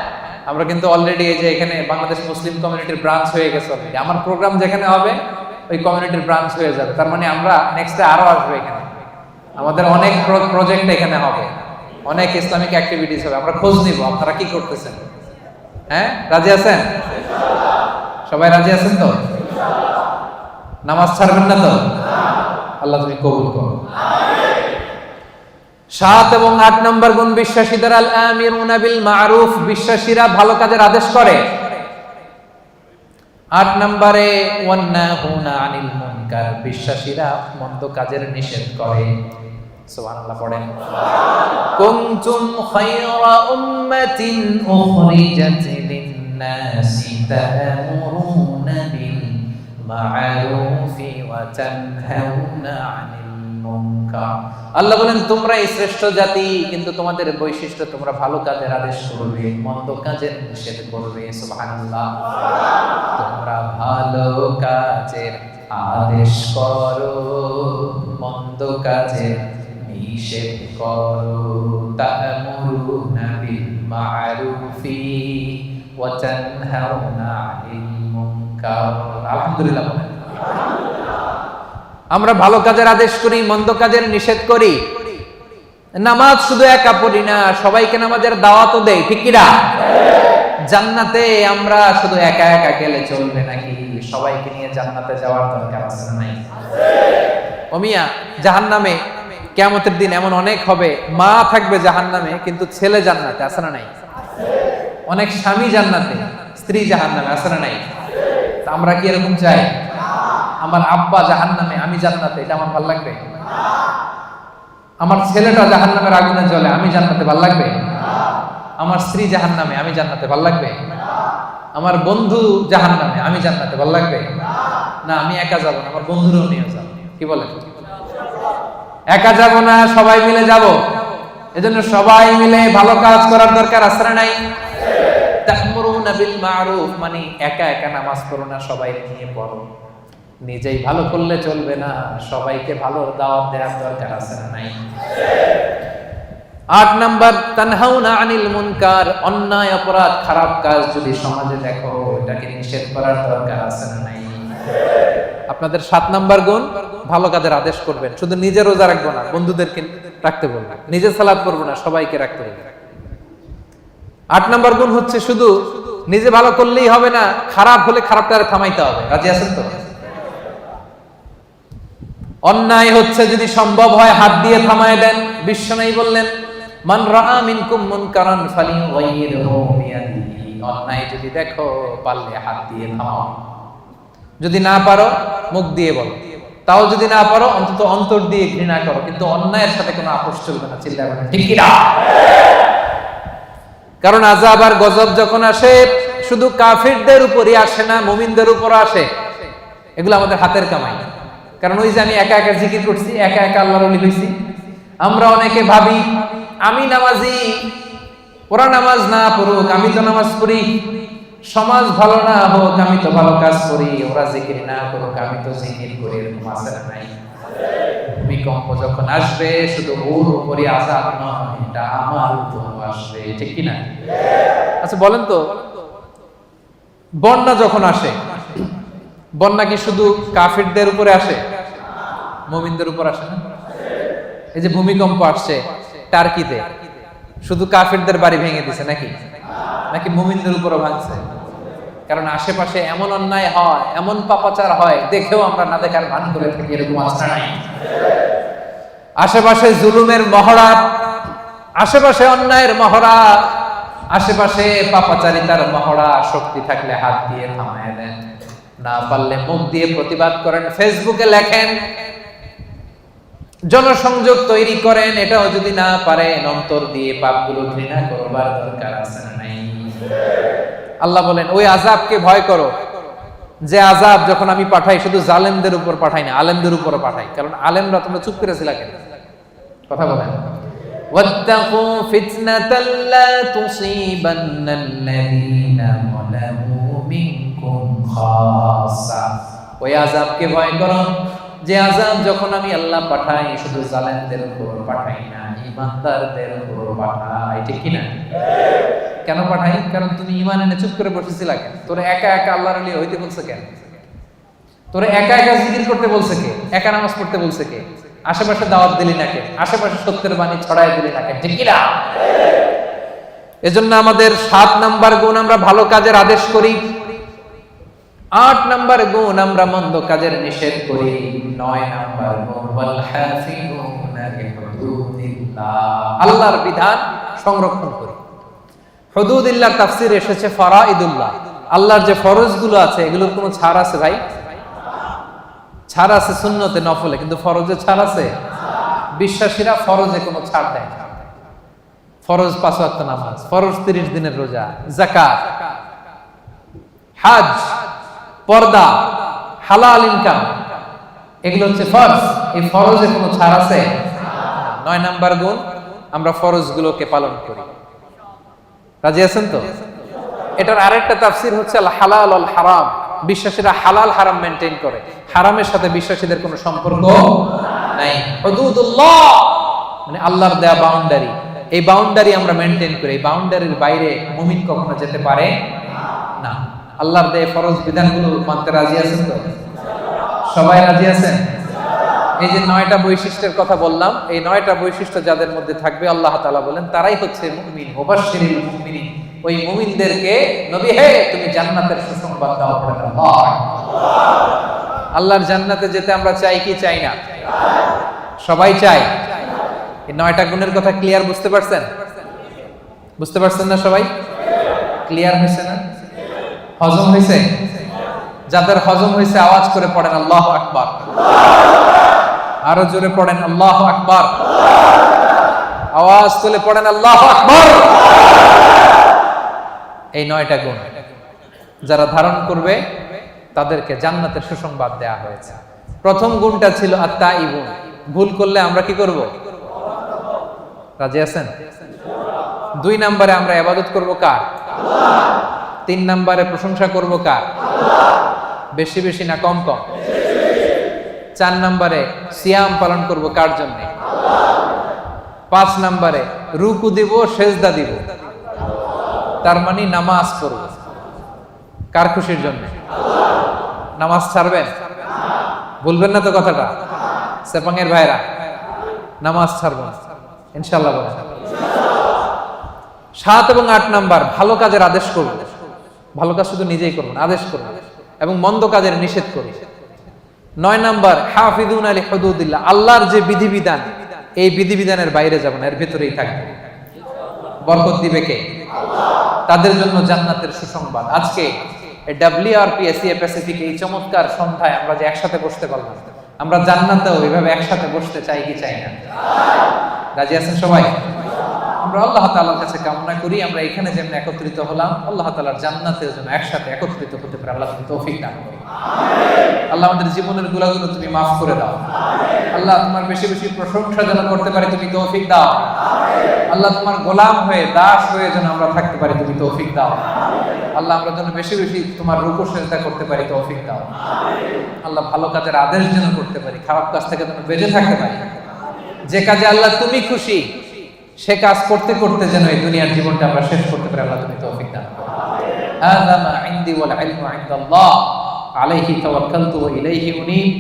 আমরা কিন্তু অলরেডি এই যে এখানে বাংলাদেশ মুসলিম কমিউনিটির ব্রাঞ্চ হয়ে গেছে অলরেডি। আমার প্রোগ্রাম যেখানে হবে ওই কমিউনিটির ব্রাঞ্চ হয়ে যাবে। তার মানে আমরা নেক্সটে আরো আসবো এখানে। আমাদের অনেক প্রজেক্ট এখানে হবে, অনেক ইসলামিক অ্যাক্টিভিটিস হবে। আমরা খোঁজ নিব আপনারা কি করতেছেন। হ্যাঁ, রাজি আছেন? সবাই রাজি আছেন তো? নামাজ ছাড়বেন না তো? আল্লাহ তুমি কবুল করো। 7 এবং 8 নম্বর গুণ বিশ্বাসীদের আল আমিরুনা বিল মারুফ, বিশ্বাসীরা ভালো কাজের আদেশ করে। 8 নম্বরে ওয়ান্নাহুনা আনিল মুনকার, বিশ্বাসীরা মন্দ কাজের নিষেধ করে। সুবহানাল্লাহ পড়েন। কুনতুম খায়রা উম্মাতিন উখরিজাত লিন-নাসি তা'মুরুনা বিল মা'রুফি ওয়া তানহাউনা আনিল মুনকার। আল্লাহ বলেন তোমরা এই শ্রেষ্ঠ জাতি, কিন্তু তোমাদের বৈশিষ্ট্য তোমরা ভালো কাজের আদেশ করবে, মন্দ কাজের নিষেধ করবে। সুবহানাল্লাহ। তোমরা ভালো কাজের আদেশ করো, মন্দ কাজের নিষেধ করো। তা'মুরুনা বিল মা'রুফি ওয়া তানহাউনা আনিল মুনকার। আলহামদুলিল্লাহ। আমরা ভালো কাজের আদেশ করি, মন্দ কাজের নিষেধ করি। নামাজ শুধু একা পড়ি না, সবাইকে নামাজের দাওয়াতও দেই, ঠিক কিনা? জান্নাতে আমরা শুধু একা একা গেলে চলবে নাকি? সবাইকে নিয়ে জান্নাতে যাওয়ার দরকার আছে না নাই? ও মিয়া, জাহান্নামে কিয়ামতের দিন এমন অনেক হবে, মা থাকবে জাহান্নামে কিন্তু ছেলে জান্নাতে, আছে না নাই? অনেক স্বামী জান্নাতে, স্ত্রী জাহান্নামে, আছে না নাই? আমরা কি এরকম চাই? আমার আব্বা জাহান্নামে, আমি জান্নাতে, এটা আমার ভালো লাগবে? আমার ছেলেটা জাহান্নামের আগুনে জ্বলে, আমি জান্নাতে, ভালো লাগবে? আমার স্ত্রী জাহান্নামে, আমি জান্নাতে, ভালো লাগবে? আমার বন্ধু জাহান্নামে, আমি জান্নাতে, ভালো লাগবে? না, আমি একা যাব না, আমার বন্ধুরাও নিয়ে যাব। কি বলেন? একা যাব না, সবাই মিলে যাব। এজন্য সবাই মিলে ভালো কাজ করার দরকার আছে না নাই? তা'মুরুনা বিল মা'রুফ, মানে একা একা নামাজ পড়ো না, সবাই নিয়ে পড়ো। নিজেই ভালো করলে চলবে না, সবাইকে ভালো দাওয়াত দেওয়ার দরকার আছে না নাই? 8 নাম্বার, তানহাউনা আনিল মুনকার, অন্যায় অপরাধ খারাপ কাজ যদি সমাজে দেখো, এটাকে নিষেধ করার দরকার আছে না নাই? আপনাদের 7 নাম্বার গুণ, ভালো কাজের আদেশ করবেন। শুধু নিজে রোজা রাখবো না, বন্ধুদেরকে রাখতে বলবেন। নিজে সালাত পড়বো না, সবাইকে রাখতে বলবেন। 8 নাম্বার গুণ হচ্ছে শুধু নিজে ভালো করলেই হবে না, খারাপ হলে খারাপটা থামাইতে হবে। রাজি আছেন তো? অন্যায় হচ্ছে যদি সম্ভব হয় হাত দিয়ে থামায় দেন। বিশ্বনবী বললেন, মান রাআ মিনকুম মুনকারান ফালিয়ুগাইয়িরহু বিয়াদিহি, অন্যায় যদি দেখো পারলে হাত দিয়ে থামাও, যদি না পারো মুখ দিয়ে বলো, তাও যদি না পারো অন্তত অন্তর দিয়ে ঘৃণা করো, কিন্তু অন্যায়ের সাথে কোনো আপোষ চলবে না। চিল্লায় বলেন ঠিক কি না? কারণ আযাব আর গজব যখন আসে শুধু কাফিরদের উপরই আসে না, মুমিনদের উপরও আসে। এগুলো আমাদের হাতের কামাই। কারণ ওই যে আমি একা একা জিকির করছি, একা একা আল্লাহর ওলি হইছি। আমরা অনেকে ভাবি আমি নামাজি, ওরা নামাজ না পড়ুক, আমি তো নামাজ পড়ি। সমাজ ভালো না হোক, আমি তো ভালো কাজ করি। ওরা জিকির না করুক, আমি তো জিকির করি। এরকম আছে না নাই? ভূমিকম্প যখন আসবে শুধু ওর উপরই আযাব নয়, এটা আমার উপরও আসবে, ঠিক কি না? আচ্ছা বলেন তো, বন্যা যখন আসে, বন্যা কি শুধু কাফিরদের উপরে আসে? মুমিনদের উপর আসে না? এই যে ভূমিকম্প আসছে টার্কিতে, শুধু কাফিরদের বাড়ি ভেঙে দিছে নাকি? নাকি মুমিনদের উপরও ভাঙছে? কারণ আশেপাশে এমন অন্যায় হয়, এমন পাপাচার হয়, দেখেও আমরা না দেখার ভান করে থাকি। এরকম আছে নাই? আশেপাশে জুলুমের মহড়া, আশেপাশে অন্যায়ের মহড়া, আশেপাশে পাপাচারিতার মহড়া। শক্তি থাকলে হাত দিয়ে থামায় দেন, না পারলে মুখ দিয়ে প্রতিবাদ করেন, ফেসবুকে লেখেন, জনসংযোগ তৈরি করেন। এটাও যদি না পারেন অন্তর দিয়ে পাপগুলো ঘৃণা করবার দরকার আছে না নাই? আল্লাহ বলেন ওই আযাবকে ভয় করো, যে আযাব যখন আমি পাঠাই শুধু জালেমদের উপর পাঠাই না, আলেমদের উপরও পাঠাই। কারণ আলেমরা তোমরা চুপ করেছিলা কেন? কথা বলেন। ওয়াত্তাকু ফিতনাতাল লা তুসিবান্নাল্লাযীনা যালামু মিনকুম খাসসা, ওই আযাবকে ভয় করো যে আযাব যখন আমি আল্লাহ পাঠাই শুধু জালেমদের উপর পাঠাই না, ঈমানদারদের উপর পাঠাই, ঠিক কি না? কেন পাঠাই? কারণ তুমি ঈমান এনে চুপ করে বসেছিলা কেন? তোরে একা একা আল্লাহর ওলি হইতে বলছে কেন? তোরে একা একা জিকির করতে বলছে কে? একা নামাজ পড়তে বলছে কে? আশেপাশে দাওয়াত দিলি না কে? আশেপাশে সত্যের বাণী ছড়ায় দিলি না কে? ঠিক কি না? এজন্য আমাদের 7 নাম্বার গুণ, আমরা ভালো কাজের আদেশ করি। 8 নাম্বার গুণ, আমরা মন্দ কাজের নিষেধ করি। 9 নাম্বার গুণ, ওয়াল হাফিজুনা লিহুদুদিল্লাহ, আল্লাহর বিধান সংরক্ষণ করি। হুদুদিল্লাহর তাফসীর এসেছে ফরাইদুল্লাহ, আল্লাহর যে ফরজগুলো আছে এগুলোর কোনো ছাড় আছে ভাই? ছাড় আছে সুন্নতে নফলে, কিন্তু ফরজে ছাড় আছে? বিশ্বাসীরা ফরজে কোনো ছাড় দেয় না। ফরজ 5 ওয়াক্ত নামাজ, ফরজ 30 দিনের রোজা, যাকাত, হজ, পর্দা, হালাল ইনকাম, এগুলো হচ্ছে ফরজ। এই ফরজে কোনো ছাড় আছে? 9 নাম্বার গুণ, আমরা ফরজগুলোকে পালন করি। রাজি আছেন তো? এটার আরেকটা তাফসীর হচ্ছে আল হালাল আল হারাম, বিশ্বাসীরা হালাল হারাম মেইনটেইন করে, হারামের সাথে বিশ্বাসীদের কোনো সম্পর্ক নাই। হুদুদুল্লাহ মানে আল্লাহর দেয়া বাউন্ডারি, এই বাউন্ডারি আমরা মেইনটেইন করি। এই বাউন্ডারির বাইরে মুমিন কখনো যেতে পারে না। আল্লাহর দেয়া ফরজ বিধানগুলো মানতে রাজি আছেন তো? সবাই রাজি আছেন? এই যে 9টা বৈশিষ্ট্যের কথা বললাম, এই 9টা বৈশিষ্ট্য যাদের মধ্যে থাকবে আল্লাহ তাআলা বলেন তারাই হচ্ছে মুমিন। মুবাশশিরিল মুমিনিন, ওই মুমিনদেরকে নবী হে তুমি জান্নাতের সুসংবাদ দাও। আল্লাহ, আল্লাহর জান্নাতে যেতে আমরা চাই কি চাই না? সবাই চাই। এই 9টা গুণের কথা ক্লিয়ার বুঝতে পারছেন? বুঝতে পারছেন না সবাই? ক্লিয়ার হয়েছে না? হজম হয়েছে? যাদের হজম হয়েছে আওয়াজ করে পড়েন আল্লাহু আকবার। আরো জোরে পড়েন আল্লাহু আকবার। আওয়াজ তুলে পড়েন আল্লাহু আকবার। এই 9টা গুণ যারা ধারণ করবে তাদেরকে জান্নাতের সুসংবাদ দেয়া হয়েছে। প্রথম গুণটা ছিল আত-তাইবুন, ভুল করলে আমরা কি করব? রাজি আছেন? 2 নম্বরে আমরা ইবাদত করব কার? আল্লাহ। 3 নম্বরে প্রশংসা করব কার? আল্লাহ। বেশি বেশি না কম কম? 4 নম্বরে সিয়াম পালন করব কার জন্য? আল্লাহ। 5 নম্বরে রুকু দিব, সেজদা দিব, তার মানে নামাজ পড়ব কার খুশির জন্য? আল্লাহ। নামাজ ছাড়বেন? বলবেন না তো কথাটা? সেপাঙের ভাইরা নামাজ ছাড়বেন ইনশাআল্লাহ বলেন। 7 এবং 8 নাম্বার ভালো কাজের আদেশ করব, ভালো কাজ শুধু নিজেই করব না, আদেশ করব, এবং মন্দ কাজের নিষেধ করব। 9 নাম্বার হাফিজুন আলি হুদুদিল্লাহ, আল্লাহর যে বিধিবিধান এই বিধিবিধানের বাইরে যাব না, এর ভিতরেই থাকবে। বরকত দিবে কে? আল্লাহ। তাদের জন্য জান্নাতের সুসংবাদ। আজকে WRPSA প্যাসিফিক এই চমৎকার সন্ধ্যায় আমরা যে একসাথে বসতে পারলাম, আমরা জান্নাতেও এইভাবে একসাথে বসতে চাই কি চাই না? রাজি আছেন সবাই? আমরা আল্লাহ তাআলার কাছে কামনা করি আমরা এখানে যেমন একত্রিত হলাম, আল্লাহ তাআলার জান্নাতের জন্য একসাথে একত্রিত হতে পারে আল্লাহ তুমি তৌফিক দান করো। আল্লাহ আমাদের জীবনের গুনাহগুলো তুমি মাফ করে দাও। আল্লাহ তোমার বেশি বেশি প্রশংসা যেন করতে পারি তুমি তৌফিক দাও। আল্লাহ তোমার গোলাম হয়ে দাস হয়ে যেন আমরা থাকতে পারি তুমি তৌফিক দাও। আল্লাহ আমরা যেন বেশি বেশি তোমার রুকু সিজদা করতে পারি তৌফিক দাও। আল্লাহ ভালো কাজের আদেশ যেন করতে পারি, খারাপ কাজ থেকে যেন বেঁচে থাকতে পারি। যে কাজে আল্লাহ তুমি খুশি সে কাজ করতে করতে যেন এই দুনিয়ার জীবনটা আমরা শেষ করতে পারি আল্লাহ তুমি তৌফিক দান করো। হাযা মা ইনদি ওয়াল ইলমু ইনদাল্লাহ আলাইহি তাওয়াক্কালতু ওয়া ইলাইহি উনীব।